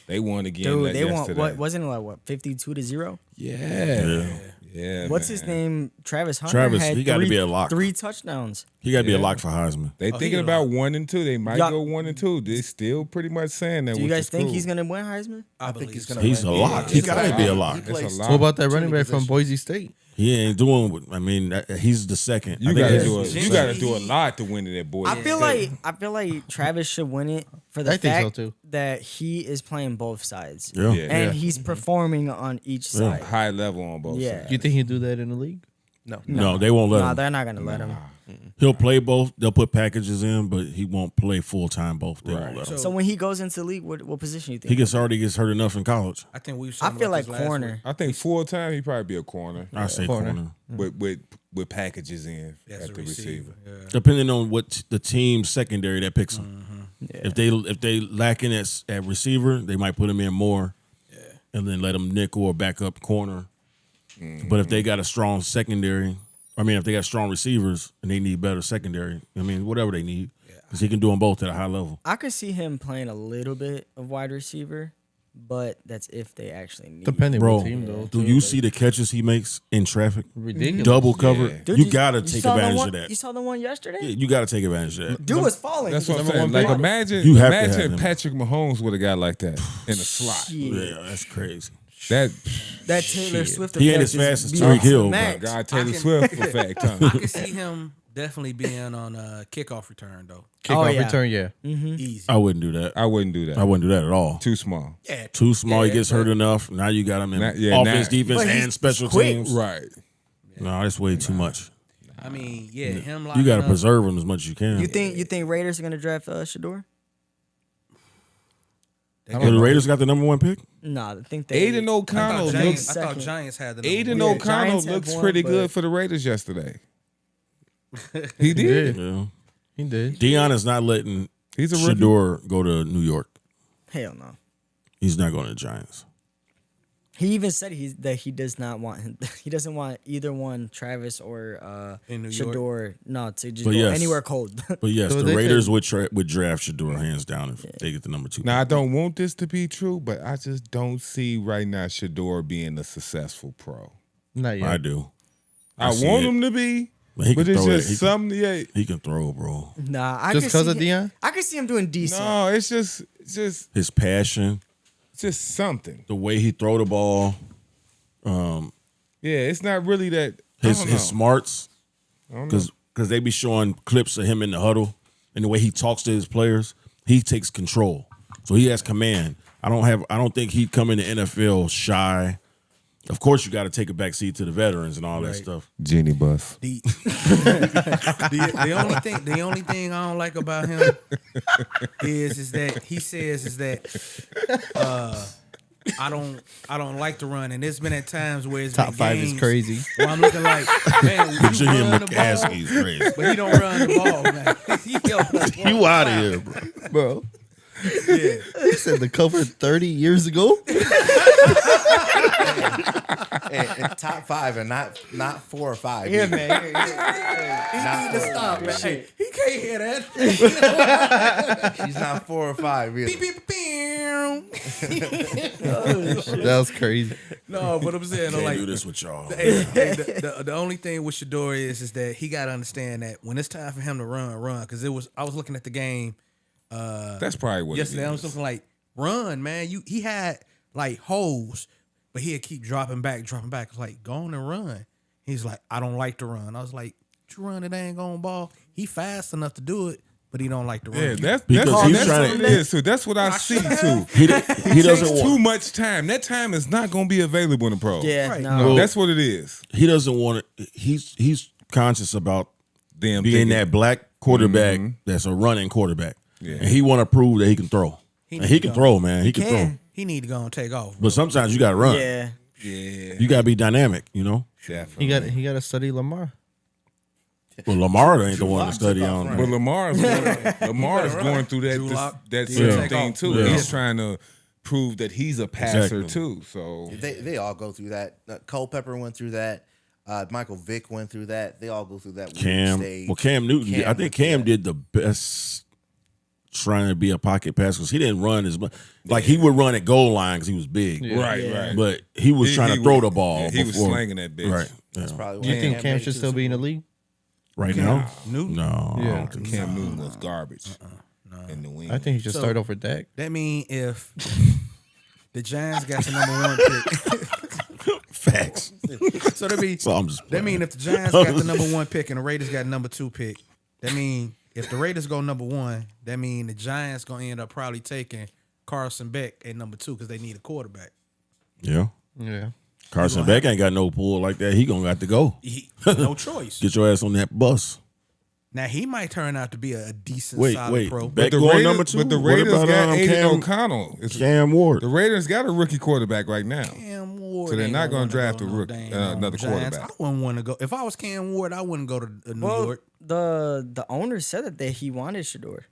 They won again. Dude, they yesterday. won. What wasn't it like 52-0? Yeah. What's his name? Travis Hunter. Travis, had he gotta three- be a lock. 3 touchdowns. He got to be a lock for Heisman. They thinking he about 1 and 2. They might Y'all- go 1 and 2. They still pretty much saying that. Do you which guys is think cool. he's gonna win Heisman? I think he's so. gonna He's a lock. He he's got to a be a lock. lock. He plays a lot. What about that too running many back from positions. Boise State? He ain't doing. I mean, he's the second. You I think gotta it's- do Jimmy- you gotta do a lot to win it at Boise. I feel like Travis should win it for the I think so, fact too. that he is playing both sides. Yeah. Yeah. And he's performing on each side. high level on both Yeah. sides. You think he'd do that in the league? No, they won't let Nah, him. they're not gonna let him. He'll play both. They'll put packages in, but he won't play full time both. They won't let him. So when he goes into the league, what position you think? He already gets hurt enough in college. I think we. I feel like corner. I think full time he'd probably be a corner. I say corner. With packages in As at a the receiver. Yeah. Depending on what the team secondary that picks him. If they lacking at receiver, they might put him in more, and then let him nickel or back up corner. But if they got a strong secondary, if they got strong receivers and they need better secondary, whatever they need, because he can do them both at a high level. I could see him playing a little bit of wide receiver, but that's if they actually need. Depending Bro, on team, though. do too, you like, see the catches he makes in traffic? ridiculous? Double cover. Yeah. Dude, You gotta take saw the advantage one- of that. You saw the one yesterday? Yeah, you gotta take advantage of that. Dude was falling. That's He what I'm was saying. number Like one pick. imagine You have to have imagine him. Patrick Mahomes would have got like that in the slot. Shit. Yeah, that's crazy. That That Taylor Swift. He ain't effect as fast is as beyond Tyreek Hill, but max. guy Taylor I can- Swift for fact. I Huh? can see him definitely being on a kickoff return though. Kickoff yeah. return, yeah. Easy. I wouldn't do that. I wouldn't do that. I wouldn't do that at all. Too small. Yeah. Too small. He Yeah, gets hurt enough. Now you got him in Now- offense, now- defense, But he's and special quick. teams. Right. No, that's way too much. I mean, him. You got to up- preserve him as much as you can. You think Raiders are gonna draft Shador? The Raiders got the number 1 pick? Nah, I think they. Aiden I O'Connell thought, looks. Giants, I thought second. Giants had the Aiden number one. O'Connell Giants have looks one, pretty but- good for the Raiders yesterday. He did. Yeah. He did. Dion is not letting He's a rookie. Shador go to New York. Hell no. He's not going to the Giants. He even said that he does not want him. He doesn't want either one, Travis or In New York? Shador. No, to just But go yes. anywhere cold. But yes, So the they Raiders would draft Shador hands down if they get the number 2 Now I pick. don't want this to be true, but I just don't see right now Shador being a successful pro. Not yet. I do. I see want it. him to be, But he but can it's throw it. just something. Yeah. He can throw, bro. Nah, I Just could 'cause see of him- Dion? I could see him doing decent. No, it's just His passion, something. the way he throw the ball, Yeah, it's not really that. his I don't know. smarts, because they be showing clips of him in the huddle and the way he talks to his players. He takes control, so he has command. I don't think he'd come in the NFL shy. Of course, you got to take a back seat to the veterans and all that stuff. Genie bus. The only thing I don't like about him is that he says is that I don't like to run, and there's been at times where it's Top been 5 is games crazy. where I'm looking like, man, you Virginia run the ball, McCaskey's crazy. but he don't run the ball, man. He don't run the ball. You out of here, bro. Bro. He said the cover 30 years ago. And top 5 and not 4 or 5. Yeah, man. He need to stop, man. Hey, he can't hear that. She's not 4 or 5 either. Beep, beep, pew. That was crazy. No, but I'm saying, Can't like, do this with y'all. the only thing with Shador is that he got to understand that when it's time for him to run. Because I was looking at the game That's probably what yesterday. I it was is. something like, run, man. He had like holes, but he'd keep dropping back. It's like, go on and run. He's like, I don't like to run. I was like, you run it ain't going ball. He fast enough to do it, but he don't like to run. Yeah, that's Because he's trying what to- it is too. That's what I see too. He He doesn't takes too want. much time. That time is not going to be available in the pro. Yeah, Right. no. That's what it is. He doesn't want it. He's conscious about Them being thinking- that black quarterback that's a running quarterback, Yeah. and he want to prove that he can throw. And he can throw, man. He can throw. he need to go and take off. But sometimes you got to run. Yeah. Yeah, You got to be dynamic, you know? definitely. He got to study Lamar. Well, Lamar ain't the one to Lock study took off on. running. But Lamar's going through Drew Lock that did same take thing off. too. Yeah. He's trying to prove that he's a passer Exactly. too. So They all go through that. Culpepper went through that. Michael Vick went through that. They all go through that weird Cam. stage. Well, Cam Newton. I think went Cam through did the best trying to be a pocket passer because he didn't run as much. Like he would run at goal line because he was big. right. But he was trying to throw the ball. Yeah, he was before. slinging that bitch. Right. That's Yeah. probably Do you why think Cam Cam made it should to still the be in Super the Bowl. league? Right now? Newton? No. I Yeah. don't think so. Cam Newton was garbage in the wing. I think he should So- start over Dak. That mean if the Giants got the number 1 pick, Facts. so that mean So I'm just that playing. mean if the Giants got the number 1 pick and the Raiders got number 2 pick, that mean if the Raiders go number 1, that mean the Giants gonna end up probably taking Carson Beck at number 2 because they need a quarterback. Yeah. Yeah. Carson Beck ain't got no pull like that. He gonna have to go. No choice. Get your ass on that bus. Now he might turn out to be a decent, Wait, solid wait. pro. Beck the going Raiders, number 2. but the What Raiders about, got Aiden Cam, O'Connell. Cam Ward. The Raiders got a rookie quarterback right now. Cam Ward So they're ain't not gonna wanna draft go a no rookie- dang another Giants. quarterback. I wouldn't want to go. If I was Cam Ward, I wouldn't go to New Well, York. the owner said that he wanted Shador.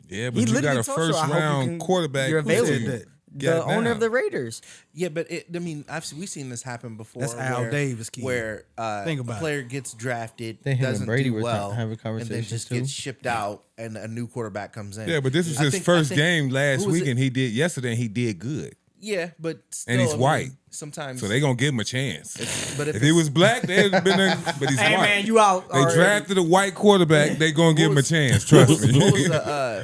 Yeah, He but you got literally a told you, first I hope you round can- quarterback. you're Who said available. that? The owner of the Raiders. Yeah, but I mean, we've seen this happen before. That's Al where- Davis kid. Where Think a about player gets drafted, They, him and doesn't Brady do were well, having and then conversations just too. gets shipped out, and a new quarterback comes in. Yeah, but this was I his think- first I think- game last who was week, it? and he did yesterday. And he did good, Yeah, but still, and he's I mean, white. Sometimes, So they gonna give him a chance. but If he was black, they'd have been. But he's Hey white. man, you out? They already. drafted a white quarterback. They gonna give him a chance. Trust me.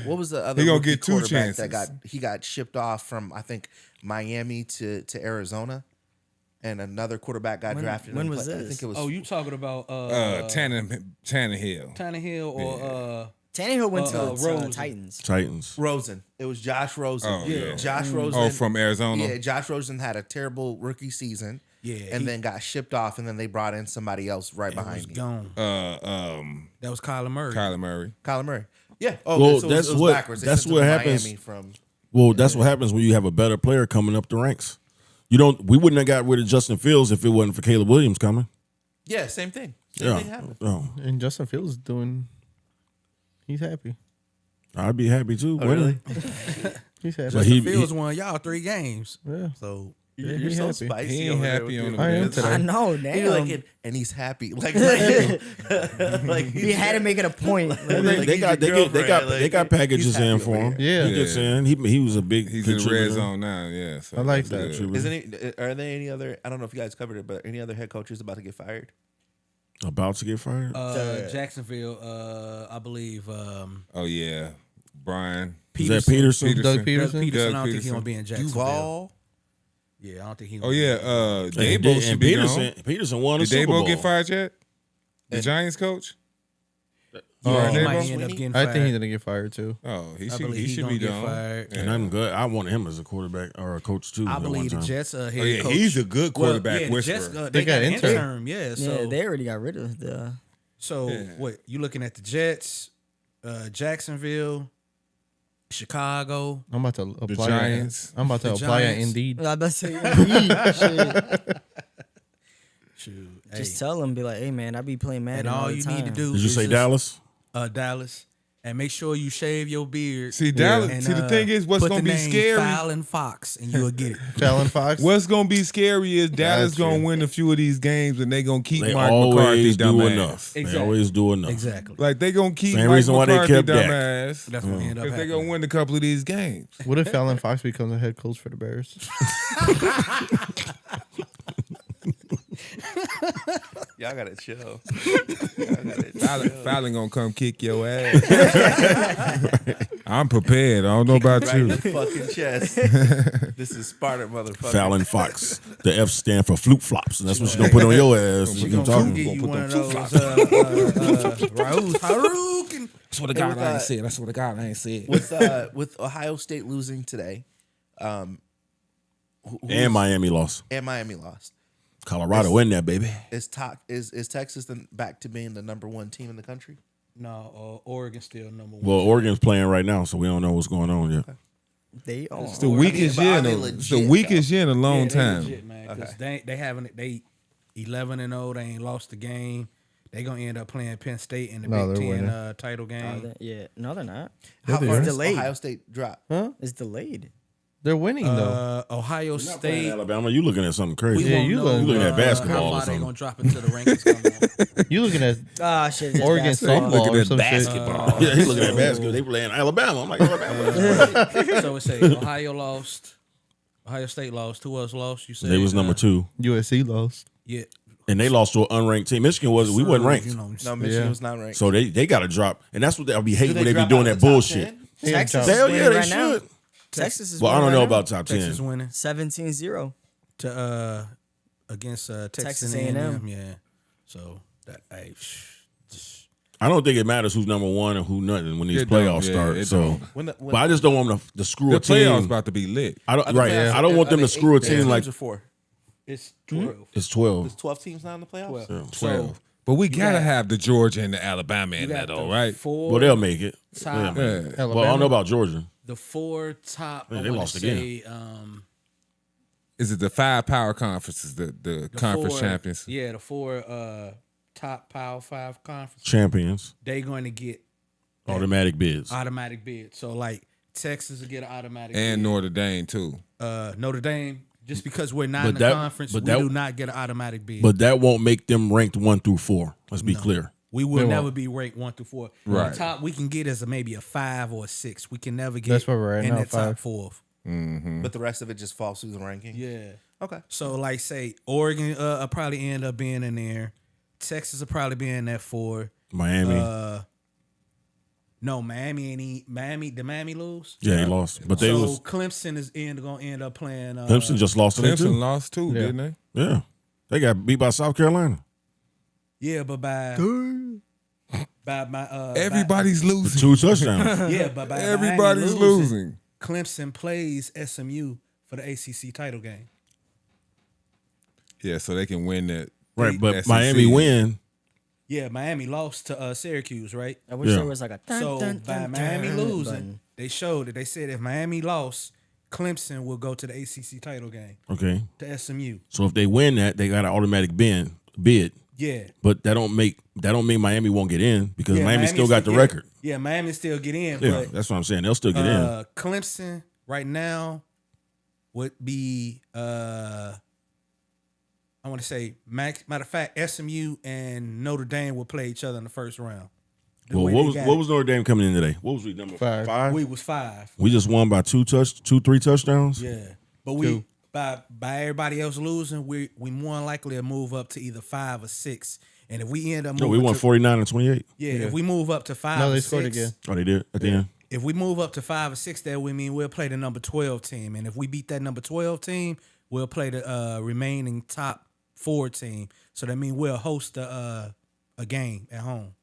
what was the other? He gonna rookie get 2 quarterback that chances. got shipped off from I think Miami to Arizona, and another quarterback got drafted. when and was I this? think it was. Oh, you talking about Tannehill. Tannehill or Tannehill went to Rosen. Titans. Titans. Rosen. It was Josh Rosen. Oh, yeah. Josh Rosen. Oh, from Arizona. Yeah, Josh Rosen had a terrible rookie season. Yeah, and he- then got shipped off, and then they brought in somebody else right was behind him. gone? That was Kyler Murray. Kyler Murray. Kyler Murray. Yeah. Oh, Well, so that's it was what- backwards. They that's sent him what to happens. Miami from. Well, that's what happens when you have a better player coming up the ranks. We wouldn't have got rid of Justin Fields if it wasn't for Caleb Williams coming. Yeah, same thing. Same thing happened. Oh, And Justin Fields is doing. He's happy. I'd be happy too. Oh, really? He's happy. But he- Fields won y'all 3 games. Yeah. So Yeah, You're he so happy. spicy. He ain't over there happy with on your the I am business. today. I know, He's damn. like, and he's happy. Like He had to make it a point. Like, they got packages in for him. Yeah. He gets in. He was a big He's in the contributor. red zone now. Yeah, so I like that's that. good. Are there any other? I don't know if you guys covered it, but any other head coaches about to get fired? About to get fired. Jacksonville, I believe. Oh yeah, Brian. Is that Peterson? Doug Peterson? Peterson. Doug I don't think he Peterson. gonna be in Jacksonville. Duval. Yeah, I don't think he. Oh yeah, And Dabo should be Peterson. gone. Peterson won a Did Super Bowl. Dabo get fired yet? The Giants coach? Yeah, he Dabo? might end up getting I fired. think he's gonna get fired too. Oh, he I should. believe He he's should gonna be get gone. fired. And I'm good. I wanted him as a quarterback or a coach too. I at one believe the time. Jets head Oh yeah, coach. he's a good quarterback Well, yeah, the Jets, whisperer. they got got an intern. intern. Yeah, so yeah, they already got rid of the. So what you looking at the Jets, Jacksonville, Chicago. I'm about to apply. Giants. I'm about to The apply at Giants. Indeed. I about to say, shit. Shoot, Just hey. tell them, be like, hey man, I be playing Madden and all the you time. need to do. Did you is say just, Dallas? Dallas, and make sure you shave your beard. See, Dallas. And, See, the thing is, what's put gonna the be name scary? Fallon Fox, and you'll get it. Fallon Fox. What's gonna be scary is Dallas That's gonna true. win a few of these games, and they gonna keep They Mark McCarthy always do dumbass. enough. They Exactly. always do enough. Exactly. Like they gonna keep Same Mike reason why they McCarthy kept Dak. dumbass That's what end up because they happening. gonna win a couple of these games. What if Fallon Fox becomes a head coach for the Bears? Y'all gotta chill. Fallon gonna come kick your ass. I'm prepared. I don't know about Right in you. the fucking chest. This is Sparta, motherfucker. Fallon Fox. The F stand for flute flops, and that's what she's gonna put on your ass. She What you gonna talking give about? you put one them of those Raúl Harukin. I swear to God, I ain't said. I swear to God, I ain't said. With Ohio State losing today, And Miami lost. and Miami lost, Colorado in there, baby. is Texas back to being the number 1 team in the country? No, Oregon's still number 1. Well, Oregon's playing right now, so we don't know what's going on yet. They are. It's the weakest year. It's the weakest year in a long they time. legit, man. Because they 11-0. They ain't lost the game. They gonna end up playing Penn State in the No, Big they're Ten winning. title game. Yeah, no, they're not. How they far are. does Delayed. Ohio State drop? It's delayed. They're winning though. Ohio Playing State. Alabama, you looking at something crazy. We Yeah, won't you know, looking at basketball How or far they something. gonna drop into the rankings? Come on. You looking at Ah, shit. it's Oregon basketball. softball Looking or at some shit. basketball. Yeah, he looking at basketball. They playing Alabama. I'm like, Alabama. So it say Ohio lost. Ohio State lost. Who else lost? You said They was number 2, USC lost. Yeah. and they lost to an unranked team. Michigan wasn't. We wasn't ranked, You know, No, Michigan Yeah. was not ranked. so they got to drop. And that's what I'll be hating when they be drop doing out of that the top bullshit. 10? Texas Hell is yeah, winning they right now. should. Texas is Well, I don't winning know right now. about top 10. Texas winning 17-0. to against Texas Texas A&M. A&M. Yeah. So that I don't think it matters who's number 1 and who nothing when these It don't, playoffs yeah, start. it So, don't. but I just don't want them to screw The a team. playoffs about to be lit. I don't I don't want them to screw a team like or 4. it's 12. it's 12. There's 12 teams now in the playoffs. 12. 12. But we gotta have the Georgia and the Alabama You in that, got though, the right? four Well, they'll make it. top. Yeah. Well, I don't know about Georgia. The 4 top. Yeah, I they wanna lost say, again. Is it the 5 power conferences, the the conference 4 champions? Yeah, the 4 top Power 5 conferences. Champions, They going to get automatic bids. automatic bid. So like Texas will get an automatic And bid. Notre Dame too. Notre Dame, just because we're not But in the that- conference, but we that- do not get an automatic bid. But that won't make them ranked 1 through 4. Let's be clear. we will never be ranked 1 through 4. Right. The top we can get is maybe a 5 or a 6. We can never get That's where we're at in now, that top 5. 4. But the rest of it just falls through the ranking. Yeah. Okay. So like say Oregon will probably end up being in there. Texas will probably be in that 4. Miami. No, Miami ain't Miami. Did Miami lose? Yeah, he lost. But they So was Clemson is gonna end up playing. Clemson just lost today Clemson too. lost too, didn't they? Yeah. They got beat by South Carolina. Yeah, but by my Everybody's losing. 2 touchdowns. yeah, but by Everybody's Miami losing. Clemson plays SMU for the ACC title game. Yeah, so they can win that. Right, but SEC. Miami win. Yeah, Miami lost to Syracuse, right? I wish Yeah. there was like a So by Miami losing, button. they showed it. They said if Miami lost, Clemson will go to the ACC title game Okay. to SMU. So if they win that, they got an automatic bid. Yeah, But that don't mean Miami won't get in because yeah, Miami still got the record. Yeah, Miami still get in, Yeah, but that's what I'm saying. They'll still get in. Clemson right now would be I want to say matter of fact, SMU and Notre Dame will play each other in the first round. The Well, way what they got was it. Notre Dame coming in today? What was we number 5? We was 5. We just won by 3 touchdowns. Yeah, but we by everybody else losing, we more than likely to move up to either 5 or 6. And if we end up No, moving we won to, 49 and 28. yeah, if we move up to 5 No, or they 6, scored again. Oh, they did at the end. if we move up to 5 or 6, that would mean we'll play the number 12 team. And if we beat that number 12 team, we'll play the remaining top 4 team. So that means we'll host a game at home.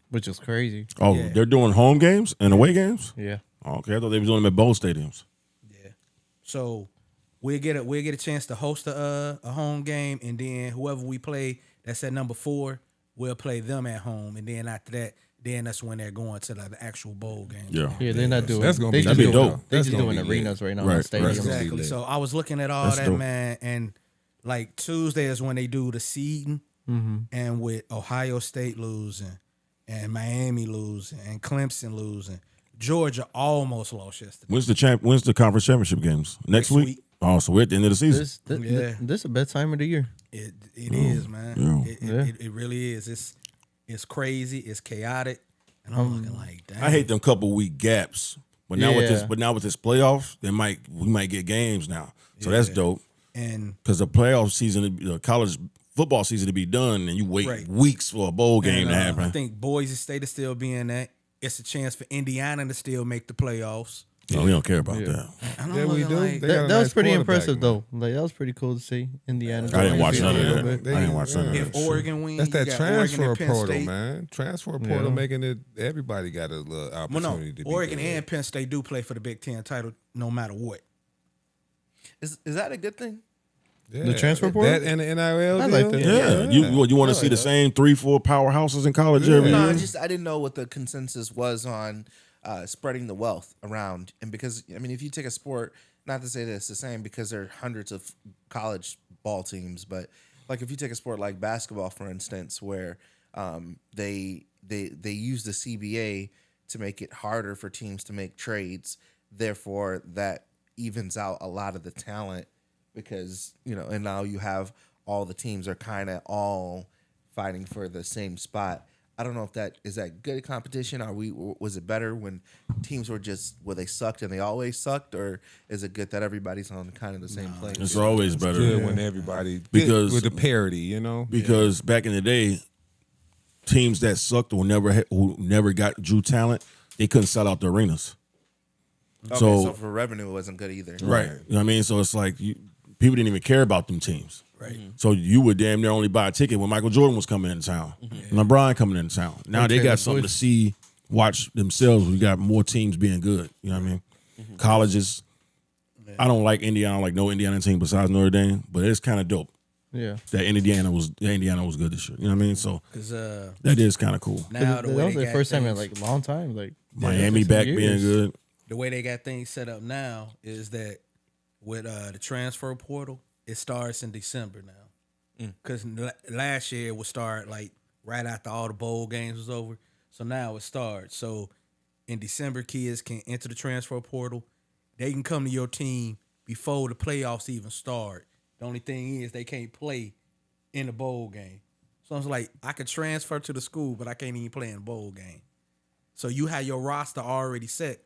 Which is crazy. Oh, Yeah. they're doing home games and away games. Yeah. Oh, okay, I thought they was doing them at both stadiums. So we'll get a chance to host a home game, and then whoever we play that's at number 4, we'll play them at home, and then after that, then that's when they're going to the actual bowl game. Yeah. Yeah, they're not doing. That's gonna they be just dope. doing- That'd They be just doing dope. arenas right now, Right, not stadiums. right. Exactly. So I was looking at all That's that, dope. man, and like Tuesday is when they do the seeding, and with Ohio State losing, and Miami losing, and Clemson losing, Georgia almost lost yesterday. When's the conference championship games? Next week? Oh, so we're at the end of the season. This is the best time of the year. It is, man. Yeah. It really is. It's crazy. It's chaotic, and I'm looking like, damn. I hate them couple week gaps. But now with this playoffs, we might get games now. So that's dope. And Because the playoff season, the college football season to be done, and you wait Right. weeks for a bowl game to happen. I think Boise State is still being that. It's a chance for Indiana to still make the playoffs. No, we don't care about that. And I'm Yeah, we looking do. like, They got a That was nice pretty quarterback, impressive, man. though. Like that was pretty cool to see Indiana. I didn't watch none of a little that. bit. I didn't watch none of that. if Oregon wins, That's that you got Oregon transfer and Penn portal, State. man. Transfer portal making it. Everybody got a little Well, opportunity no, to be Oregon good. and Penn State do play for the Big Ten title no matter what. Is that a good thing? Yeah. The transfer portal? That and the NIL I like deal? that. Yeah. You want to see the same 3-4 powerhouses in college every No, year? I didn't know what the consensus was on spreading the wealth around. And because I mean, if you take a sport, not to say that it's the same because there are hundreds of college ball teams, but like if you take a sport like basketball, for instance, where they use the CBA to make it harder for teams to make trades, therefore that evens out a lot of the talent because and now you have all the teams are kind of all fighting for the same spot. I don't know if that is that good competition. Was it better when teams were just they sucked and they always sucked, or is it good that everybody's on kind of the same plane? It's always better Good when everybody Because- with the parity, because back in the day, teams that sucked who never drew talent, they couldn't sell out the arenas. Okay, so for revenue, it wasn't good either. Right. You know what I mean? So it's like people didn't even care about them teams. Right. So you would damn near only buy a ticket when Michael Jordan was coming into town, LeBron coming into town. Now they got something to watch themselves. We got more teams being good. You know what I mean? Colleges. I don't like Indiana. I don't like no Indiana team besides Notre Dame, but it's kind of dope. Yeah. That Indiana was good this year. You know what I mean? So Because that is kind of cool. now That the way was they the got first time in things- like a long time. Like Miami back being years. good. the way they got things set up now is that with the transfer portal, it starts in December now. Because last year it would start like right after all the bowl games was over. So now it starts. So in December, kids can enter the transfer portal. They can come to your team before the playoffs even start. The only thing is they can't play in the bowl game. So it's like I could transfer to the school, but I can't even play in the bowl game. So you have your roster already set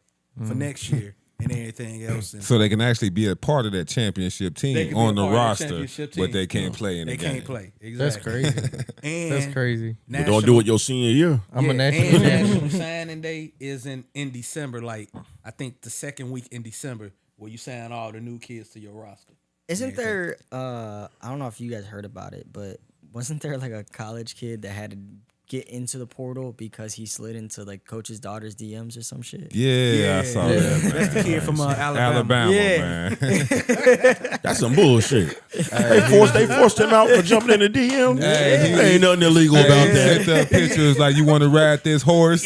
for next year and everything else. And So they can actually be a part of that championship They team can be on a the part of the roster, championship but team. they can't play in they the game. can't play. Exactly. That's crazy. And That's crazy. But don't do it your senior year. I'm a national and champion. national signing day is in December. Like I think the second week in December, where you sign all the new kids to your roster. Isn't there? I don't know if you guys heard about it, but wasn't there like a college kid that had to get into the portal because he slid into like coach's daughter's DMs or some shit? Yeah, I saw that. Man. That's the kid from Alabama. Alabama, Yeah. man. That's some bullshit. They forced him out for jumping in the DM. Hey, There ain't nothing illegal about He that. sent the pictures like, you want to ride this horse?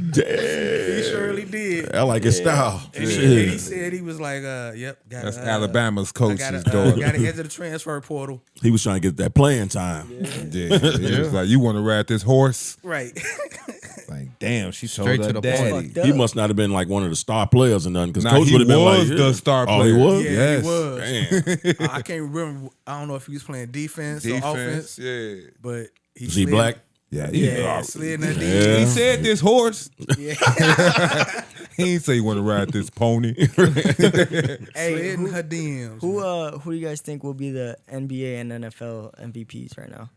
He surely did. I like his style. And Shit. he said he was like, yep, got That's Alabama's I coach's got daughter. to enter the transfer portal. He was trying to get that playing time. Yeah. He was like, you want to ride this horse? Right. Like, damn, she told Straight her to the daddy. point. Fucked up. He must not have been like one of the star players or nothing, because Nah, coach he would have been like, was the star Oh, he player. was? Yeah, Yes. he was. Damn. I can't remember. I don't know if he was playing defense or offense, yeah. but he Is he slid- black? Yeah, Yeah, slid in that Yeah. DM. He said this horse. Yeah. He ain't say you want to ride this pony. Hey, Slid in her DMs. who do you guys think will be the NBA and NFL MVPs right now?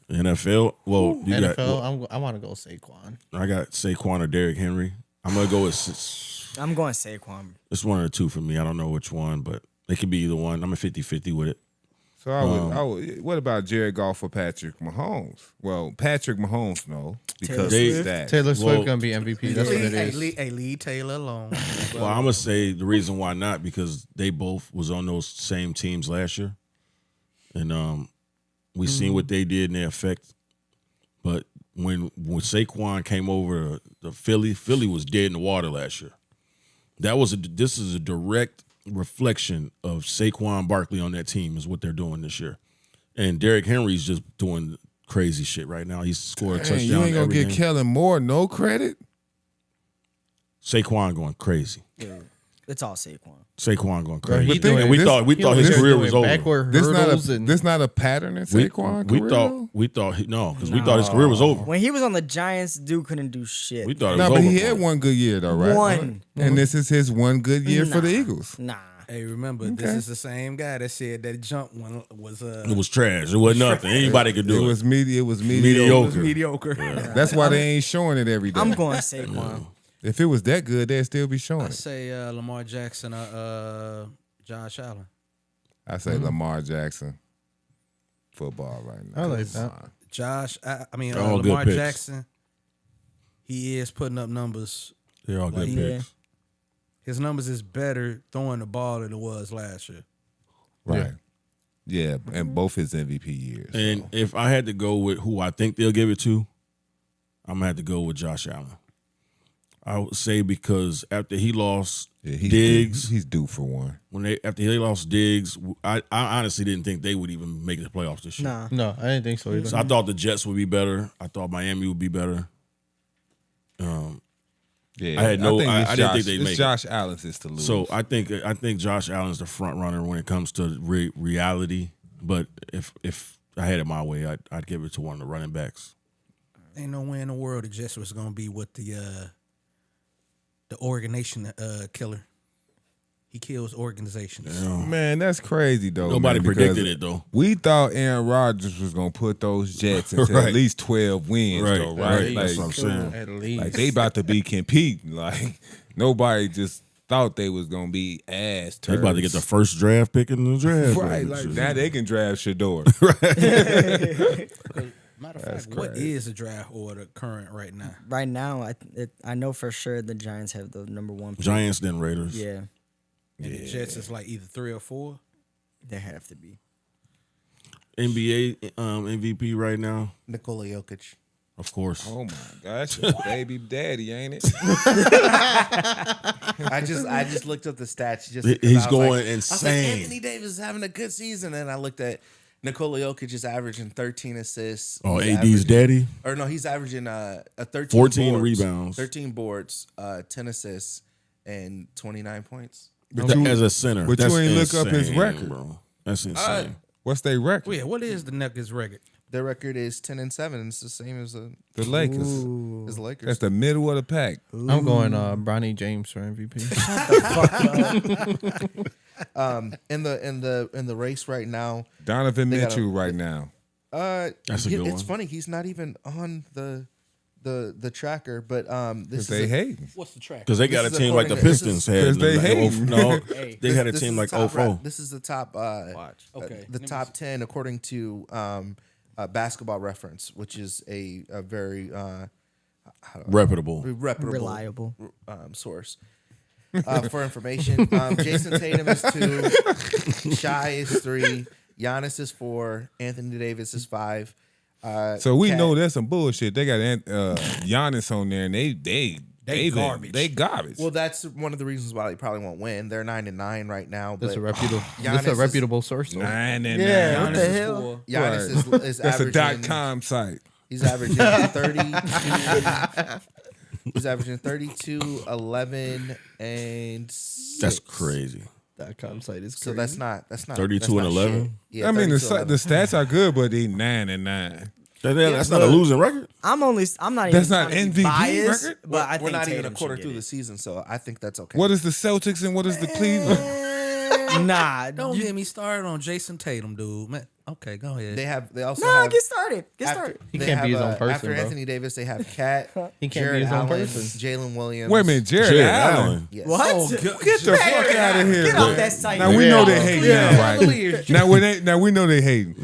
NFL? Well, you got. NFL. I want to go Saquon. I got Saquon or Derrick Henry. I'm gonna go with. I'm going Saquon. It's one of the two for me. I don't know which one, but it could be either one. I'm a 50-50 with it. So I would. What about Jared Goff or Patrick Mahomes? Well, Patrick Mahomes, no, because Taylor of Swift? stats. Taylor Swift Well, gonna be MVP. That's what it is. Leave Taylor alone. Well, I'm gonna say the reason why not, because they both was on those same teams last year, and we seen what they did in their effect. But when Saquon came over to Philly was dead in the water last year. This is a direct reflection of Saquon Barkley on that team is what they're doing this year, and Derrick Henry's just doing crazy shit right now. He's scored a Dang, touchdown. you ain't gonna every give game. Kellen Moore no credit. Saquon going crazy. It's all Saquon. Saquon going Bro, crazy. he doing- And we this- thought He his was career doing was over. backward This hurdles and not a pattern in Saquon we career. thought though? we thought because we thought his career was over. When he was on the Giants, dude couldn't do shit. We thought it No, was but over. he for had him. one good year though, right? One. And this is his one good year for the Nah. Eagles. Nah. Hey, remember, this is the same guy that said that jump one was It was trash. It wasn't nothing. Anybody could It do it. was mediocre. It was Mediocre. mediocre. That's why they ain't showing it every day. I'm going Saquon. If it was that good, they'd still be showing I it. say Lamar Jackson or Josh Allen. I say Lamar Jackson. Football right now. I like that. All good Lamar picks. Jackson, he is putting up numbers. They're all good Yeah. picks. His numbers is better throwing the ball than it was last year. Right. Yeah, and both his MVP years. And if I had to go with who I think they'll give it to, I'm gonna have to go with Josh Allen. I would say because after he lost Yeah, Diggs, he's due for one. after they lost Diggs, I honestly didn't think they would even make the playoffs this year. Nah. No, I didn't think so either. So I thought the Jets would be better. I thought Miami would be better. Yeah, I had no- think I it's didn't think they'd it's make it. Josh Allen's is to lose. So I think Josh Allen's the front runner when it comes to reality. But if I had it my way, I'd give it to one of the running backs. Ain't no way in the world the Jets was gonna be with the organization killer. He kills organizations. man, that's crazy though. Nobody man, because predicted it though. We thought Aaron Rodgers was gonna put those Jets into Right. at least 12 wins, though, right? That's Like, what I'm saying. At least. like they about to be competing. Like nobody just thought they was gonna be ass. They about to get the turds. first draft pick in the draft. right. Like now they can draft Shador. Matter of fact, what is the draft order current right now? Right now, I know for sure the Giants have the number 1 pick. Giants then Raiders. Yeah, And the Jets is like either 3 or 4. they have to be. NBA MVP right now, Nikola Jokic. of course. Oh my gosh, your baby daddy, ain't it? I just looked up the stats. Just because He's I was going like, I was like, insane. Anthony Davis is having a good season, and I looked at Nikola Jokic is averaging 13 assists. Oh, He's AD's daddy. Or no, he's averaging a 13 14 boards, rebounds. 13 boards, 10 assists, and 29 points. As a center. but you That's ain't look up his insane, record. bro. That's insane. What's their record? Well, yeah, what is the Nuggets record? Their record is 10-7, and it's the same as The Lakers. the Lakers. That's the middle of the pack. I'm going Bronny James for MVP. In the race right now. Donovan They got Mitchell right now. That's a good It's one. funny. He's not even on the tracker, but this Because they is hating. What's the track? Because they got a This is team like the according to- Pistons this had. 'Cause they like, hating. no, Hey. they had a this team is like the top 04. This is the top. Watch. Okay. The top 10 according to Basketball Reference, which is a very Reputable. reputable Reliable. source for information. Jason Tatum is 2, Shai is 3, Giannis is 4, Anthony Davis is 5. So we Cat- know that's some bullshit. They got Giannis on there, and they garbage. They garbage. Well, that's one of the reasons why they probably won't win. They're 9-9 right now. That's but a reputable. Giannis That's a is- reputable source. Though. 9 and Yeah, 9. what the hell? Giannis is That's a averaging. .com site. He's averaging 32. He's averaging 32, 11, and 6. That's crazy. That com site is So crazy. that's not 32 that's not and 11? shit. Yeah, I mean, 32, 11. the stats are good, but they 9 and 9. That's not a losing record. I'm not even. That's not trying to be MVP biased, record? but I We're think not even a Tatum quarter should through get the season, so I think that's okay. What is the Celtics and what is the Cleveland? it. Nah, Don't get me started on Jason Tatum, dude. Man, okay, go ahead. They also nah. have Get started. Get started. He they can't be have, his own person, After bro. Anthony Davis, they have Cat, He can't be Jared his own Allen, person. Jalen Williams. Wait a minute, Jared Allen. Yes. What? Oh, Get the fuck out of here. Get bro. off that site. Now we know they hate now, right? Clear. Now we know they hating.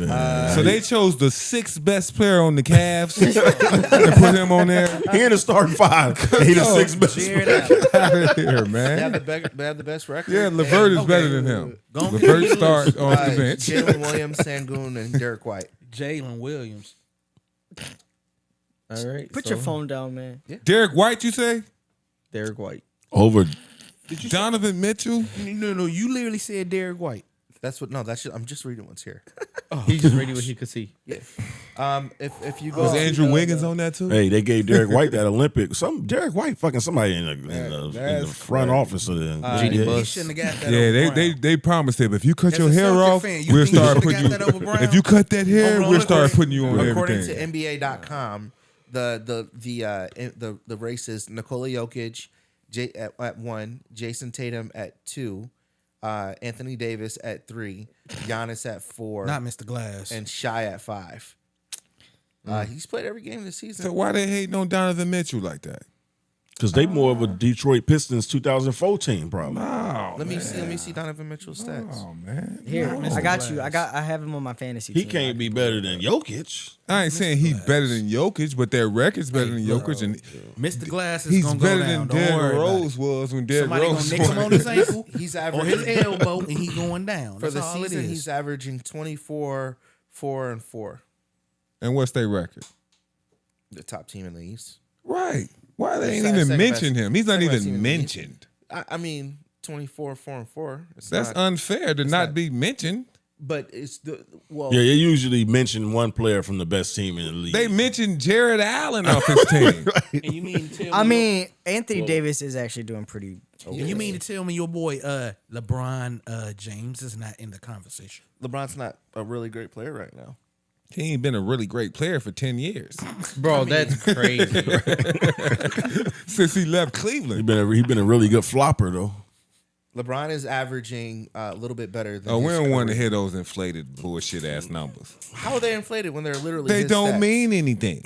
So they chose the 6th best player on the Cavs and put him on there. He in the starting 5. He the 6th best. Jared Allen. Out of here, They have man. they have the best record. Yeah, Levert is And, better than him. Go on. Levert start off the bench. Jalen Williams, Sangoon, and Derek White. Jalen Williams. All right. Put so your phone down, man. Derek White, you say? Derek White. Over. Donovan Mitchell? No, you literally said Derek White. That's what. No, that's. I'm just reading what's here. He just ready what he could see. If you go, Was to Andrew the- Wiggins on that too? Hey, they gave Derek White that Olympic. Derek White fucking somebody in the That's front office of the. Genie He Bus. shouldn't have got that. Yeah, over they Brown. they promised him if you cut As your a hair Celtic off, fan, you we'll think you start should've putting you. got that over Brown? If you cut that hair, Hold on, we'll start according- putting you on According everything. to NBA.com, the race is Nikola Jokic at 1, Jason Tatum at 2, Anthony Davis at 3, Giannis at 4, Not Mr. Glass. and Shai at 5. He's played every game this season. So why they hating on Donovan Mitchell like that? Because they more of a Detroit Pistons 2014 probably. Oh, let me see Donovan Mitchell's stats. oh man. Here, I got you. I have him on my fantasy He team. can't be better than Jokic. I ain't saying he's better than Jokic, but their record's better than Jokic, and Mr. Glass is he's gonna better go down. than Don't Derrick worry about Rose it. was when Derrick Somebody gonna Rose nick him on his ankle He's or averaging his elbow, and he going down. for That's the all it season. is. He's averaging 24, 4, and 4. And what's their record? The top team in the East. Right. Why they ain't Second even best- mention him? He's not second best team even in the East. mentioned. I mean, 24-4-4. It's That's not, unfair to not not- be mentioned. but it's the well. Yeah, they usually mention one player from the best team in the league. They mentioned Jared Allen off his team. And you mean to tell I me mean, Anthony Davis is actually doing pretty. and you mean to tell me your boy LeBron James is not in the conversation? LeBron's not a really great player right now. He ain't been a really great player for 10 years Bro, that's crazy. since he left He Cleveland. been a really good flopper though. LeBron is averaging a little bit better than. Oh, we his don't want to career. hear those inflated bullshit ass numbers. How are they inflated when they're literally? They his don't stats? mean anything.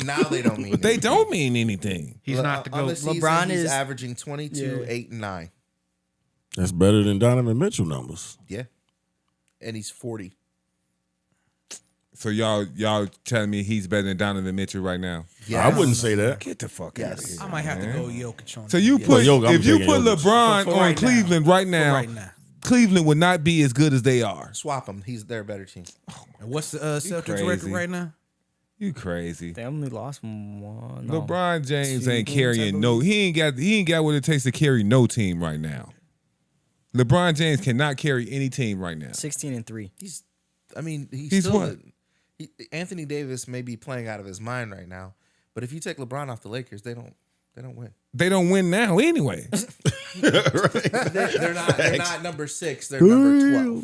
Now they don't mean. They anything. don't mean anything. He's not the On the GOAT. season, LeBron he's is- averaging 22, Yeah. 8, and 9. That's better than Donovan Mitchell numbers. Yeah, and he's 40. So y'all telling me he's better than Donovan Mitchell right now? Yeah, I wouldn't say that. Get the fuck out of Yes. here. I might have to man. go Jokic on So that. you Yeah. put Yo, I'm if you taking put Jokic. LeBron For on right now. Cleveland right For now, right now. Cleveland would not be as good as they are. Swap him. They're a better team. And what's the Celtics crazy. record right now? You crazy. They only lost one. no. LeBron James 2 ain't games, I carrying no. He ain't got what it takes to carry no team right now. LeBron James cannot carry any team right now. 16-3. He's he's He's still. what? Anthony Davis may be playing out of his mind right now, but if you take LeBron off the Lakers, they don't win. They don't win now anyway. They're not number 6. They're number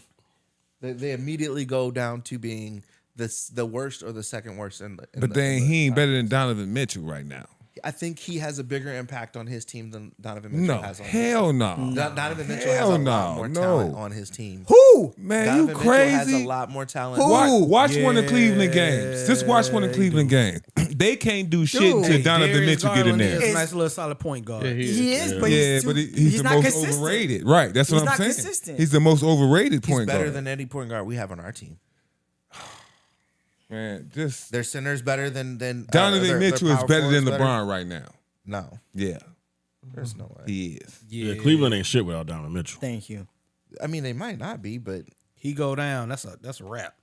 12. They immediately go down to being the worst or the second worst. But then he ain't better than Donovan Mitchell right now. I think he has a bigger impact on his team than Donovan Mitchell No, has on hell no. Donovan Mitchell Hell has a no, lot more no. talent on his team. Who? Man, Donovan you Mitchell crazy? has a lot more talent. Watch one of Cleveland games. Just watch one of Cleveland games. They can't do shit Dude. until Donovan Darius Mitchell get in Garland there. is a nice little solid point guard. He is, but Yeah, he's, but too, he's the not most consistent. overrated. Right, that's what He's I'm not saying. consistent. He's the most overrated He's point better guard. than any point guard we have on our team. Man, just Their center's better than Donovan their Mitchell is power better than forward's LeBron right now. No, Yeah, there's no way. he is. Yeah, Cleveland ain't shit without Donovan Mitchell. Thank you. I mean, they might not be, but He go down. That's a wrap.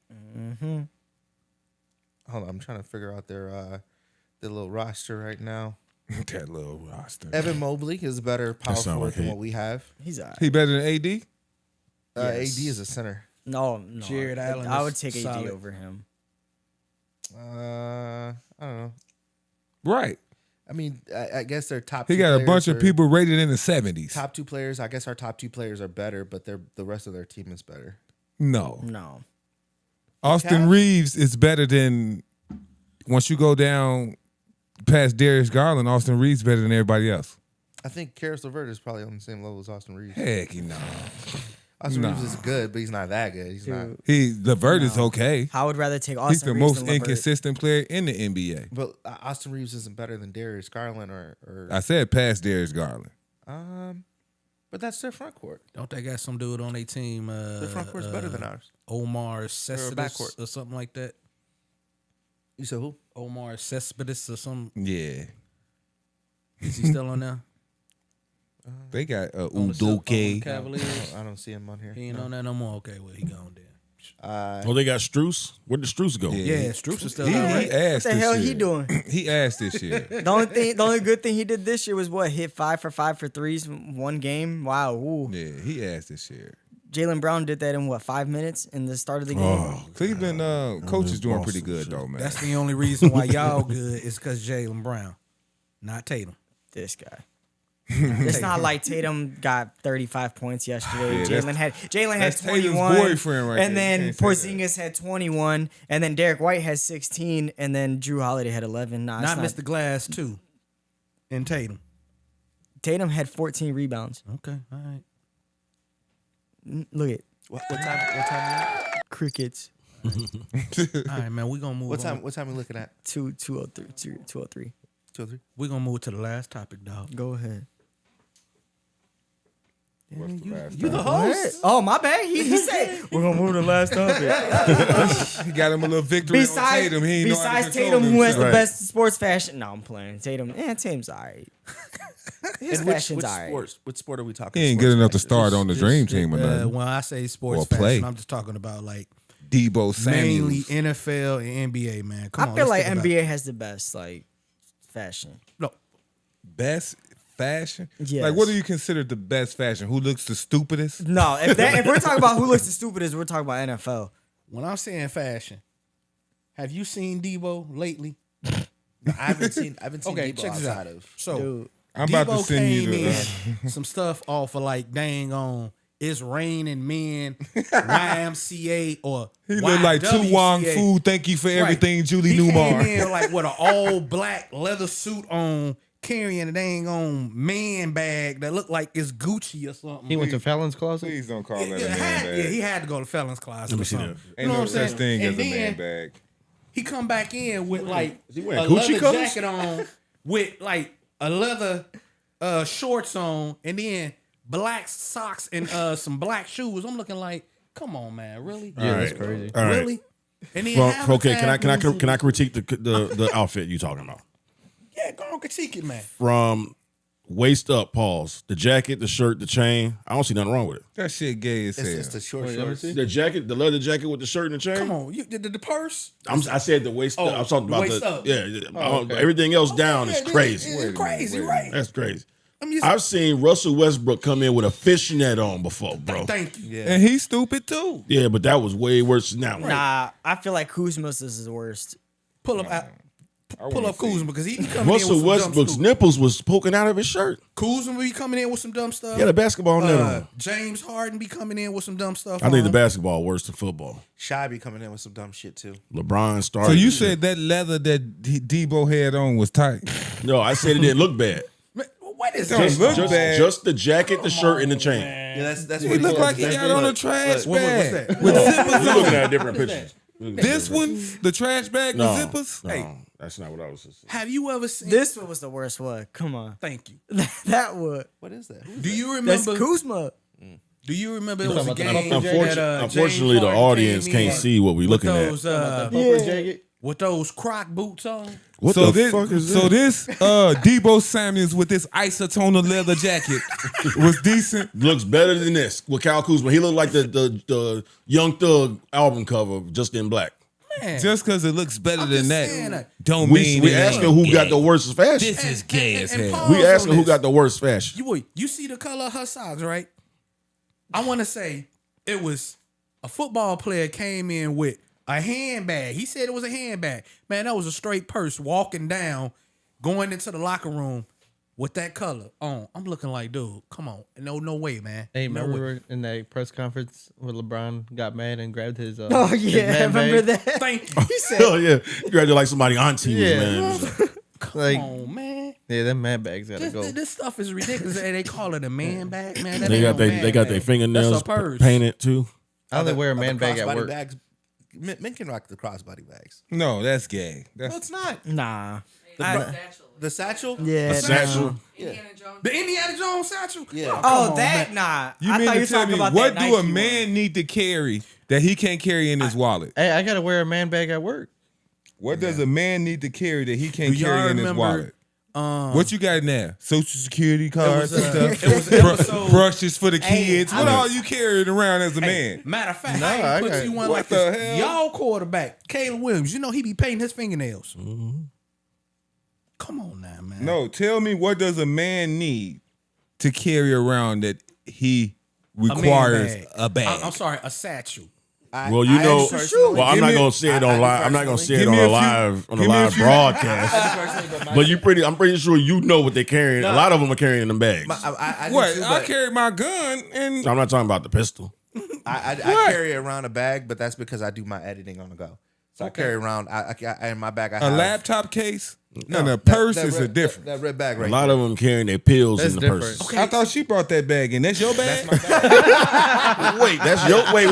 hold on. I'm trying to figure out their little roster right now. That little roster. Evan Mobley is a better power sound forward like than hate. what we have. He's all right. He better than AD? AD is a center. No. Jared Allen I is would take AD solid. over him. I don't know. Right. I mean, I guess their top. He two got a players bunch of are- people rated in the 70s. Top 2 players. I guess our top 2 players are better, but the rest of their team is better. No. No. Austin Cavs? Reeves is better than, once you go down past Darius Garland, Austin Reeves better than everybody else. I think Karis LeVert is probably on the same level as Austin Reeves. Heck, no. Austin nah. Reeves is good, but he's not that good. He's not. LeVert is okay. I would rather take Austin He's the Reeves most than LeVert. inconsistent player in the NBA. But Austin Reeves isn't better than Darius Garland or I said past Darius Garland. but that's their front court. Don't they got some dude on their team? Their front court's better than ours. Omar Cespedes backcourt. or something like that. You said who? Omar Cespedes or some. Yeah. Is he still on there? They got On the Udoke. Cavaliers. I don't see him on here. He ain't on there no more. Okay, well he gone there. Oh, they got Struce. Where did Struce go? Yeah, Stroops is still He there, right? asked What the this hell year. he doing? He asked this year. The only good thing he did this year was what? Hit 5 for 5 for threes one game. Wow. Ooh. Yeah, he asked this year. Jaylen Brown did that in what, 5 minutes in the start of the game? Cleveland coach is doing pretty Boston good shit. though, man. That's the only reason why y'all good is because Jaylen Brown, not Tatum. This guy. It's not like Tatum got 35 points yesterday. Yeah, Jalen had that's Tatum's 21, boyfriend right and there. You then can't say Porzingis had 21, and then Derek White had 16, and then Drew Holiday had 11. Nah, Not it's Mr. Glass too, and Tatum. Tatum had 14 rebounds. Okay, all right. Look at What time? crickets. All right, man. We gonna move. What time? on. What time we looking at? 203. 203. 2 or 3? We gonna move to the last topic, dog. Go ahead. What's the last You the time? host. Oh, my bad. He said we're gonna move to the last topic. He got him a little victory on Tatum. He ain't know how to Besides control Tatum, who has the himself. best sports fashion. No, I'm playing. Tatum's alright. His fashion's which alright. sports? What sport are we talking? He ain't sports good enough to fashion? start on the dream team or nothing. When I say sports Or play. fashion, I'm just talking about like Debo mainly Samuels. NFL and NBA, man. Come I on, feel let's like think about it. NBA has the best like fashion. No, Best fashion? Yes. Like, what do you consider the best fashion? Who looks the stupidest? No, if we're talking about who looks the stupidest, we're talking about NFL. when I'm saying fashion, have you seen Debo lately? I haven't seen Okay, Debo check this out. outside of. So Dude. I'm about to Debo send you came the. in some stuff off of like dang on It's Raining Men, YMCA, or He looked like Tu Wong YWCA. Fu. Thank you for everything, Right. Julie He Newmar. came in like with an all black leather suit on, carrying a dang on man bag that looked like it's Gucci or something. He went to Fallon's closet. Please don't call that a Yeah, man bag. he had to go to felon's closet. Let me or see something. that. Ain't no such thing And as a man then bag. He come back in with like he a wearing Gucci leather colors? jacket on, with like a leather shorts on, and then black socks and some black shoes. I'm looking like, come on, man, really? Yeah, that's All crazy. All right. Really? And then Well, okay, half can I critique the outfit you talking about? Yeah, go on, critique it, man. From waist up, pause. The jacket, the shirt, the chain. I don't see nothing wrong with it. That shit gay as hell. It's the short shorts. The jacket, the leather jacket with the shirt and the chain. Come on, you the purse. I said the waist up. I'm talking about waist the up. yeah. Everything else down is Yeah, crazy. It's crazy, right? That's crazy. I'm just, I've seen Russell Westbrook come in with a fishnet on before, bro. thank you. And he's stupid too. Yeah, but that was way worse than that one. Nah, I feel like Kuzma's is the worst. Pull up, pull wanna up see. Kuzma because he be coming in Russell with some Westbrook's dumb stuff. nipples was poking out of his shirt. Kuzma be coming in with some dumb stuff. He had a basketball net on. James Harden be coming in with some dumb stuff. I think the on. basketball worse than football. Shy be coming in with some dumb shit too. LeBron started. So you this shit. said that leather that Debo had on was tight. No, I said it didn't look bad. Man, what is Don't this? look bad. Just the jacket, the shirt, and the chain. Yeah, that's He looked like he got on a trash What's bag that? with You're zippers looking on. at different pictures. This one, the trash bag No, with zippers. no, that's not what I was saying. Have you ever seen This one was the worst one. Come on. Thank you. That one. What is that? Do you That's remember? Kuzma. Do you remember it was a talking about the game? puffer that, Unfortunately, James the Harden audience came can't in see what we're with looking at. those, Puffer jacket. with those Croc boots on. What So the this, fuck is so this? this Debo Samuels with this isotone leather jacket was decent. Looks better than this with Kyle Kuzma. He looked like the Young Thug album cover, just in black. Man, Just because it looks better I'm than just that, saying that. don't We mean it asking ain't who got gay. the worst fashion. This is gay as and hell. pause We on asking who this. got the worst fashion. You see the color of her socks, right? I want to say it was a football player came in with a handbag. He said it was a handbag. Man, that was a straight purse walking down, going into the locker room with that color on. I'm looking like, dude, come on. No way, man. Hey, no remember way. in that press conference where LeBron got mad and grabbed his Oh his yeah, man remember bag? that? Thank you. He said, Hell yeah, you grabbed like somebody auntie was, Yeah. man. Like, Come on, man. yeah, them man bags gotta go. This stuff is ridiculous. Hey, they call it a man bag, man. That They ain't got no they man they got bag. their fingernails That's a purse. painted too. I only wear a man bag at crossbody work. Bags, men can rock the crossbody bags. No, that's gay. No, That's it's not. nah. The satchel? Yeah. A satchel. Indiana Jones. The Indiana Jones satchel? Yeah. come Oh, on, that man. nah. you I mean thought to you tell talking me about what that do a Nike man one. need to carry that he can't carry in his wallet? Hey, I gotta wear a man bag at work. What does a man need to carry that he can't Do y'all carry in his remember, wallet? What you got now? Social security cards was, and stuff. it was an episode- brushes for the Hey, kids. I what mean- all you carrying around as a man? Matter of fact, Nah, I I put got- you one What like the this. hell? Y'all quarterback, Caleb Williams. You know he be painting his fingernails. Come on now, man. No, tell me what does a man need to carry around that he A man requires bag. a bag? I'm sorry, a satchel. Well, you know, well, I'm Give not me- gonna say it on live. I'm not gonna say it Give on me a a few- live give me a live few- broadcast. But I'm pretty sure you know what they're carrying. A lot of them are carrying them bags. I do What? too, I but carry my gun and I'm not talking about the pistol. I What? carry around a bag, but that's because I do my editing on the go. So I carry around. I in my bag. I a have laptop case and a that- purse that is a red- different. That red bag A right lot of them carrying their pills That's in the different. purse. I thought she brought that bag in. That's your bag? Wait, that's your wait.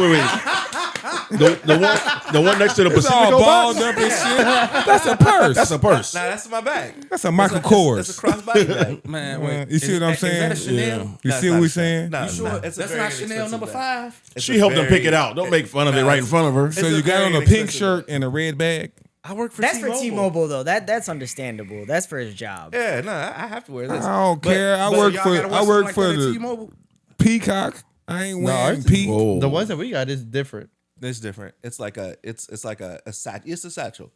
The one next to the It's all Pacifico balled box? up and shit. That's a purse. That's a purse. Nah, that's my bag. That's a Michael That's Kors. a crossbody bag. Man, wait. You see what I'm saying? Is that a Chanel? Yeah. You No, see it's what not we a saying? No, You sure? no, it's a That's very not Chanel inexpensive number bag. 5? It's She a helped them very- pick it out. Don't make fun of it right in front of her. So It's you a got very on a pink inexpensive shirt and a red bag? I work for That's T-Mobile. for T-Mobile though. That's understandable. That's for his job. Yeah, no, I have to wear this. I don't care. I work Y'all for gotta wear I something work like for that at the T-Mobile? Peacock. I ain't No, wearing ours- peak. Whoa. The ones that we got is different. It's different. It's like a satchel. It's a satchel.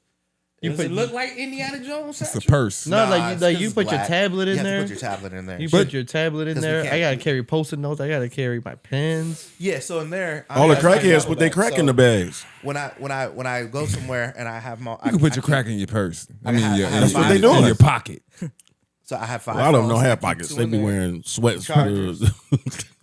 Does it look like Indiana Jones? It's a purse. No, Nah, it's 'cause you it's put your black. tablet in You have there. to put your tablet in there. You put your tablet in 'Cause we there. can't- I gotta carry post-it notes. I gotta carry my pens. Yeah, so in there, All the I got crackheads my put their bag. crack So in the bags. when I go somewhere and I have my, You can put your crack in your purse. I mean, have- your, I have in five your- in doing. your pocket. so I have 5. Well, I don't know phones, I half keep pockets. 2 They in be there. wearing sweats. Chargers.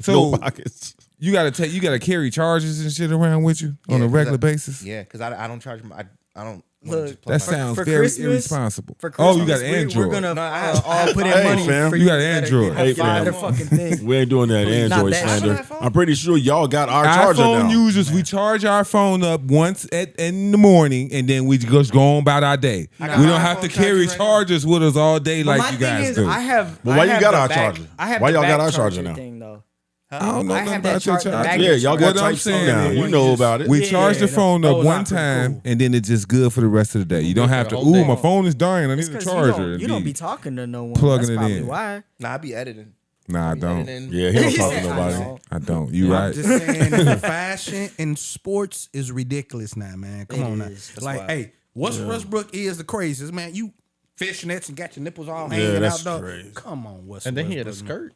So- No pockets. You gotta carry charges and shit around with you on a 'cause regular I- basis. Yeah, because I don't charge my. I don't. Look, just plug That my- sounds for very Christmas- irresponsible. For Oh, Christmas, you got we're Android. gonna No, I have- all put in Hey, money fam. for You got to Android. Hey, Hey, fam. The fam. fucking thing. We ain't doing that Not Android that. slander. I'm pretty sure y'all got our charger iPhone now. users, we charge our phone up once in the morning, and then we just go on about our day. We got don't my have to iPhone carry charger right now. chargers with us all day But like my you thing guys is, do. I have. Well, why I you have got the our back- charger? I have Why the y'all got back our charger now? thing though. I don't know I nothing have that about your the charger. back Yeah, y'all got What I'm Type C saying now. is- You know about it. We Yeah, charge the phone up those one are pretty time, cool. and then it's just good for the rest of the day. You don't have to. whole day. Ooh, my phone is dying. I need a 'Cause charger. You don't be talking to no one. plugging That's it probably in. Why? Nah, I be editing. Nah, I don't. Editing. Yeah, he don't talk to I nobody. know. I don't. You I'm right? just saying, that fashion in sports is ridiculous now, man. Come It on now. is. That's Like, wild. hey, Westbrook is the craziest, man. You fishnets and got your nipples all Yeah, hanging that's out, dog. crazy. Come on, Westbrook. And then he had a man. skirt.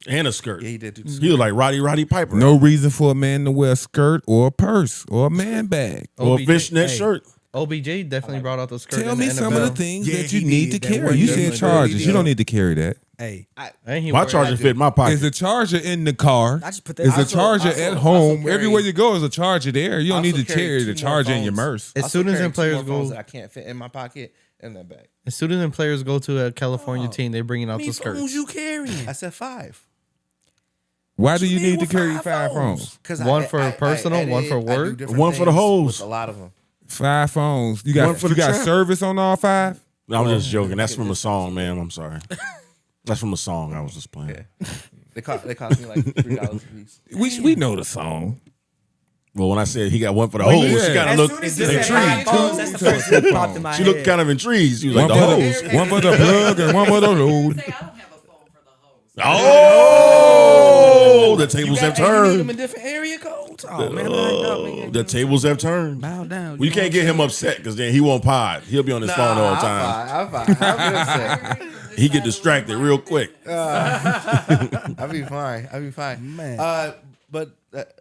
And a skirt. Yeah, he did. Do He was like Roddy Piper. No reason for a man to wear a skirt or a purse or a man bag. Or a OBJ, fishnet hey, shirt. OBJ definitely brought out the skirt. Tell in me the some of the NFL. things Yeah, that you he need did. to That carry. one You definitely said did. charges. He You don't did. need to carry that. Hey, And he My wore it. charger fit my pocket. Is the charger in the car? I just put that. Is the I saw- charger I saw- at I home? saw carry- Everywhere you go is a charger there. You don't Also need to carry carry 2 the more charger in your phones. purse. As Also soon as carry them 2 players more phones go, that I can't fit in my pocket in that bag. as soon as them players go to a California team, they bringing out how many the skirts. phones you carrying? I said 5. Why do you mean need to with carry 5 5 phones? Because One for personal, one for work, one for the hoes. A lot of them. 5 phones. You One got for you the got trap. service on all 5? No, I'm just joking. That's from a song, man. I'm sorry. That's from a song I was just playing. Yeah. They cost me like $3 a piece. We know the song. Well, when I said he got one for the hoes, yeah. she kind As of soon looked as you said intrigued. iPhones, that's the first thing that popped in my She head. looked kind of intrigued. She was like, One the for hoes. the, one for the plug and one for the load. Say I don't have a phone for the hoes. Oh, the tables have You need them turned. in different area codes. Oh man, man. The tables have turned. Bow down. Well, you can't get him upset because then he won't pod. He'll be on his phone all the time. I'm fine. He get distracted real quick. I'll be fine. I'll be fine. Man. But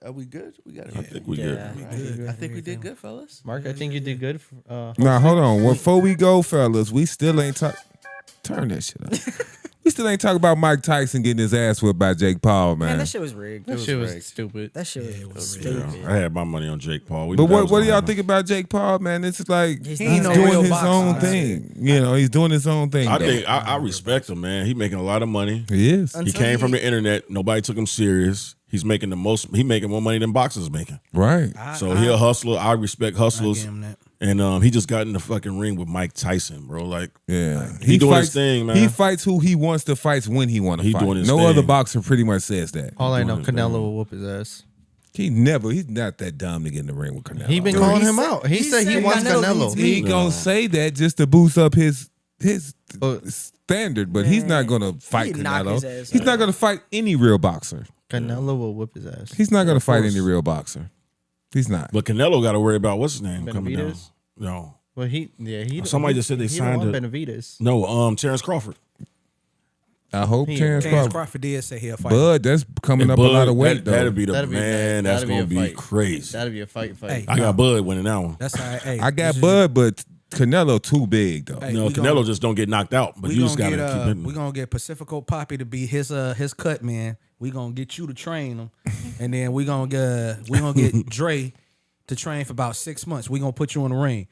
are we good? We got it. I think we good. I think we did good, fellas. Mark, I think you did good. Now hold on. Before we go, fellas, we still ain't talk. Turn that shit up. We still ain't talking about Mike Tyson getting his ass whipped by Jake Paul, Man, man. that shit was rigged. That shit was stupid. That shit was Yeah, stupid. I had my money on Jake Paul. We But knew that what was do gonna y'all happen. think about Jake Paul, man? It's like He's he's not no doing real his boxer, own man. thing. You know, he's doing his own thing. I though. think I respect him, man. He making a lot of money. he is. He Until came from the internet. Nobody took him serious. He's making the most. He making more money than boxers making. Right. So he a hustler. I respect hustlers. give him that. And he just got in the fucking ring with Mike Tyson, bro. Like, Yeah. he doing his fights, thing, man. He fights who he wants to fight when he want to He fight. doing his No thing. other boxer pretty much says that. All I doing know, his Canelo thing. will whoop his ass. He's not that dumb to get in the ring with Canelo. He been Dude, calling he him said- out. He he said he said wants Canelo Canelo. beats me. He gonna say that just to boost up his But standard, but he's not gonna fight he'd knock his Canelo. ass He's out. not gonna fight any real boxer. Canelo will whip his ass. He's not gonna Of fight course. any real boxer. He's not. but Canelo got to worry about what's his name coming down. Benavidez? No, Well, he Somebody just said they he signed don't it. want Benavidez. no. Terrence Crawford. I hope Terrence Terrence Crawford. Crawford did say he'll fight. Bud, that's coming up a Bud, lot of weight that'll though. be the That'd be man. That's that'd be gonna a be fight. crazy. That'd be a fight. Hey, I got Bud winning that one. That's how. Hey, I got this is- Bud, but Canelo too big though. Hey, No, we Canelo gonna- just don't get knocked out, but We you just gonna gotta get keep hitting. we gonna get Pacifico Poppy to be his cut man. We gonna get you to train him, and then we gonna get Dre to train for about 6 months. We gonna put you in the ring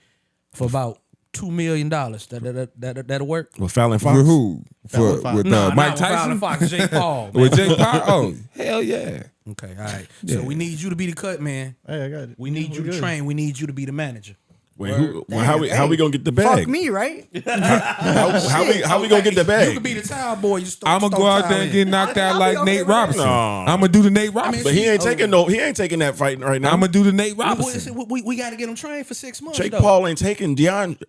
for about $2 million. That'll work. With Fallon Fox. For who? Fallon Fox. With Nah, Mike not with Tyson? Fallon Fox, Jake Paul. man. With Jake Paul? Oh, hell yeah. Okay, all right. Yeah. So we need you to be the cut man. Hey, I got it. We need you to train. We need you to be the manager. Wait, how we gonna get the bag? Fuck me, right? How we gonna get the You bag? could be the towel boy. You just I'm gonna go out there and get knocked out like okay Nate with that. Robinson. No. I'm gonna do the Nate Robinson. But he ain't taking that fight right now. I'm gonna do the Nate Robinson. We got to get him trained for 6 months. Jake though. Paul ain't taking Deion.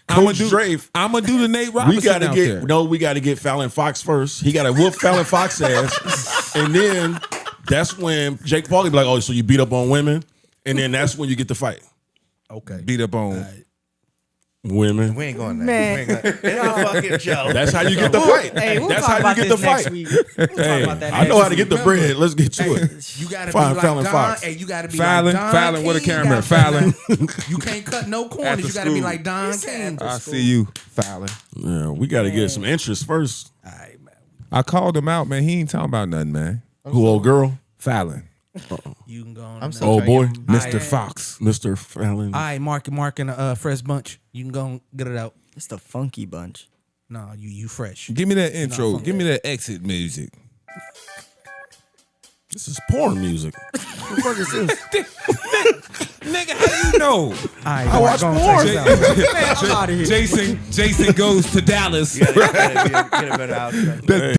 I'm Coach Dre. gonna do the Nate Robinson We gotta out get there. we gotta get Fallon Fox first. He gotta whoop Fallon Fox ass, and then that's when Jake Paul will be like, "Oh, so you beat up on women?" and then that's when you get the fight. Okay. Beat up on. Women. We ain't going there. Man. We ain't going there. It's a fucking joke. That's how you get the fight. Hey, we'll That's talk how about you get the this next fight. week. We'll talk Hey, about that I know how to next get the bread. Let's get to it. You gotta Fine, be like Fallon Don. Fox. Hey, you gotta be Fallon, like Don Fallon, what a King. You camera. gotta- Fallon. You can't cut no corners. After You gotta be school. like Don King. I see you, Fallon. Yeah, we got to get some interest first. All right, man. I called him out, man. He ain't talking about nothing, man. Who, old girl? Fallon. You can go on. I'm now. still Old boy? trying to Mr. I- Fox. Mr. Fallon. All right, Mark and Fresh Bunch. You can go and get it out. It's the funky bunch. No, you fresh. Give me that intro. Give me that exit music. This is porn music. Nigga, how you know? All right, I watch porn. I'm out of here. Jason goes to Dallas. Get a better outro. That's